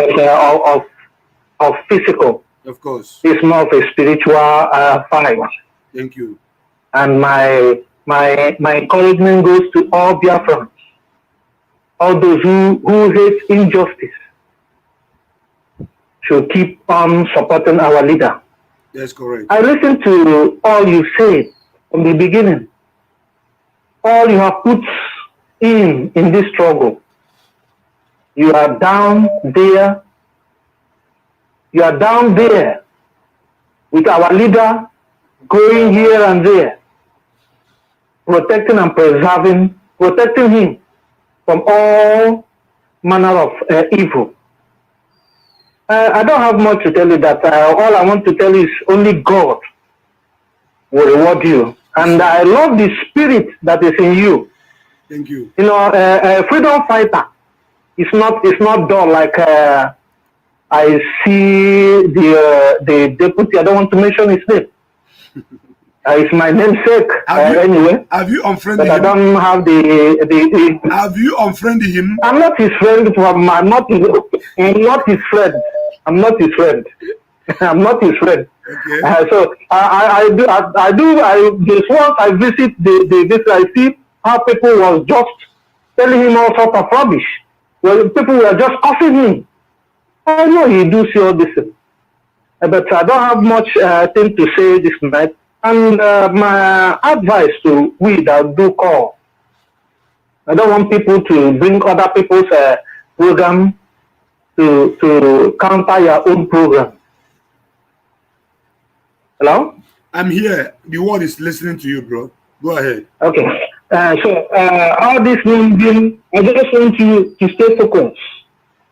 of physical. Of course. It's more of a spiritual fight. Thank you. And my encouragement goes to all Biafrans, all those who hate injustice, should keep on supporting our leader. That's correct. I listened to all you said from the beginning. All you have put in this struggle. You are down there. You are down there with our leader going here and there, protecting and protecting him from all manner of evil. I don't have much to tell you that. All I want to tell you is only God will reward you. And I love the spirit that is in you. Thank you. You know, a freedom fighter is not dull like I see the deputy. I don't want to mention his name. It's my namesake anyway. Have you unfriended him? I don't have the. Have you unfriended him? I'm not his friend. I'm not his friend. I'm not his friend. I'm not his friend. Okay. So I just once I visit this, I see how people was just telling him all sorts of rubbish. Well, people were just cussing him. I know he do see all this, but I don't have much thing to say this night. And my advice to we that do call, I don't want people to bring other people's program to counter your own program. Hello? I'm here. The world is listening to you, bro. Go ahead. Okay. So all this being, I just want you to stay focused.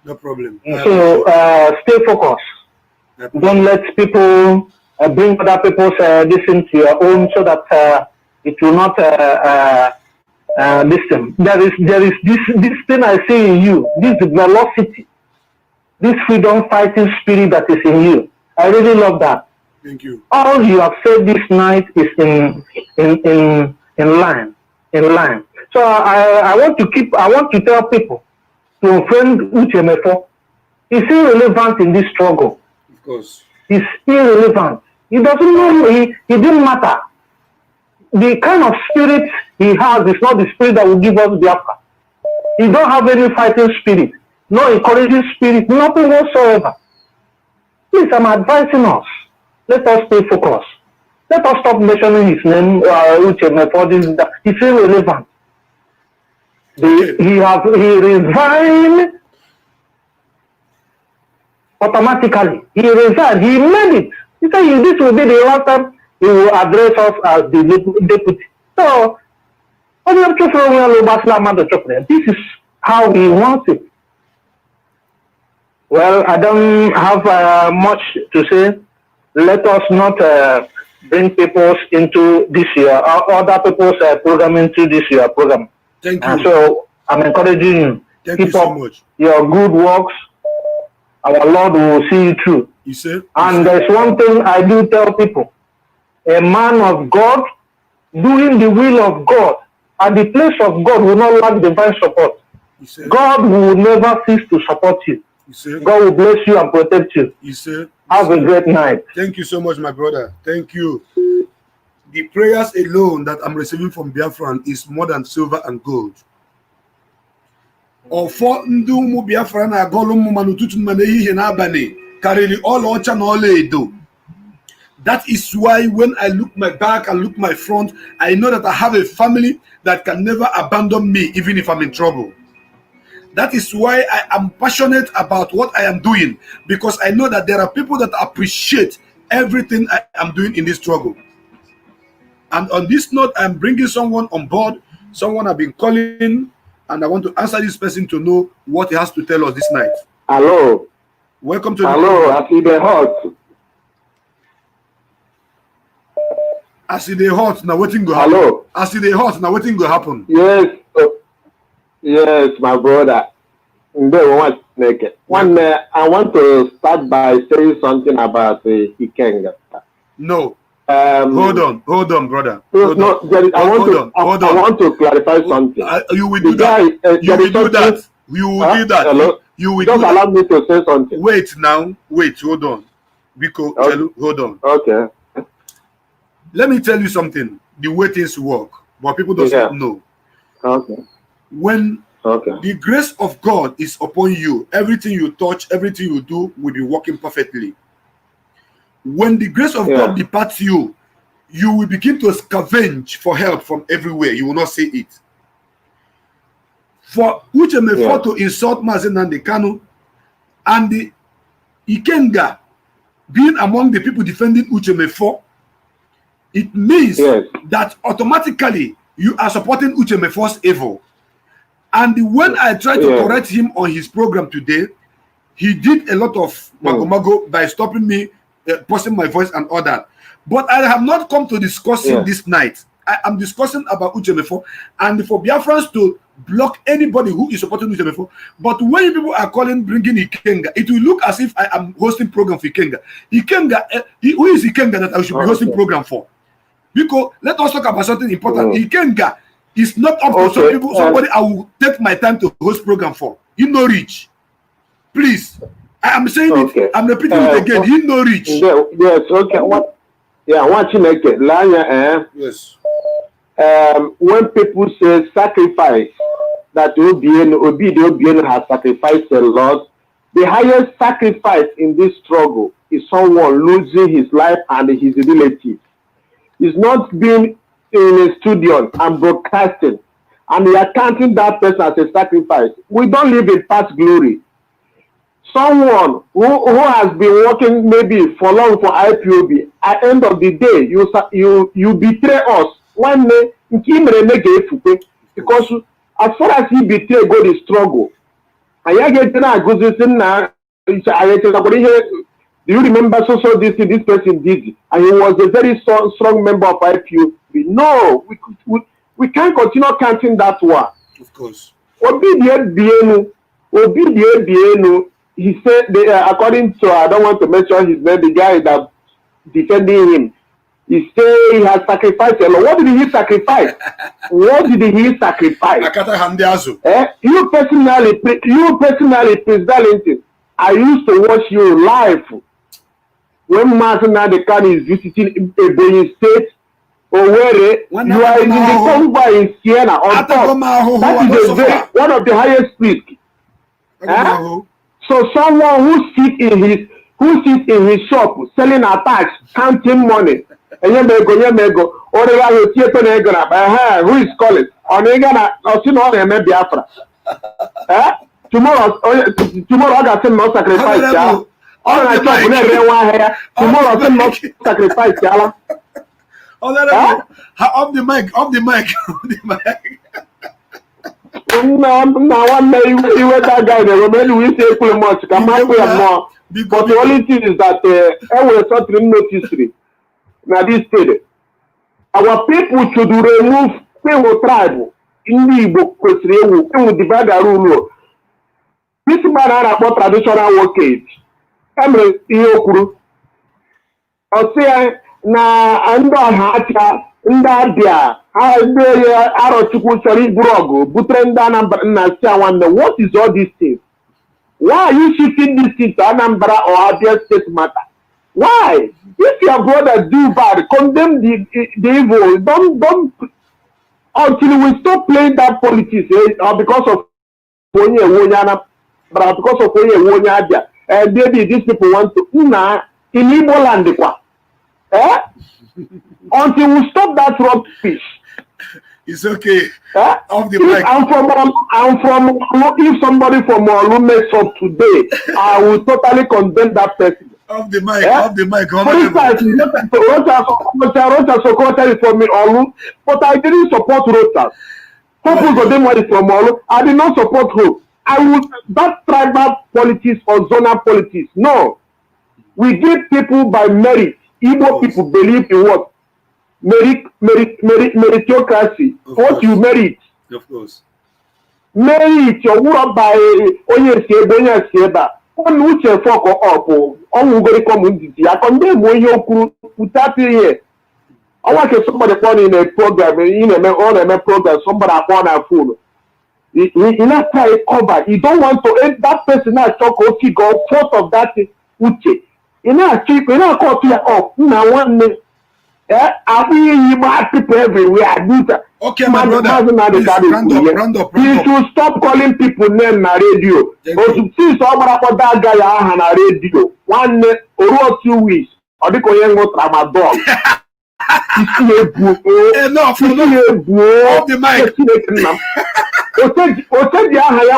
No problem. So stay focused. Don't let people bring other people's this into your own, so that it will not listen. There is this thing I see in you, this velocity, this freedom fighting spirit that is in you. I really love that. Thank you. All you have said this night is in line. So I want to tell people to unfriend UTMF. He's irrelevant in this struggle. Of course. He's irrelevant. He doesn't know, he didn't matter. The kind of spirit he has is not the spirit that will give us Biafra. He don't have any fighting spirit, no encouraging spirit, nothing whatsoever. Please, I'm advising us. Let us stay focused. Let us stop mentioning his name, for this. It's irrelevant. He resigned automatically. He resigned. He made it. He said this will be the last time he will address us as the deputy. So, this is how he wants it. Well, I don't have much to say. Let us not bring people into this year, other people's program into this year program. Thank you. And so I'm encouraging you. Thank you so much. Your good works. Our Lord will see you through. You see? And there's one thing I do tell people. A man of God doing the will of God and the place of God will not lack divine support. God will never cease to support you. God will bless you and protect you. Have a great night. Thank you so much, my brother. Thank you. The prayers alone that I'm receiving from Biafran is more than silver and gold. Ofo ndu mu Biafran na agolu mu manututu manehi na abani karili all ocha na all edo. That is why when I look my back and look my front, I know that I have a family that can never abandon me even if I'm in trouble. That is why I am passionate about what I am doing, because I know that there are people that appreciate everything I am doing in this struggle. And on this note, I'm bringing someone on board, someone I've been calling, and I want to answer this person to know what he has to tell us this night. Hello. Welcome to the Hello, I see the hot. I see the hot, now waiting to happen. Hello. I see the hot, now waiting to happen. Yes. Yes, my brother. One, I want to start by saying something about Ikenga. No. Hold on, brother. I want to clarify something. You will do that. You will do that. You will do that. Hello? You will just do allow that. me to say something. Wait now. Wait. Hold on. Because hold on. Okay. Let me tell you something. The way things work, but people don't know. Okay. When the grace of God is upon you, everything you touch, everything you do will be working perfectly. When the grace of God departs you, you will begin to scavenge for help from everywhere. You will not see it. For Uchemefo to insult Mazen and the Kanu and the Ikenga being among the people defending Uchemefo, it means that automatically you are supporting Uchemefo's evil. And when I tried to correct him on his program today, he did a lot of mago by stopping me, posting my voice and all that. But I have not come to discussing this night. I am discussing about Uchemefo and for Biafrans to block anybody who is supporting Uchemefo. But when people are bringing Ikenga, it will look as if I am hosting program for Ikenga. Ikenga, who is Ikenga that I should be hosting program for? Because let us talk about something important. Ikenga is not up to some people, somebody I will take my time to host program for. You know rich. Please. I am saying it, I'm repeating it again. He no rich. Yes, okay. Watching again. Yes. When people say sacrifice, that Obieno has sacrificed a lot, the highest sacrifice in this struggle is someone losing his life and his relatives. It's not being in a studio and broadcasting, and we are counting that person as a sacrifice. We don't live in past glory. Someone who has been working maybe for long for IPOB, at the end of the day, you betray us. One day, because as far as he betray God is struggle. Do you remember so this person did it? And he was a very strong member of IPOB. No, we can't continue counting that one. Of course. He said, according to, I don't want to mention his name, the guy that defending him, he said he has sacrificed a lot. What did he sacrifice? What did he sacrifice? You personally, Prince Darlington, I used to watch you live when Martin Nadekan is visiting Ebonyi State, or where you are in the Congo in Siena on top. That is one of the highest peaks. So someone who sits in his shop selling attacks, counting money, Nyemego. Or the theater, who is calling? On Egana, or Sino, Biafra. Tomorrow I got some no sacrifice. All I talk here. Tomorrow some no sacrifice. Off the mic, off the mic, off the mic. No, one day you were that guy. Remember, we say pretty much. Come up with more. But the only thing is that I will start to notice. Now this state, our people should remove people tribe in the book because they will divide the rule. This man are about traditional workers. Emre Iyokuru. I say na ando hacha ndadia. Arochukwu chori brogo. Butrenda na Siawande. What is all these things? Why are you shifting this thing to Anambra or Abia State matter? Why? If your brother do bad, condemn the evil. Don't until we stop playing that politics because of but because of and maybe these people want to in Igbo land. Until we stop that rubbish. It's okay. Off the mic. I'm from if somebody from Olu makes up today, I will totally condemn that person. Off the mic, off the mic. For instance, Rocha Sokoto is from Olu, but I didn't support Rocha. Purpose of them is from Olu. I did not support Hope. I would that tribal politics or zonal politics. No. We give people by merit. Igbo people believe in what? Meritocracy. What you merit. Of course. Merit your work by Onyesieba. On which a fuck up on very community. I condemn when you put that here. I want somebody in a program, in a program, somebody upon a phone. You not try to cover. You don't want to end that person that talk or figure forth of that uche. You know, cheap, you know, call you off. Now, one day, I mean, people everywhere. Okay, my brother. Round up. You should stop calling people name na radio. Or to see someone about that guy on a radio. 1 or 2 weeks. Or the Korean go Ramadan. Enough. Off the mic. Oteji ahaya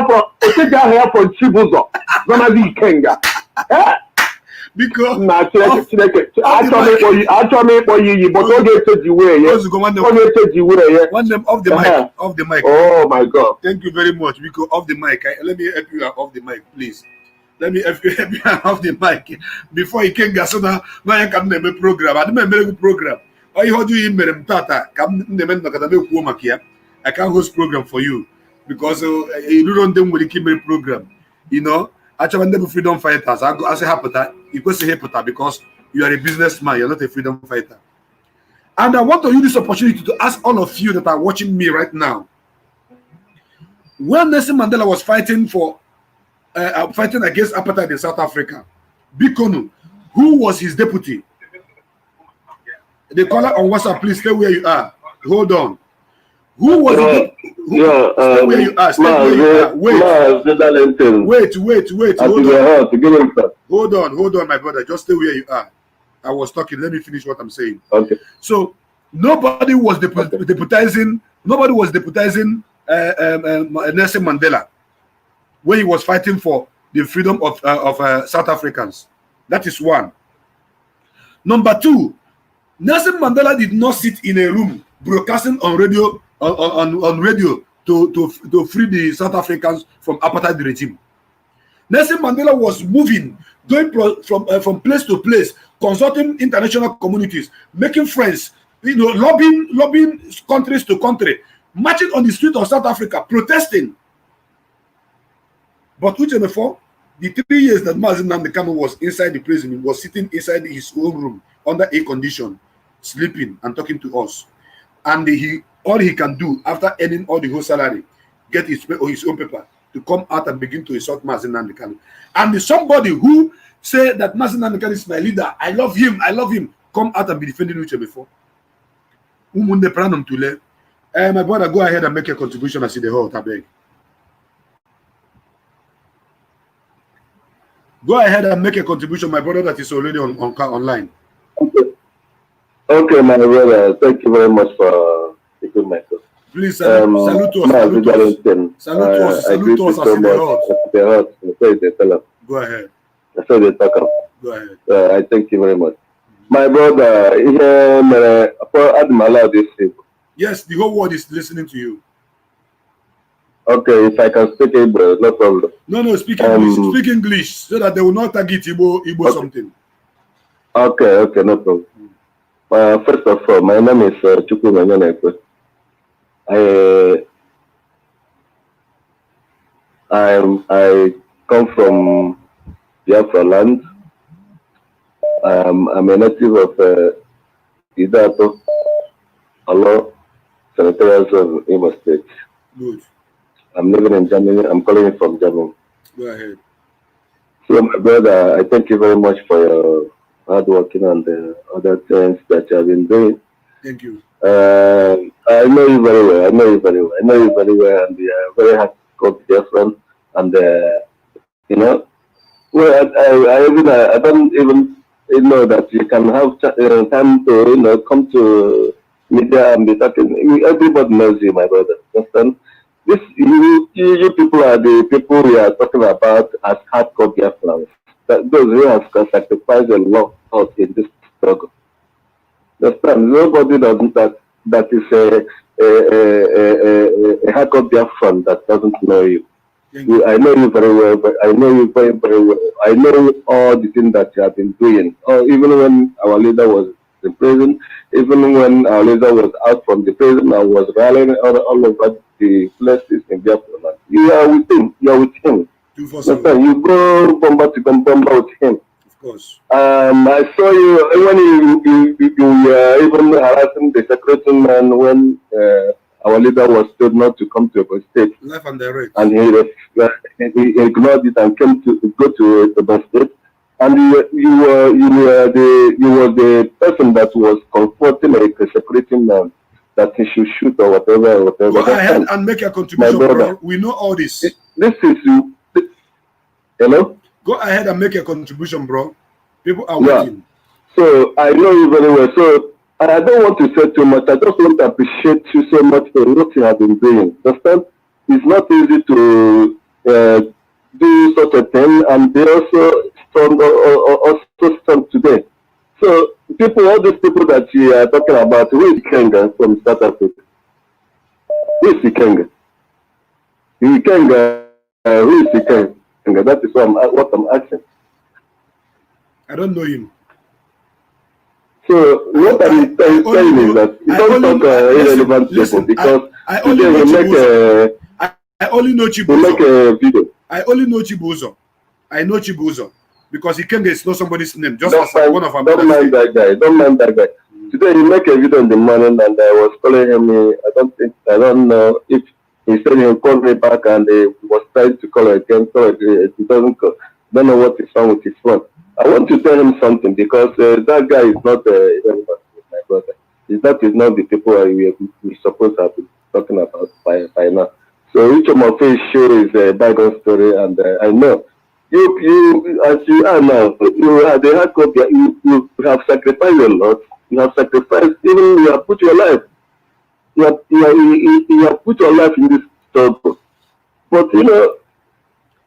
for Chibuzo. Gonna be Kenga. Because actually for you, but don't get to the way. One them off the mic. Off the mic. Oh my God! Thank you very much. Because off the mic, let me help you out off the mic, please. Let me help you out off the mic before you can get so now you can name a program. I don't make a program. Or you hold you in Tata. Come name I can't host program for you because you don't them with the Kimberly program. You know. Actually, never freedom fighters. I say hapata. You go say hapata because you are a businessman. You're not a freedom fighter. And I want to use this opportunity to ask all of you that are watching me right now. When Nelson Mandela was fighting for fighting against apartheid in South Africa, Bikonu, who was his deputy? The caller on WhatsApp, please stay where you are. Hold on. Who was it? Stay where you are. Stay where you are. Wait. Hold on, my brother. Just stay where you are. I was talking. Let me finish what I'm saying. Okay. So nobody was deputizing. Nobody was deputizing Nelson Mandela when he was fighting for the freedom of South Africans. That is one. Number two, Nelson Mandela did not sit in a room broadcasting on radio. On radio to free the South Africans from apartheid regime. Nelson Mandela was moving, going from place to place, consulting international communities, making friends, lobbying countries to country, marching on the street of South Africa, protesting. But which before the 3 years that Mazi Nnamdi Kanu was inside the prison, he was sitting inside his own room under air condition, sleeping and talking to us, and all he can do after earning all the whole salary, get his own paper to come out and begin to insult Mazi Nnamdi Kanu. And somebody who said that Mazi Nnamdi Kanu is my leader, I love him, come out and be defending Uche before. My brother, go ahead and make a contribution as the whole tabeg. Go ahead and make a contribution, my brother that is already online. Okay, my brother. Thank you very much for taking my call. Please salute us. Salute us. Salute us. Salute us as in the heart. Go ahead. That's what they talk about. Go ahead. I thank you very much. My brother, for Admala, this is. Yes, the whole world is listening to you. Okay, if I can speak English, no problem. No, speak English. Speak English so that they will not target Igbo okay. something. Okay, no problem. First of all, my name is Chukwu Manyanekwe. I come from Biafra land. I'm a native of Idato, Alo, Senatorial Zone, Imo State. Good. I'm living in Germany. I'm calling you from Germany. Go ahead. So, my brother, I thank you very much for your hard working and the other things that you have been doing. Thank you. I know you very well. And we are very happy friend. And well, I don't even know that you can have time to come to media and be talking. Everybody knows you, my brother. Understand? This you people are the people we are talking about as hardcore Biafrans. Those who have sacrificed a lot in this struggle. Understand? Nobody doesn't that is a hardcore Biafran that doesn't know you. I know you very well, but I know you very, very well. I know all the things that you have been doing. Even when our leader was in prison, even when our leader was out from the prison and was rallying all over the places in Biafra. You are with him. You are with him. You go bomba to bomba with him. Of course. I saw you when you were even harassing the secretary man when our leader was told not to come to a state. Life and direct. And he ignored it and came to go to the state. And you were the person that was comforting a security man that he should shoot or whatever. Go ahead and make a contribution, bro. We know all this. This is you. Hello? Go ahead and make a contribution, bro. People are waiting. So I know you very well. So I don't want to say too much. I just want to appreciate you so much for what you have been doing. Understand? It's not easy to do such a thing, and they also strong today. So all these people that you are talking about, who is Kenga from South Africa? Who is Kenga? Kenga, who is Kenga? That is what I'm asking. I don't know him. So what I'm saying is that you don't talk irrelevant people because I only know Chibuzo. Make a video. I only know Chibuzo. I know Chibuzo because he can't get somebody's name. Just as one of them. Don't mind that guy. Don't mind that guy. Today he make a video in the morning and I was calling him. I don't know if he said he'll call me back and he was trying to call again. So he doesn't call. Don't know what is wrong with his phone. I want to tell him something because that guy is not relevant with my brother. That is not the people we supposed to have been talking about by now. So each of my face show is a bygone story, and I know you as you are now, you are the hardcore. You have sacrificed a lot. You have sacrificed, even you have put your life. You have put your life in this struggle. But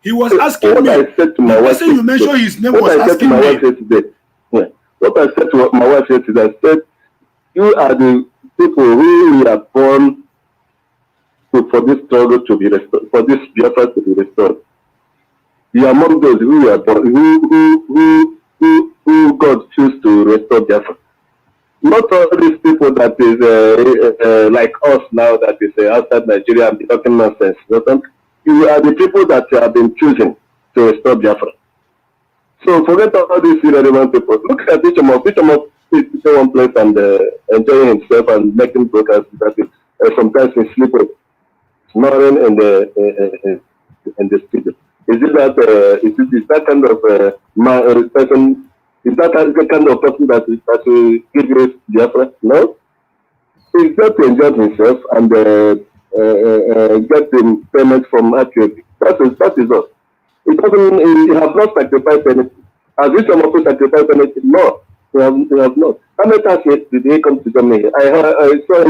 he was asking what me. I said to my wife. You mentioned his name what was I said asking to my me. wife yesterday. Yeah. What I said to my wife yesterday, I said, you are the people who we are born for this struggle to be restored, for this Biafra to be restored. You are among those who are born, who God choose to restore Biafra. Not all these people that is like us now that is outside Nigeria and be talking nonsense. You are the people that have been choosing to restore Biafra. So forget all these irrelevant people. Look at each of them sitting one place and enjoying himself and making broadcasts that is sometimes in sleeping, snoring in the studio. Is it that kind of person? Is that the kind of person that will give you Biafra? No. He's got to enjoy himself and get the payment from accuracy. That is all. It doesn't. He has not sacrificed anything. Has this one also sacrificed anything? No. He has not. How many times did he come to Germany? I saw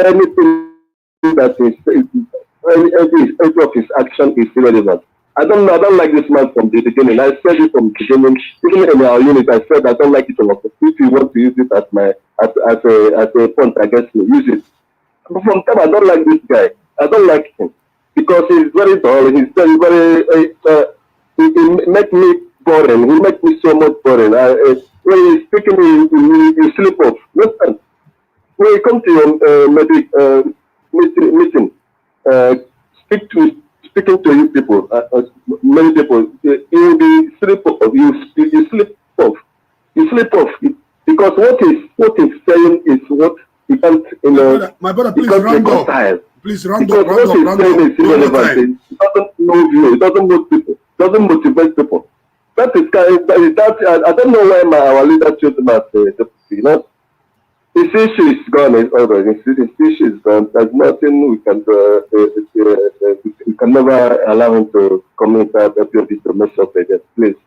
anything that any of his action is irrelevant. I don't like this man from the beginning. I said it from the beginning. Even in our unit, I said I don't like it a lot. If you want to use it as a point against me, use it. But from time, I don't like this guy. I don't like him because he's very dull. He's very he make me boring. He makes me so much boring. When he's speaking, you slip off. Listen, when you come to your meeting, speaking to you people, many people, you will be slip off. You slip off. You slip off because what he's saying is what you can't, my brother, please round up. Please round up. Because what he's saying is irrelevant. It doesn't know you. It doesn't move people. It doesn't motivate people. That is that. I don't know why our leader chose him as the his issue is gone. His issue is gone. There's nothing we can do. We can never allow him to come inside FPOD to mess up again. Please.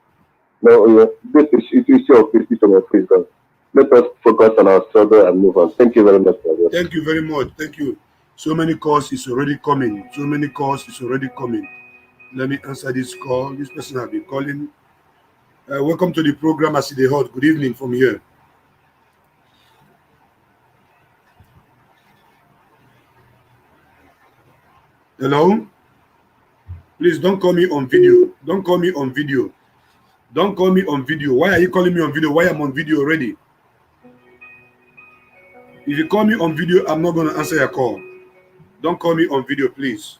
No, this issue of peace is gone. Let us focus on our struggle and move on. Thank you very much. Thank you very much. Thank you. So many calls is already coming. Let me answer this call. This person has been calling. Welcome to the program, Aside Hot. Good evening from here. Hello? Please don't call me on video. Don't call me on video. Don't call me on video. Why are you calling me on video? Why I'm on video already? If you call me on video, I'm not going to answer your call. Don't call me on video, please.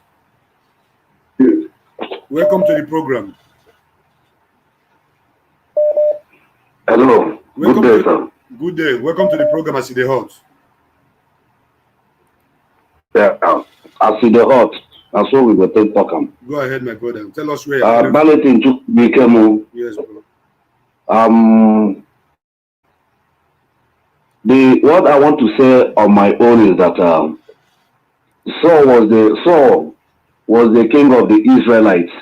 Welcome to the program. Hello. Welcome Good day, sir. Good day. Welcome to the program, Aside Hot. Yeah, Aside Hot. That's what we were talking. Go ahead, my brother. Tell us where you're balloting to become. Yes, bro. What I want to say on my own is that Saul was the king of the Israelites,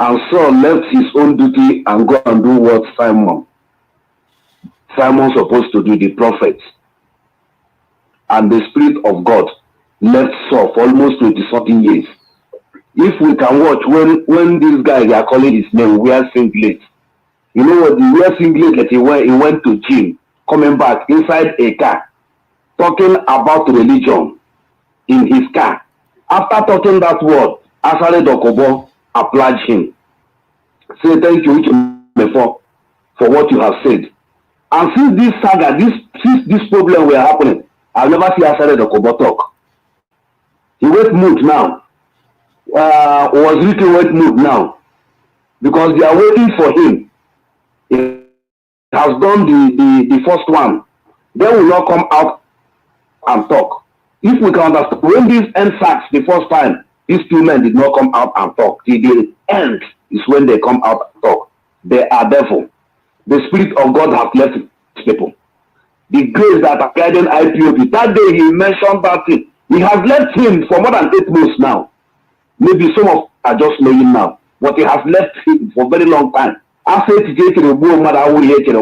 and Saul left his own duty and go and do what Simon's supposed to do, the prophet, and the Spirit of God left Saul for almost 20-something years. If we can watch when these guys are calling his name, wear singlet. You know what? He wear singlet that he went to gym, coming back inside a car, talking about religion in his car. After talking that word, Asare Dokobo applauded him. Say thank you for what you have said. And since this saga, since this problem were happening, I've never seen Asare Dokobo talk. He went mute now. Was written went mute now. Because they are waiting for him. He has done the first one. They will not come out and talk. If we can understand, when these NSACs the first time, these two men did not come out and talk. The end is when they come out and talk. They are devil. The Spirit of God has left these people. The grace that are guiding IPOB, that day he mentioned that thing. He has left him for more than 8 months now. Maybe some of are just knowing now. But he has left him for a very long time. I said to take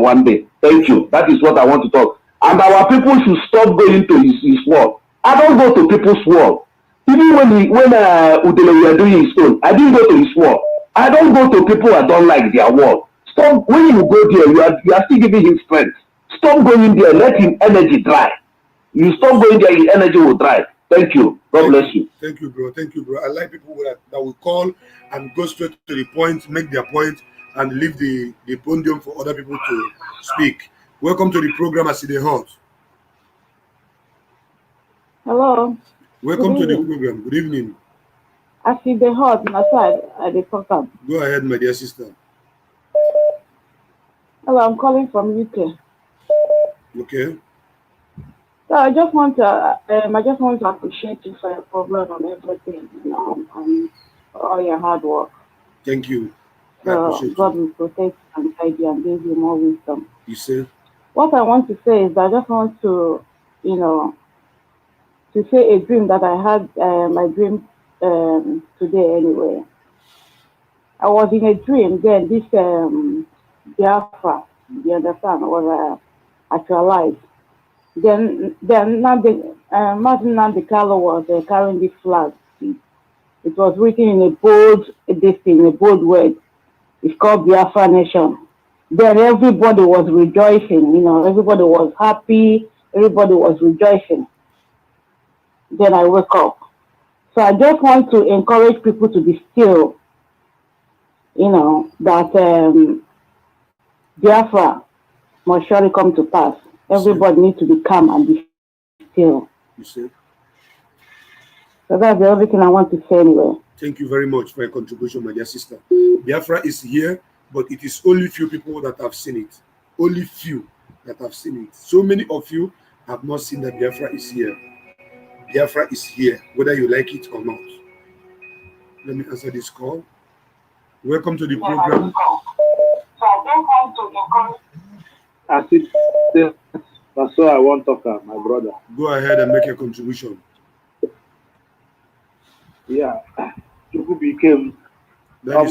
one day. Thank you. That is what I want to talk. And our people should stop going to his wall. I don't go to people's wall. Even when Udele were doing his own, I didn't go to his wall. I don't go to people I don't like their wall. Stop. When you go there, you are still giving him strength. Stop going there. Let him energy dry. You stop going there, his energy will dry. Thank you. God bless you. Thank you, bro. Thank you, bro. I like people that will call and go straight to the point, make their point, and leave the podium for other people to speak. Welcome to the program, Aside Hot. Hello. Welcome to the program. Good evening. Aside Hot, my side at the program. Go ahead, my dear sister. Hello, I'm calling from UK. Okay. So I just want to appreciate you for your problem and everything, and all your hard work. Thank you. So God will protect and guide you and give you more wisdom. You see? What I want to say is I just want to, to say a dream that I had, my dream today anyway. I was in a dream then, this Biafra You understand? Was actualized. Then Martin Nandikalo was carrying this flag. It was written in a bold, in a bold word. It's called Biafra Nation. Then everybody was rejoicing. Everybody was happy. Everybody was rejoicing. Then I woke up. So I just want to encourage people to be still. That Biafra must surely come to pass. Everybody needs to be calm and be still. You see? So that's the only thing I want to say anyway. Thank you very much for your contribution, my dear sister. Biafra is here, but it is only few people that have seen it. Only few that have seen it. So many of you have not seen that Biafra is here. Biafra is here, whether you like it or not. Let me answer this call. Welcome to the program. That's all I want to talk, my brother. Go ahead and make your contribution. Yeah, you became from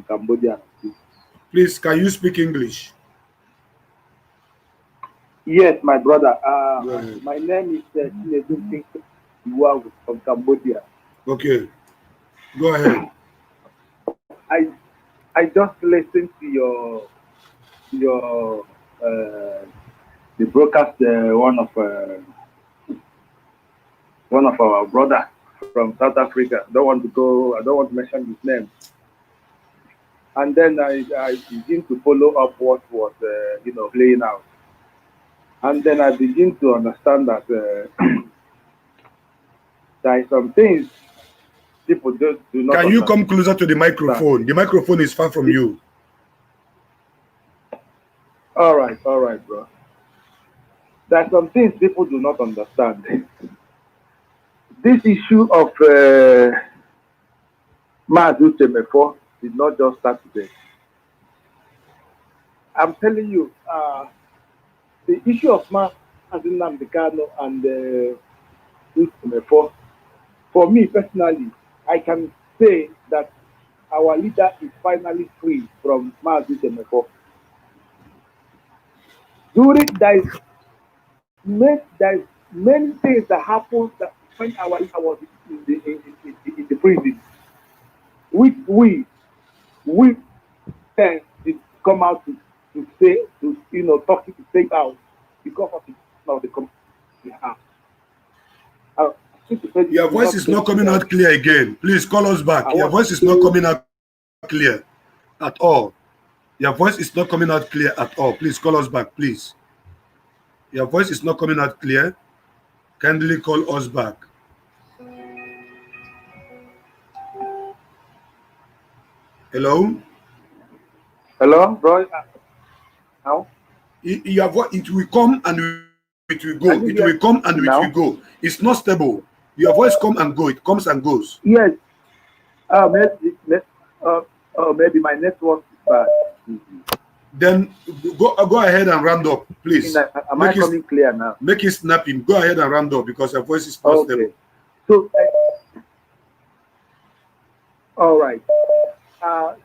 Cambodia. Please, can you speak English? Yes, my brother. My name is from Cambodia. Okay, go ahead. I just listened to the broadcast. One of our brother from South Africa. I don't want to mention his name. And then I begin to follow up what was playing out. And then I begin to understand that there are some things people do not. Can you come closer to the microphone? The microphone is far from you. All right, bro. There are some things people do not understand. This issue of Mazu Temefo did not just start today. I'm telling you, the issue of Mazu Namdekano and Temefo, for me personally, I can say that our leader is finally free from Mazu Temefo. There's many things that happened that when our leader was in the prison, which we then did come out to say, talking to say out because of the community. Your voice is not coming out clear again. Please call us back. Your voice is not coming out clear at all. Your voice is not coming out clear at all. Please call us back, please. Your voice is not coming out clear. Kindly call us back. Hello? Hello, bro? How? Your voice, it will come and it will go. It will come and it will go. It's not stable. Your voice come and go. It comes and goes. Yes. Maybe my network is bad. Then go ahead and round up, please. Am I coming clear now? Make it snapping. Go ahead and round up because your voice is not stable. So, all right.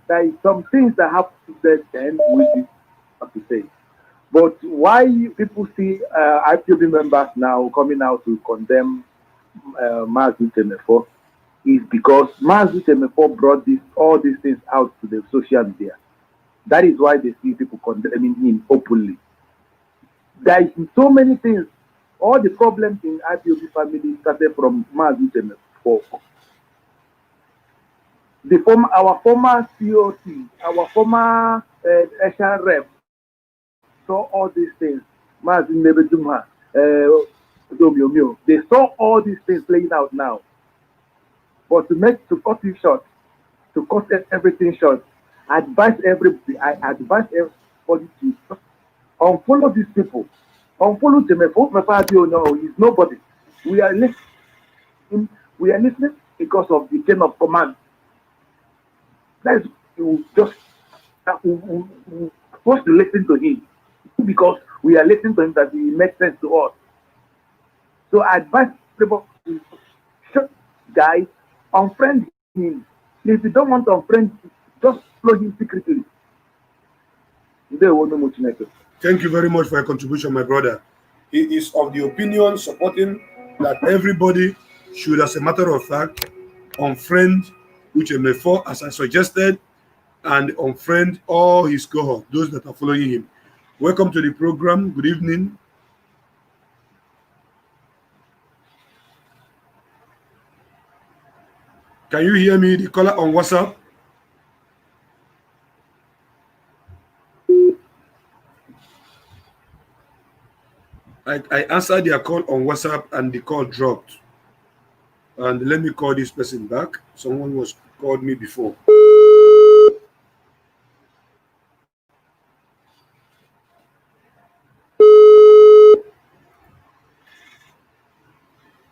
There is some things that have to say then we have to say. But why people see IPOB members now coming out to condemn Mazu Temefo is because Mazu Temefo brought all these things out to the social media. That is why they see people condemning him openly. There is so many things. All the problems in IPOB family started from Mazu Temefo. Our former COC, our former Asian rep, saw all these things. Mazu Nebejumha, they saw all these things playing out now. But to cut it short, to cut everything short, I advise everybody to unfollow these people. Unfollow Temefo. No, he's nobody. We are listening because of the chain of command. That's just supposed to listen to him because we are listening to him that he makes sense to us. So I advise people to guys unfriend him. If you don't want to unfriend, Just follow him secretly. Thank you very much for your contribution, my brother. He is of the opinion supporting that everybody should, as a matter of fact, unfriend UNFRIEND as I suggested, and unfriend all his cohort, those that are following him. Welcome to the program. Good evening. Can you hear me? The caller on WhatsApp. I answered their call on WhatsApp and the call dropped. And let me call this person back. Someone was called me before.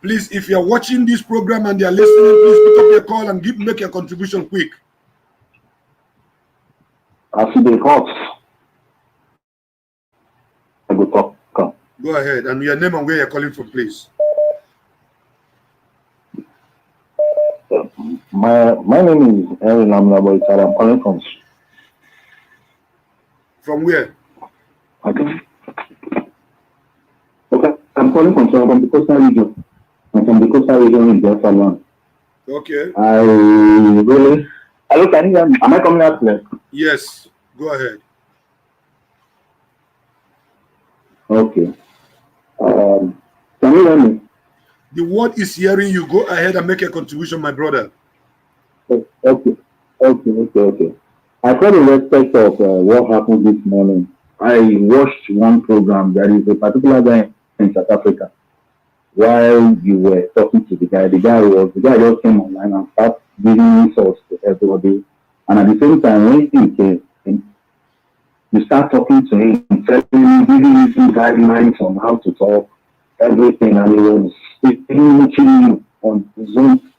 Please, if you are watching this program and they are listening, please pick up your call and make your contribution quick. I see the calls. I go talk. Go ahead, and your name and where you're calling from, please. My name is Aaron Amlaboy. I'm calling from. From where? Okay. I'm calling from the coastal region. I'm from the coastal region in Biafrans. Okay. Hello, can you hear me? Am I coming out clear? Yes. Go ahead. Okay. Can you hear me? The word is hearing you. Go ahead and make a contribution, my brother. Okay. I call in respect of what happened this morning. I watched one program. There is a particular guy in South Africa. While you were talking to the guy just came online and started giving insults to everybody. And at the same time, when he came, you start talking to him, telling him, giving him some guidelines on how to talk, everything, and he was reaching you on Zoom,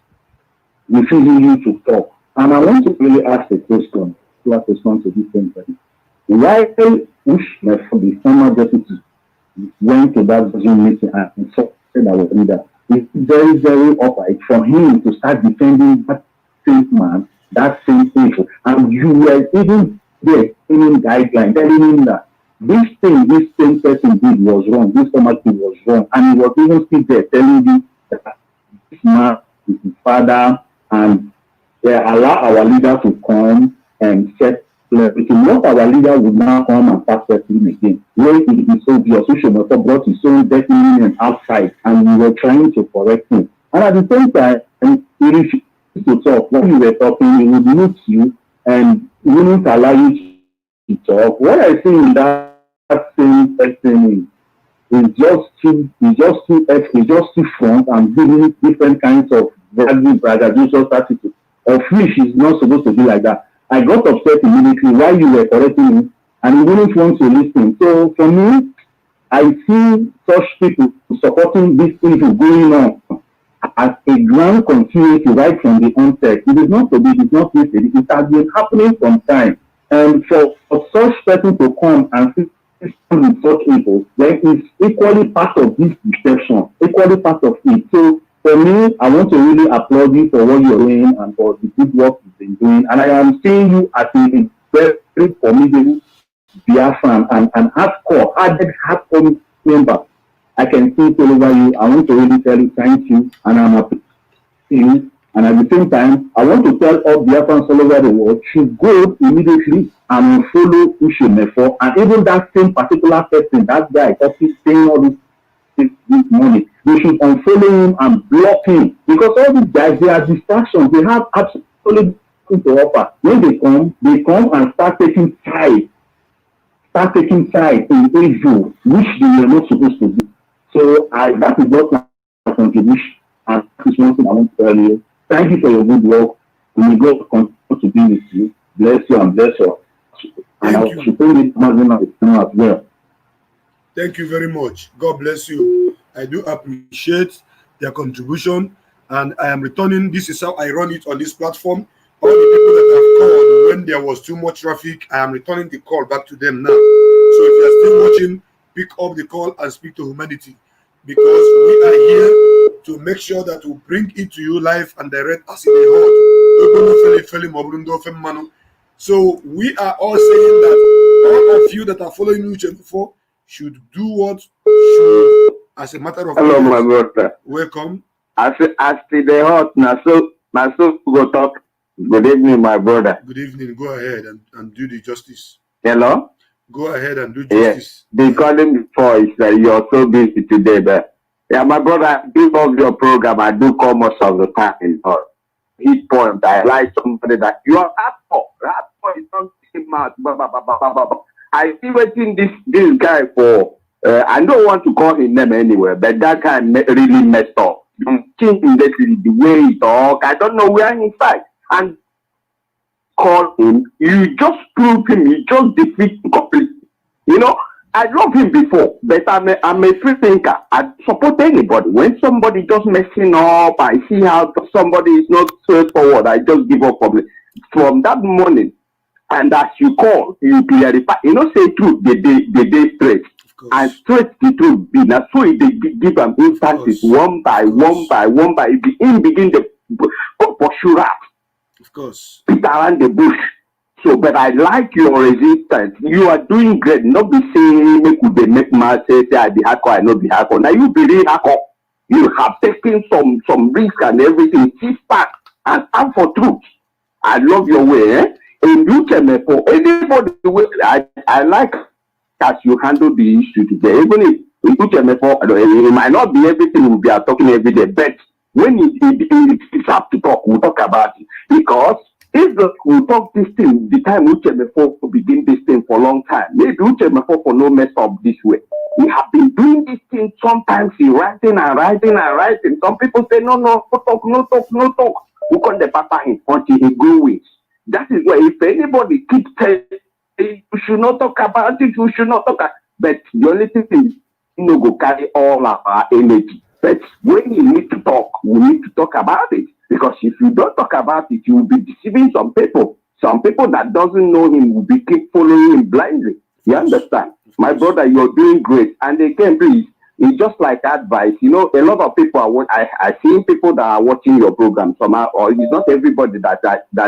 refusing you to talk. And I want to really ask a question to respond to this thing. Why Bush, the former deputy, went to that Zoom meeting and said our leader? It's very, very upright for him to start defending that same man, that same people. And you were even there giving guidelines, telling him that this thing this same person did was wrong, this former thing was wrong. And he was even still there telling you that this man is his father, and they allow our leader to come and set everything. What our leader would now come and start settling again, when it is obvious Ushomoto brought his own definition outside and we were trying to correct him. And at the same time, he refused to talk. When you were talking, he would mute you and he wouldn't allow you to talk. What I see in that same person is just too front and giving different kinds of braggadocious attitude, of which is not supposed to be like that. I got upset immediately while you were correcting me, and you didn't want to listen. So for me, I see such people supporting this evil going on as a grand continuity right from the onset. It is not to be, it is not listed. It has been happening from time. And for such person to come and sit with such people, then it's equally part of this deception, equally part of it. So for me, I want to really applaud you for what you're doing and for the good work you've been doing. And I am seeing you as a very formidable Biafran and an hardcore member. I can see it all over you. I want to really tell you thank you, and I'm happy to see you. And at the same time, I want to tell all Biafrans all over the world should go immediately and follow UNFRIEND. And even that same particular person, that guy talking, saying all this morning, they should unfollow him and block him, because all these guys, they are distractions. They have absolutely nothing to offer. When they come and start taking sides in evil, which they were not supposed to do. So that is what my contribution, and that is one thing I want to tell you. Thank you for your good work. May God continue to be with you. Bless you and bless you. And I should tell you as well. Thank you very much. God bless you. I do appreciate their contribution, and I am returning. This is how I run it on this platform. All the people that have called when there was too much traffic, I am returning the call back to them now. So if you are still watching, pick up the call and speak to humanity, because we are here to make sure that we bring it to you live and direct as in a hot. So we are all saying that all of you that are following UNFOLLOW should do what should, as a matter of Hello, my prudence. brother. Welcome. As the hot, now so go talk. Good evening, my brother. Good evening. Go ahead and do the justice. Hello? Go ahead and do Yes. justice. They calling me for is that you're so busy today, but yeah, my brother, I do love your program. I do call most of the time in hit point. I like somebody that you are hardcore. Hardcore is not mad. I see waiting this guy for. I don't want to call his name anywhere, but that guy really messed up. You change the way he talk. I don't know where he's at. And call him. You just prove him. You just defeat him completely. You know, I love him before, but I'm a free thinker. I support anybody. When somebody just messing up, I see how somebody is not straightforward, I just give up from it. From that morning, and as you call, you clarify. You know, say truth, the day straight. And straight the truth be now. So they give them instances one by one. In begin the pursue rat. Of course. Beat around the bush. So, but I like your resistance. You are doing great. Not be saying make my say I be hardcore, I not be hardcore. Now you be really hardcore. You have taken some risk and everything. Sit back and stand for truth. I love your way, eh? And you can for anybody I like as you handle the issue today. Even if it might not be everything we are talking every day, but when it's up to talk, we'll talk about it. Because if we talk this thing, the time Uchemefo begin this thing for a long time, maybe Uchemefo for no mess up this way. We have been doing this thing sometimes, writing. Some people say, no talk. We call the papa him until he go with. That is why if anybody keeps saying, we should not talk about it, we should not talk about it. But the only thing is, go carry all of our energy. But when you need to talk, we need to talk about it. Because if you don't talk about it, you will be deceiving some people. Some people that doesn't know him will be keep following him blindly. You understand? My brother, you're doing great. And again, please, it's just like advice. You know, a lot of people I see people that are watching your program somehow, or it's not everybody that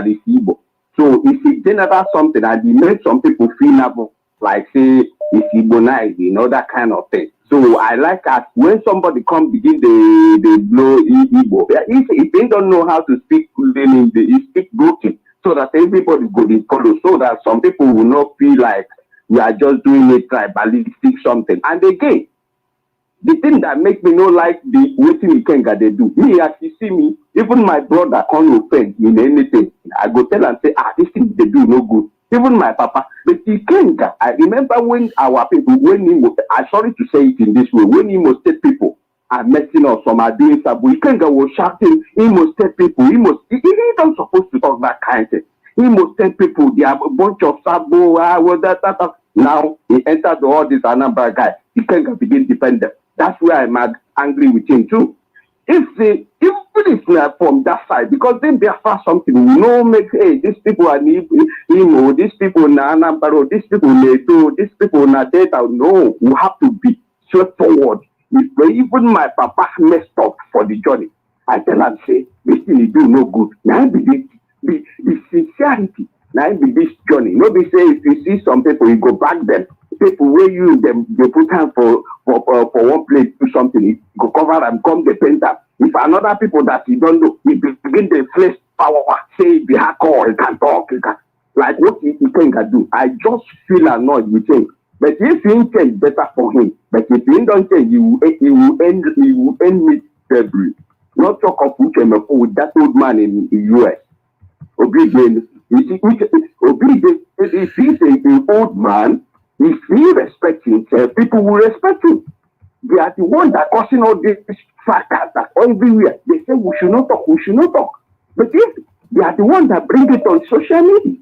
is Igbo. So it's a general something that makes some people feel like say it's Igbo, you know, that kind of thing. So I like that when somebody come begin the blow Igbo, if they don't know how to speak, then they speak broken, so that everybody go to follow, so that some people will not feel like we are just doing a tribalistic something. And again, the thing that makes me not like the waiting Ikenga they do. Me, as you see me, even my brother can't offend in anything. I go tell and say, this thing they do no good. Even my papa. But Ikenga, I remember when our people, I'm sorry to say it in this way, when Imo State people are messing up, some are doing sabu, Ikenga was shouting, Imo State people, he don't supposed to talk that kind of thing. Imo State people, they have a bunch of sabu, that. Now, he entered all this Anambra guy. Ikenga begin to defend them. That's where I'm angry with him too. Even if we are from that side, because then they are something, we know, these people are Imo, these people na Anambra, these people Ledo, these people na data. No, we have to be straightforward. If even my papa messed up for the journey, I tell him, say, this thing you do no good. Now be sincerity. Now be this journey. Nobody say if you see some people, you go back them. People where you them they put time for one place do something, you go cover and come the painter. If another people that you don't know, you begin the flesh power, say be hardcore, you can talk, like what he can do. I just feel annoyed with him. But if he change, better for him. But if he don't change, he will end me February. Not talk of Uchemefo with that old man in the US. Obedient. If he's an old man, if he respects himself, people will respect him. They are the ones that are causing all this fracas everywhere. They say we should not talk. But if they are the ones that bring it on social media,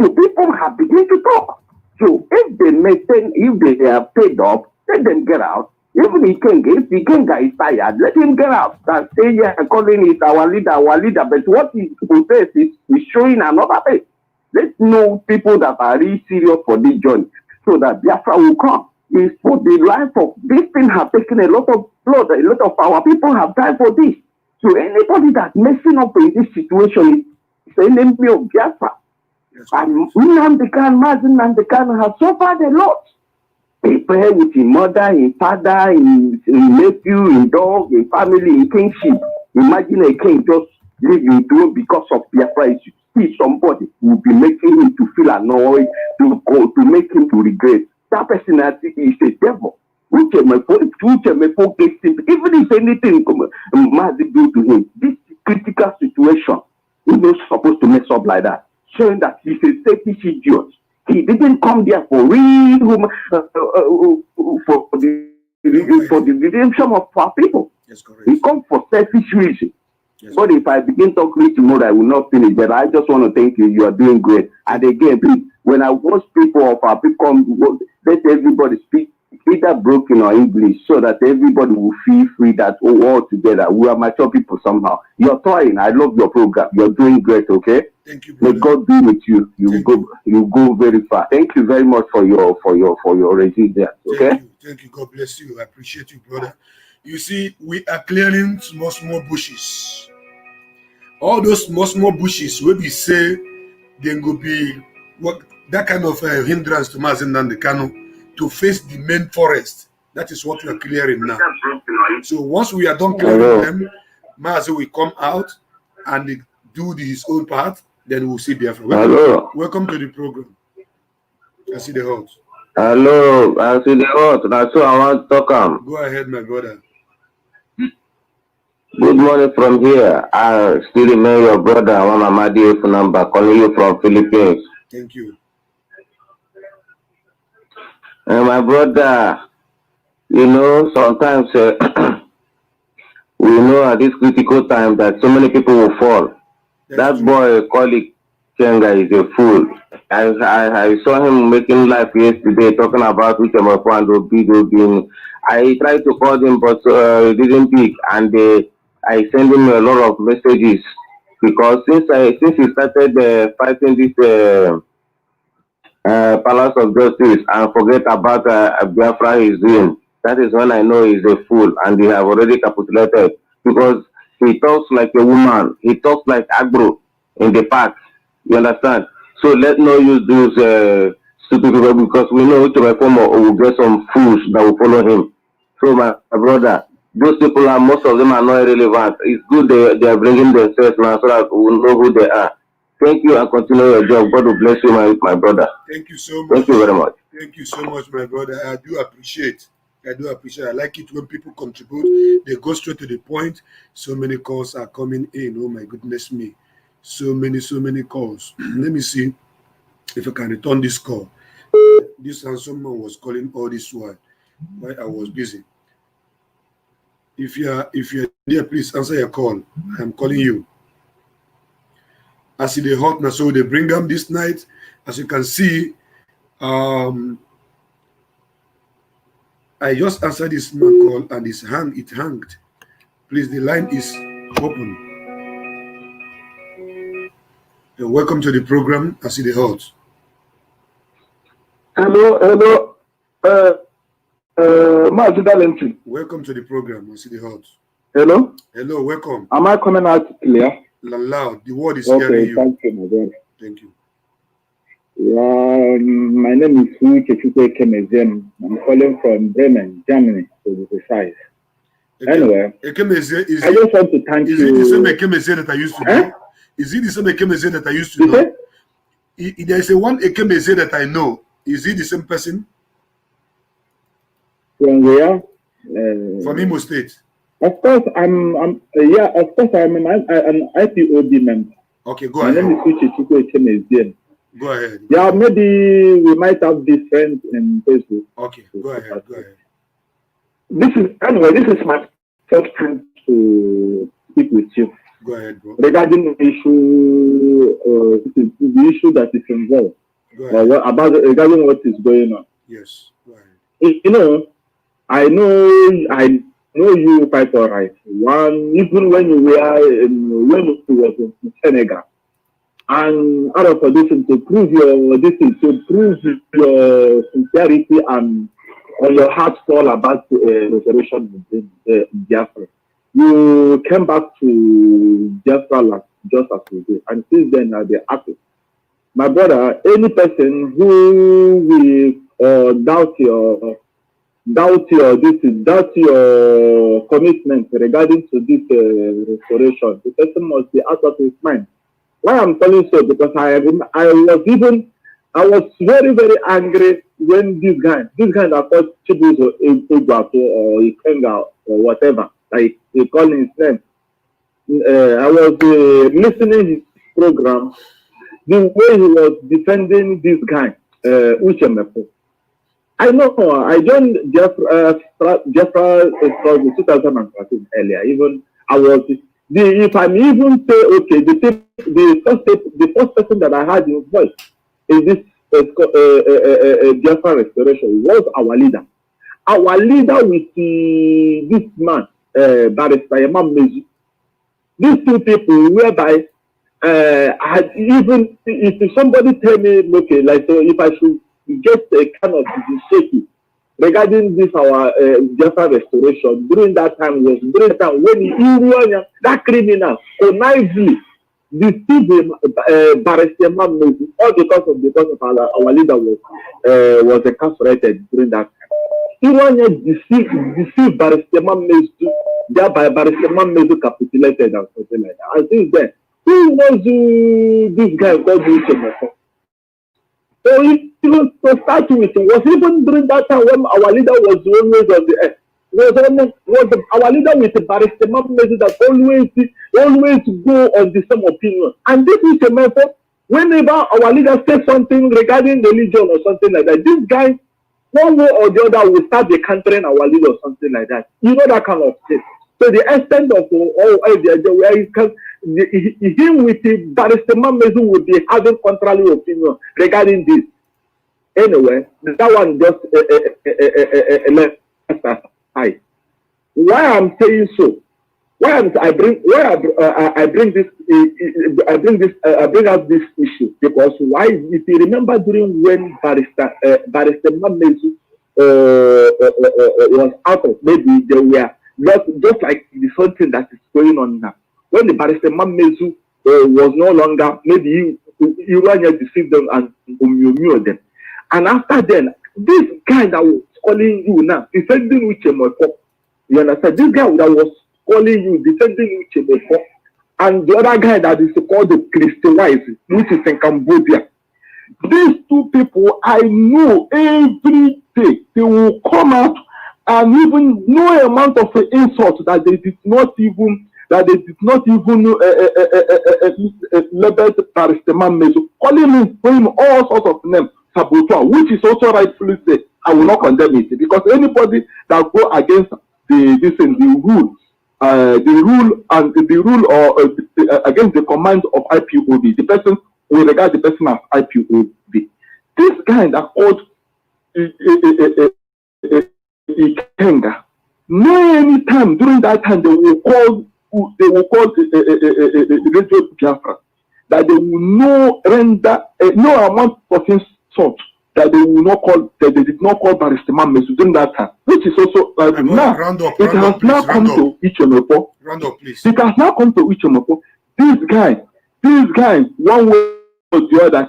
so people have begun to talk. So if they have paid off, let them get out. Even if the Ikenga is tired, let him get out and say, calling it our leader. But what he says is showing another face. Let's know people that are really serious for this journey, so that Biafra will come. It's for the life of this thing have taken a lot of blood. A lot of our people have died for this. So anybody that's messing up in this situation is an enemy of Biafra. And Nnamdi Kanu has suffered a lot. He prayed with his mother, his father, his nephew, his dog, his family, his kingship. Imagine a king just leaving throne because of Biafra issue. See, somebody will be making him to feel annoyed, to make him to regret. That person is a devil. Even if anything must do to him, this critical situation, he's not supposed to mess up like that, showing that he's a selfish idiot. He didn't come there for real for the redemption of our people. He come for selfish reason. But if I begin talking tomorrow, I will not finish. But I just want to thank you. You are doing great. And again, please, when I watch people of our people come, let everybody speak either broken or English, so that everybody will feel free that all together we are mature people somehow. You're trying. I love your program. You're doing great. Okay. Thank you, brother. May God be with you. You go very far. Thank you very much for your resilience. Okay. Thank you. God bless you. I appreciate you, brother. You see, we are clearing small bushes. All those small bushes will be say they will be what that kind of hindrance to Mazi Nnamdi Kanu to face the main forest. That is what we are clearing now. So once we are done clearing them, Mazi will come out and do his own part. Then we'll see Biafra. Welcome to the program. I see the host. Hello, I see the host. That's what I want to talk. Go ahead, my brother. Good morning from here. I still remain your brother, Amadi number, calling you from Philippines. Thank you. And my brother, you know, sometimes we know at this critical time that so many people will fall. That boy, colleague Kenga, is a fool. I saw him making live yesterday talking about which of my friends will be doing. I tried to call him, but he didn't pick, and I sent him a lot of messages because since he started fighting this Palace of Justice and forget about Biafra he's doing, that is when I know he's a fool and he have already capitulated, because he talks like a woman, he talks like Agro in the park. You understand? So let's not use those stupid people, because we know which reformer will get some fools that will follow him. So my brother, those people are, most of them are not irrelevant. It's good they are bringing themselves now so that we will know who they are. Thank you and continue your job. God will bless you, my brother. Thank you so much. Thank you very much. Thank you so much, my brother. I do appreciate. I like it when people contribute. They go straight to the point. So many calls are coming in. Oh my goodness me. So many calls. Let me see if I can return this call. This and someone was calling all this while I was busy. If you're there, please answer your call. I'm calling you. I see the hot now, so they bring them this night. As you can see, I just answered this man call and it hanged. Please, the line is open. Welcome to the program. I see the hot. Hello. Master Darlington. Welcome to the program. I see the hot. Hello, welcome. am I coming out clear? Loud. The word is hearing you. Thank you, my brother. Thank you. My name is Uchechukwu Ekemezem. I'm calling from Bremen, Germany, to be precise. Anyway, I just want to thank you. Is it the same Ekemeze that I used to know? Is it the same Ekemeze that I used to know? There is one Ekemeze that I know. Is it the same person? From where? From Imo State. Of course, I'm an IPOB member. Okay, go My ahead. name is Uchechukwu Ekemezem. Go ahead. Yeah, maybe we might have this friend in Facebook. Okay, go ahead. This is my first time to speak with you. Go ahead, bro. Regarding the issue that is involved. Go ahead. Regarding what is going on. Yes, go ahead. You know, I know you quite all right. Even when you were in Senegal, and out of audition to prove your sincerity and your heart all about restoration in Biafra, you came back to Biafra just as we did, and since then they acted. my brother, any person who will doubt your commitment regarding to this restoration, the person must be out of his mind. Why I'm telling so? Because I was very, very angry when this guy that called Chibus or Ikenga or whatever, like they call his name. I was listening his program, the way he was defending this guy, Uchemepo. I know I joined Jeffra in 2013 earlier. Even I was if I'm even say okay, the first person that I had in voice in this Jeffra restoration was our leader. Our leader with this man, Barrister Imam Mezu. These two people, whereby even if somebody tell me, okay, like so if I should get a kind of shaky regarding this our Jaffa restoration during that time when that criminal connively deceived Barrister Mamman all because of our leader was incarcerated during that time. Irania deceived Barrister Mamman, thereby Barrister Mamman capitulated and something like that. And since then, who was this guy called Richard? So even to start with, was even during that time when our leader was always on the air. Our leader with the Barrister Mamman that always go on the same opinion. And this is a method. Whenever our leader says something regarding religion or something like that, this guy, one way or the other, will start decantering our leader or something like that. You know that kind of thing. So the extent of where him with the Barrister Mamman will be having contrary opinion regarding this. Anyway, that one just left aside. Why I'm saying so? I bring up this issue because why? If you remember during when Barrister Mamman was out of, maybe they were just like the something that is going on now. When the Barrister Mamman was no longer, maybe you deceived them and umumio them. And after then, this guy that was calling you now, defending Uchemoko, you understand? This guy that was calling you, defending Uchemoko, and the other guy that is called the Christianized, which is in Cambodia. These two people, I know every day they will come out and even no amount of insult that they did not even label Barrister Mamman, calling him all sorts of names, saboteur, which is also rightfully said. I will not condemn it because anybody that go against the rule or against the command of IPOB, the person will regard the person as IPOB. This guy that called Ikenga, no any time during that time they will call the Radio Biafra that they will no render no amount of insult that they will not call that they did not call Barrister Mamman during that time, which is also now it has now come to Ichemopo. It has now come to Ichemopo. This guy, one way or the other,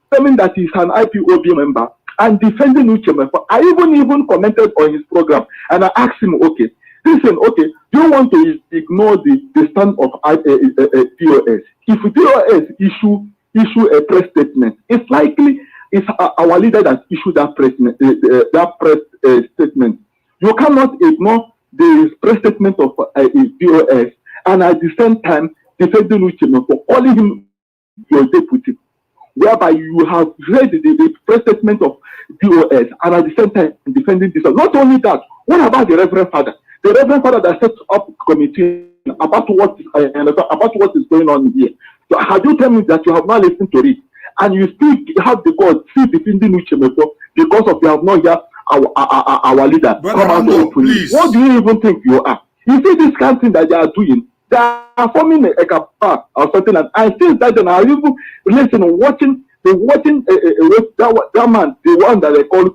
claiming that he's an IPOB member and defending Ichemopo. I even commented on his program and I asked him, okay, listen, okay, do you want to ignore the stand of POS? If POS issue a press statement, it's likely it's our leader that issued that press statement. You cannot ignore the press statement of POS and at the same time defending Ucheme for calling him your deputy, whereby you have read the press statement of POS and at the same time defending this. Not only that, what about the Reverend Father? The Reverend Father that sets up a committee about what is going on here. So have you tell me that you have not listened to it? And you still have the God still defending Uchemeko because of you have not yet our leader come out openly. What do you even think you are? You see this kind of thing that they are doing, they are forming a kappa or something, and since that then I even listen watching that man, the one that they call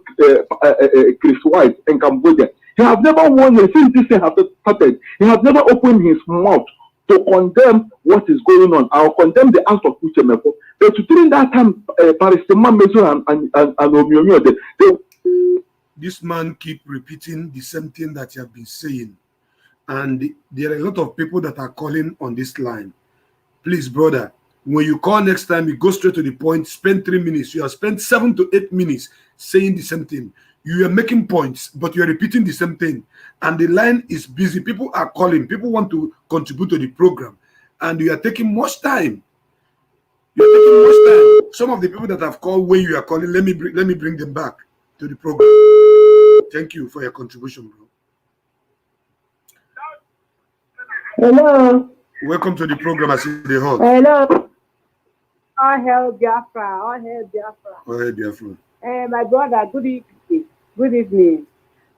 Chris White in Cambodia. He has never won since this thing has started. He has never opened his mouth to condemn what is going on. I'll condemn the act of Uchemeko. But during that time, Parisema Meso and Omiyomio, this man keep repeating the same thing that you have been saying. And there are a lot of people that are calling on this line. Please, brother, when you call next time, you go straight to the point, spend 3 minutes. You have spent 7 to 8 minutes saying the same thing. You are making points, but you are repeating the same thing. And the line is busy. People are calling. People want to contribute to the program. And you are taking much time. You are taking much time. Some of the people that have called when you are calling, let me bring them back to the program. Thank you for your contribution, bro. Hello. Welcome to the program. I see the host. Hello. All hail Biafra. All hail Biafra. All hail Biafra. My brother, good evening. Good evening.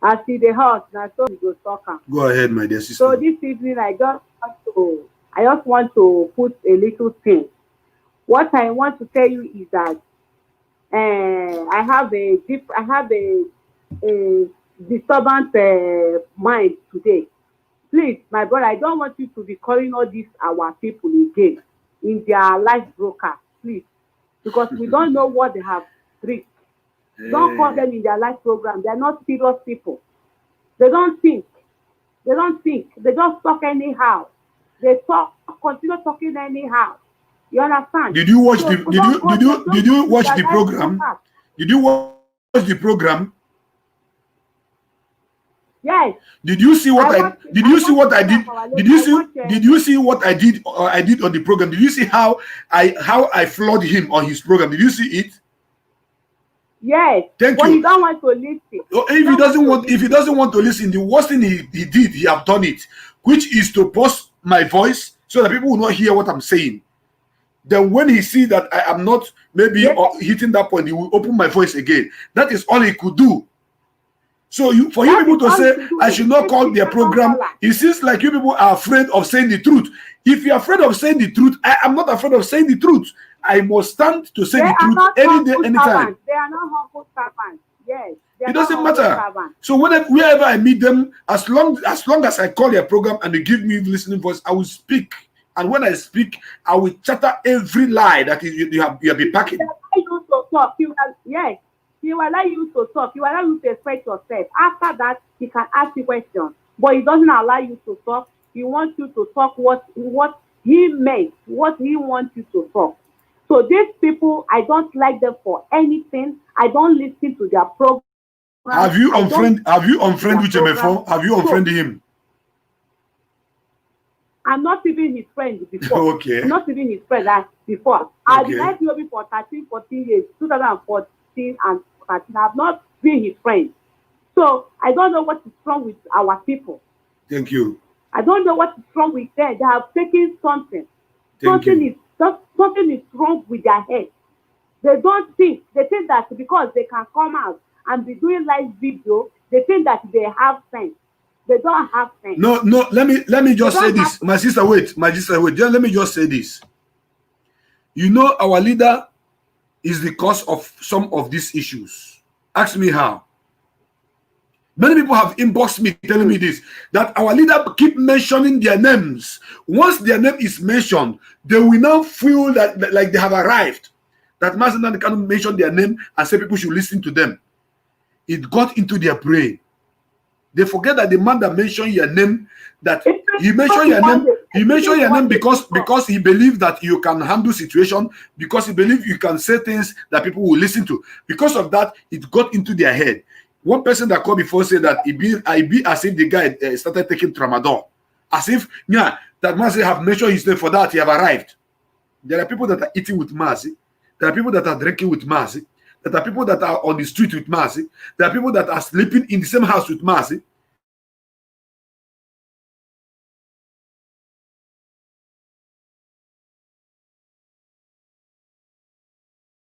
I see the host. Now, so we go talk. Go ahead, my dear sister. So this evening, I just want to put a little thing. What I want to tell you is that I have a disturbance mind today. Please, my brother, I don't want you to be calling all these our people again in their life broker, please, because we don't know what they have reached. Don't call them in their life program. They're not serious people. They don't think. They don't think. They just talk anyhow. They continue talking anyhow. You understand? Did you watch the program? Did you watch the program? Yes. Did you see what I did? Did you see what I did on the program? Did you see how I floored him on his program? Did you see it? Yes. Thank you. But he don't want to listen. If he doesn't want to listen, the worst thing he did, he have done it, which is to post my voice so that people will not hear what I'm saying. Then when he see that I am not maybe hitting that point, he will open my voice again. That is all he could do. So for you people to say I should not call their program, it seems like you people are afraid of saying the truth. If you're afraid of saying the truth, I am not afraid of saying the truth. I must stand to say the truth any day, anytime. They are not humble servants. Yes. It doesn't matter. So wherever I meet them, as long as I call their program and they give me listening voice, I will speak. And when I speak, I will chatter every lie that you have been packing. Yes. He will allow you to talk. He will allow you to express yourself. After that, he can ask you questions. But he doesn't allow you to talk. He wants you to talk what he meant, what he wants you to talk. So these people, I don't like them for anything. I don't listen to their program. Have you unfriended Uchemefo? Have you unfriended him? I'm not even his friend before. Okay. I'm not even his friend before. Okay. I've been IPOB for 13, 14 years, 2014 and 13. I've not been his friend. So I don't know what is wrong with our people. Thank you. I don't know what is wrong with them. They have taken something. Something is wrong with their head. They don't think. They think that because they can come out and be doing live video, they think that they have sense. They don't have sense. No. Let me just say this, my sister. Wait. Just let me just say this. You know, our leader is the cause of some of these issues. Ask me how. Many people have inboxed me telling me this, that our leader keep mentioning their names. Once their name is mentioned, they will now feel that like they have arrived. That Master can mention their name and say people should listen to them. It got into their brain. They forget that the man that mentioned your name, that he mentioned your name, because he believed that you can handle situation, because he believed you can say things that people will listen to. Because of that, it got into their head. One person that called before said that it be as if the guy started taking tramadol, as if that man say have mentioned his name, for that he have arrived. There are people that are eating with Mazi. There are people that are drinking with Mazi. There are people that are on the street with Mazi. There are people that are sleeping in the same house with Mazi.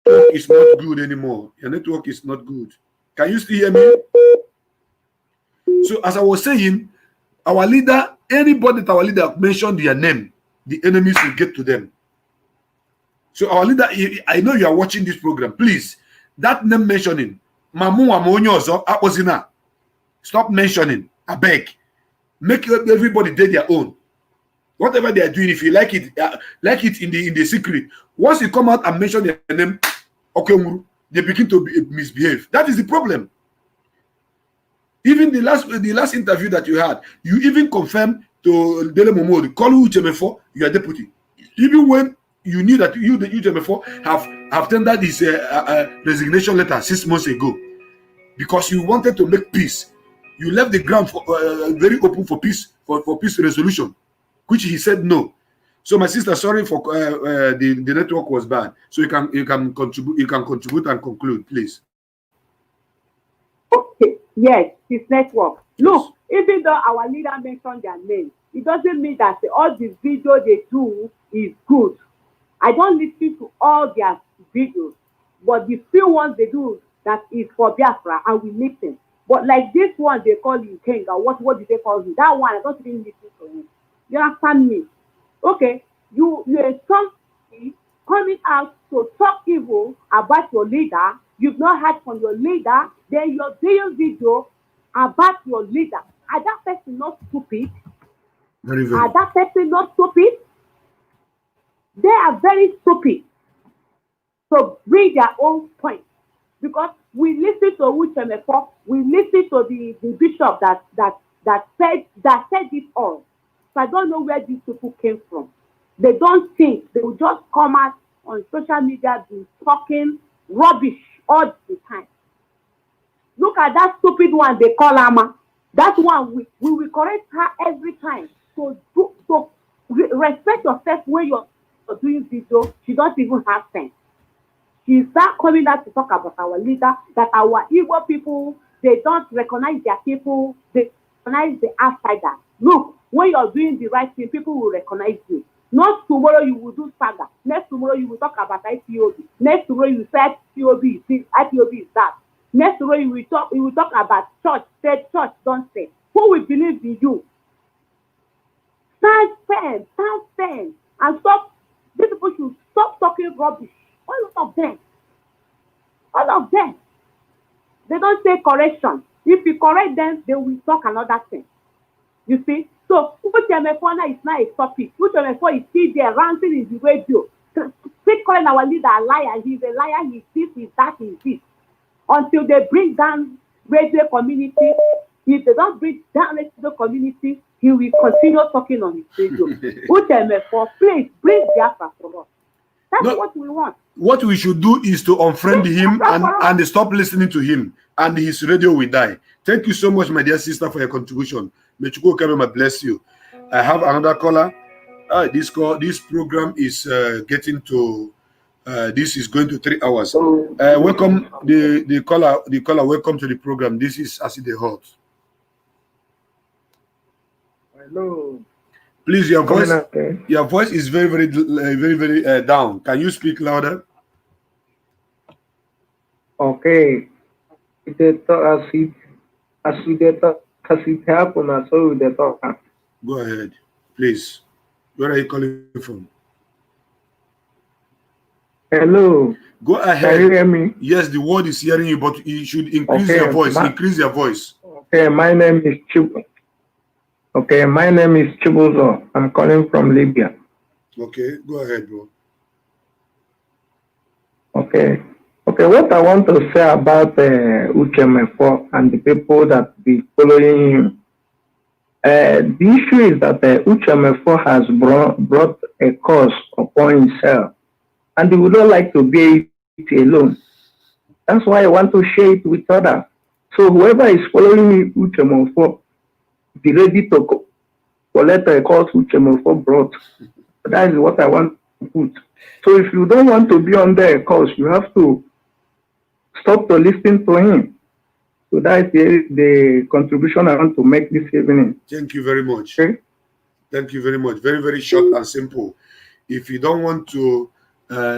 It's not good anymore. Your network is not good. Can you still hear me? So as I was saying, our leader, anybody that our leader mentioned their name, the enemies will get to them. So our leader, I know you are watching this program. Please, that name mentioning, stop mentioning. I beg. Make everybody do their own. Whatever they are doing, if you like it in the secret. Once you come out and mention their name, okay, they begin to misbehave. That is the problem. Even the last interview that you had, you even confirmed to Dele Momodu, call UTM4, you are deputy. Even when you knew that the UTM4 have tendered his resignation letter 6 months ago, because you wanted to make peace. You left the ground for very open for peace, for peace resolution, which he said no. So my sister, sorry for the network was bad. So you can contribute and conclude, please. Okay, yes, his network. Look, even though our leader mentioned their name, it doesn't mean that all the video they do is good. I don't listen to all their videos, but the few ones they do that is for Biafra, and we listen. But like this one, they call him King, or what did they call him? That one, I don't even listen to him. You understand me? Okay, you're somebody coming out to talk evil about your leader. You've not heard from your leader. Then you're doing video about your leader. Are that person not stupid? Very, very. Are that person not stupid? They are very stupid. So bring their own point. Because we listen to UNFRIEND, we listen to the bishop that said it all. So I don't know where these people came from. They don't think. They will just come out on social media be talking rubbish all the time. Look at that stupid one they call Ama. That one we will correct her every time. So respect yourself when you're doing video. She don't even have sense. She start coming out to talk about our leader, that our Igbo people, they don't recognize their people, they recognize the outsider. Look, when you're doing the right thing, people will recognize you. Not tomorrow you will do saga. Next tomorrow you will talk about IPOB. Next tomorrow you will say IPOB is this, IPOB is that. Next tomorrow you will talk about church, say church, don't say. Who will believe in you? Stand firm, and stop. These people should stop talking rubbish. All of them. They don't say correction. If you correct them, they will talk another thing. You see? So, UTM4 is not a topic. UTM4 is still there, ranting in the radio. Still calling our leader a liar. He's a liar. He's this, he's that, he's this. Until they bring down radio community. If they don't bring down radio community, he will continue talking on his radio. UTM4, please bring Biafra from us. That's what we want. What we should do is to unfriend him and stop listening to him, and his radio will die. Thank you so much, my dear sister, for your contribution. May Chukwuka Kamema bless you. I have another caller. This program is getting to. This is going to 3 hours. Welcome the caller. Welcome to the program. This is Acid Hot. Hello. Please, your voice is very down. Can you speak louder? Okay. As it happens, so they talk. Go ahead, please. Where are you calling from? Hello. Go ahead. Can you hear me? Yes, the world is hearing you, but you should increase your voice. Increase your voice. Okay, my name is Chibuzo. I'm calling from Libya. Okay, go ahead, bro. Okay, what I want to say about UTM4 and the people that be following him. The issue is that UTM4 has brought a curse upon himself, and he would not like to bear it alone. That's why I want to share it with others. So whoever is following UTM4, be ready to collect a course UTM4 brought. That is what I want to put. So if you don't want to be under a course, you have to stop to listen to him. So that is the contribution I want to make this evening. Thank you very much. Okay? Thank you very much. Very, very short and simple. If you don't want to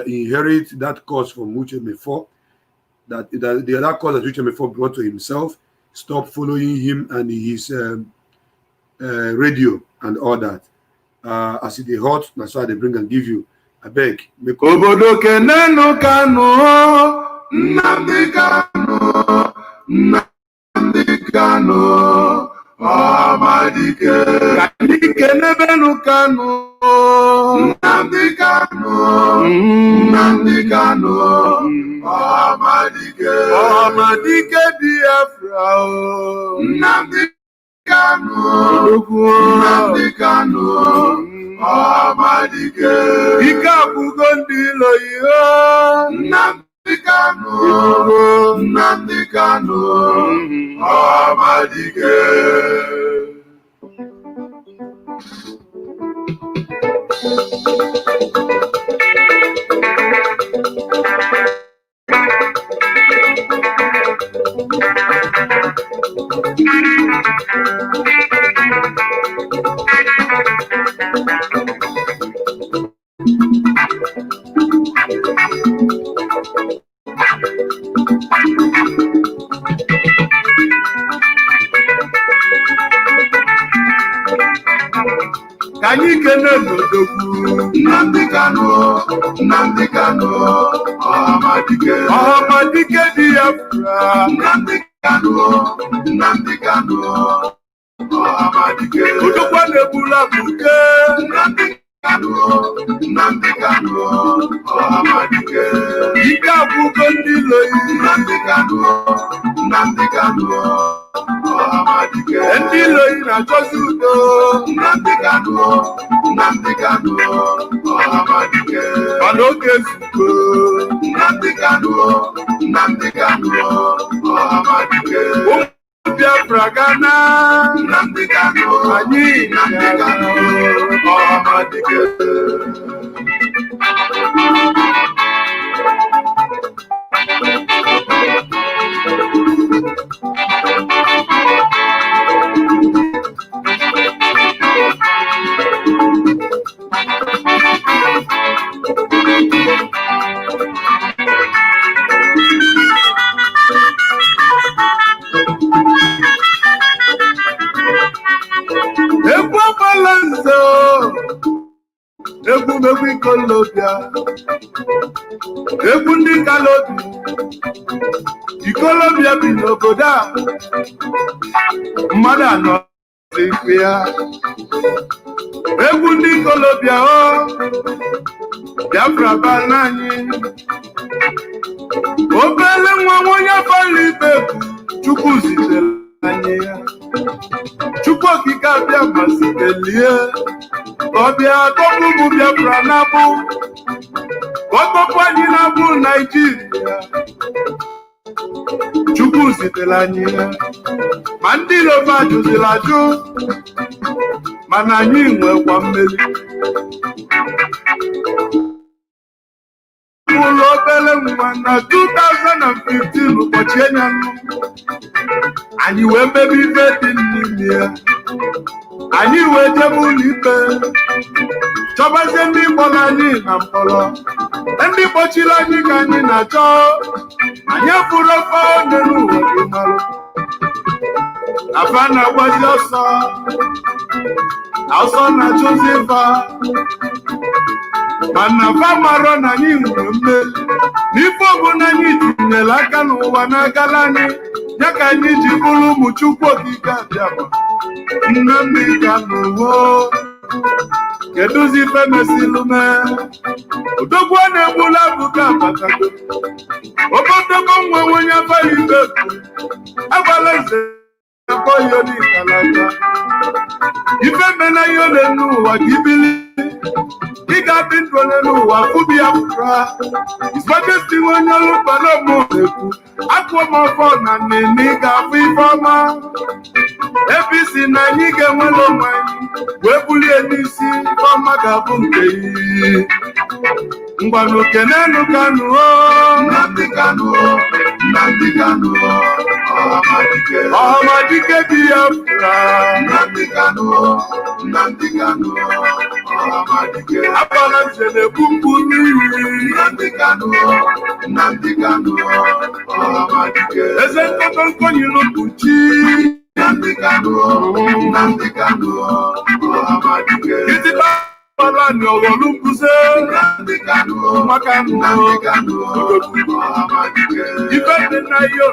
inherit that course from UTM4, that the other course that UTM4 brought to himself, stop following him and his radio and all that. As it is hot, that's why they bring and give you. I beg. Obodo kenenu kanu, Nnamdi Kanu, Ọhamadike. Kanike nebenu Kanu. Nnamdi Kanu. Nnamdi Kanu. Ọhamadike. Ọhamadike Biafra. Nnamdi Kanu. Nnamdi Kanu. Ọhamadike. Ike abụgo ndị ilo ihe. Nnamdi Kanu. Nnamdi Kanu. Ọhamadike. Ka anyị kene n'odogwu. Nnamdi Kanu. Nnamdi Kanu. Ọhamadike. Ọhamadike Biafra. Nnamdi Kanu. Nnamdi Kanu. Ọhamadike. Odogwu na-ebula buke. Nnamdi Kanu. Nnamdi Kanu. Ọhamadike. Ike abụgo ndị ilo ihe. Nnamdi Kanu. Nnamdi Kanu. Ọhamadike. Ndị ilo ihe na-achọzi udo. Nnamdi Kanu. Nnamdi Kanu. Ọhamadike. Mana oge ezugbo. Nnamdi Kanu. Nnamdi Kanu. Ọhamadike. Biafra Ghana. Nnamdi Kanu. Anyị Nnamdi Kanu. Ọhamadike. Egwu agbala nze. Egwu ikolobịa. Egwu ndị kalobi. Ikolobịa bi n'obodo a. Mmadụ anọ ife ya. Egwu ndị ikolobịa o. Biafra bana anyị. Obele nwa onye fara ibe bụ Chukwu zitere anyị ya. Chukwu okike abịa masitelie. Ọbịa tọpụ bụ Biafra na-abụ. Ọtọpụ anyị na-abụ Naịjirịa. Chukwu zitere anyị ya. Ma ndị Yoruba jụziri ajụ. Mana anyị nwekwa mmeri. Ụlọ obere nwa na 2015 ụbọchị enyanụ. Anyị wee mebe ife dị n'ime ya. Anyị wee jebe ụlọ ikpe. Chọbazie ndị kpọrọ anyị na mkpọrọ. Ndị kpọchiri anyị ka anyị na-achọ. Anyị fụrụ ofe n'elu ụwa gị marụ. Afa na-agbazi ọsọ. Ọsọ na-achụzi ịfa. Mana afa marọ na anyị nwere mmeri. N'ife ọbụla anyị tinyere aka n'ụwa na-agala anyị. Ya ka anyị ji bụrụ ụmụ Chukwu okike abịama. Nnamdi Kanu. Keduzi ife mesilu mee. Odogwu na-egbula abụga abatago. Obodogo nwe onye abalị ibe bụ. Agbala eze akpọ ya n'ikalata. Ife mena ya ole n'ụwa ka ibili. Ị ga-adị ndụ ole n'ụwa fụbi ya pụra. His Majesty onye ọrụ Palomo ekwu. Akụọ m ọfọ na nnene ị ga-afụ ife ọma. Ebe isi na anyị ga-enwere onwe anyị. Wee bulie n'isi ife ọma ga-abụ nke iyi. Ngwanụ kenenu Kanu o. Nnamdi Kanu. Nnamdi Kanu. Ọhamadike. Ọhamadike Biafra. Nnamdi Kanu. Nnamdi Kanu. Ọhamadike. Agbala nze na-ebu mkpu n'ihi. Nnamdi Kanu. Nnamdi Kanu. Ọhamadike. Eze nkọtọ nkọnyere mkpuchi. Nnamdi Kanu. Nnamdi Kanu. Ọhamadike. Kịtịkpa gbara One Olumbuze, Makanu, even the Nayo,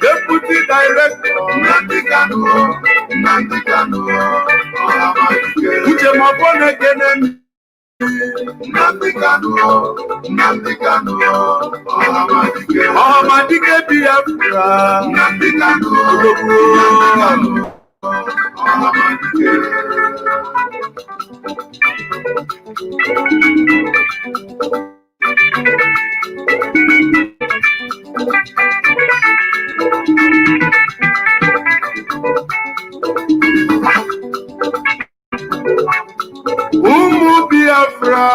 Deputy Director, Uche Mabone Kenen. Ọhamadike Biafra. Ụmụ Biafra,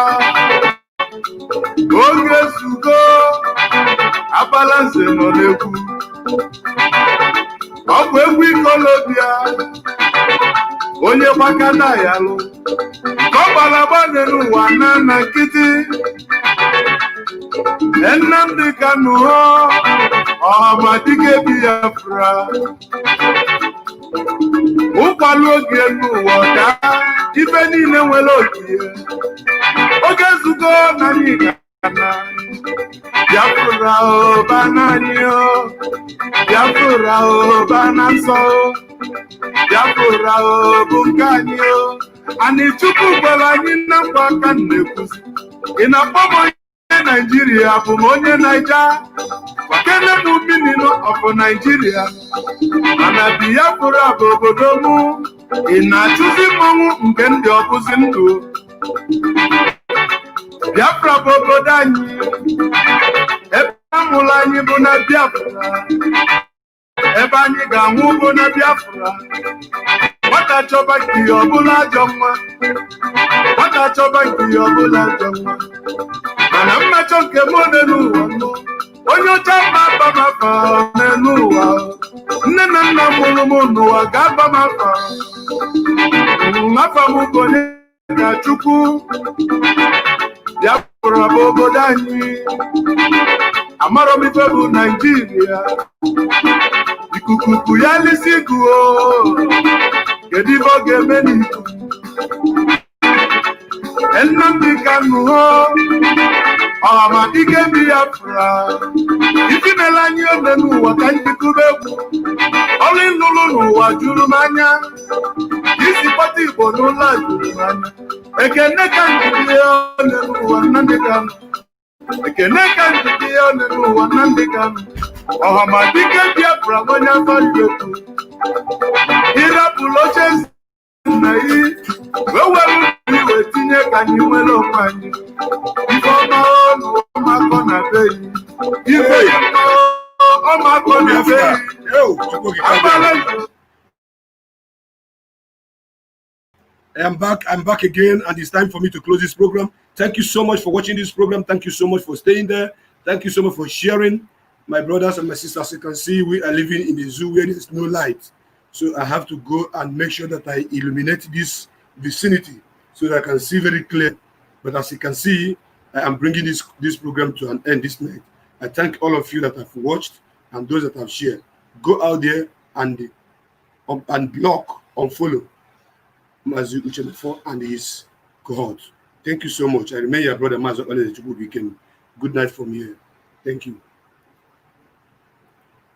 oge zugo, Abalanze nọ n'egwu. Ọ bụ egwu ikolobịa, onye gbakana ya lụ. Ka ọ gbara gbane n'ụwa na nkịtị. Nnamdi Kanu Ọhamadike Biafra. Ụkwalụ oge n'ụwa daa, ife niile nwere oge. Oge zugo na anyị ga-ana. Biafra banani Biafra bananso Biafra bungani ani chukwu gwara anyị na mkpa aka na-ekwuzi ị na-akpọ onye Naijiria bụ onye Naija kene m minino of Nigeria mana Biafra bụ obodo mụ ị na-achụzi mmọnwụ nke ndị ọkụzi ndụ Biafra bụ obodo anyị ebe amụrụ anyị bụ na Biafra ebe anyị ga-anwụ bụ na Biafra nwata chọba nke ihe ọbụla ajọ mma nwata chọba nke ihe ọbụla ajọ mma mana mmachọ nke m n'elu ụwa nọ onye ọcha mma abamafa n'elu ụwa nne na nna mụrụ m n'ụwa ga-aba m afa afa m bụ onye ka Chukwu Biafra bụ obodo anyị amarọ m ife bụ Naijiria ikuku ya lisi guo kedu ife ọ ga-eme n'ikuku Nnamdi Kanu Ọhamadike Biafra ife mere anyị ole n'ụwa ka njikube egwu ọrụ ịlụrụ n'ụwa juru m anya isi kpọta Igbo n'ụlọ a juru m anya ekene ka njide ole n'ụwa Nnamdi Kanu ekene ka njide ole n'ụwa Nnamdi Kanu Ọhamadike Biafra onye afọ Ibeku ịrapụrụ oche nna yi wee were iwe tinye ka anyị nwere onwe anyị ife ọma ọnụ ọmakọ na be yi ife ọmakọ na be yi I'm back again, and it's time for me to close this program. Thank you so much for watching this program. Thank you so much for staying there. Thank you so much for sharing. My brothers and my sisters, you can see we are living in a zoo where there is no light. So I have to go and make sure that I illuminate this vicinity so that I can see very clear. But as you can see, I am bringing this program to an end this night. I thank all of you that have watched and those that have shared. Go out there and block, unfollow Mazu Uchemefo and his cohort. Thank you so much. I remain your brother Mazu Weekend. Good night from here. Thank you.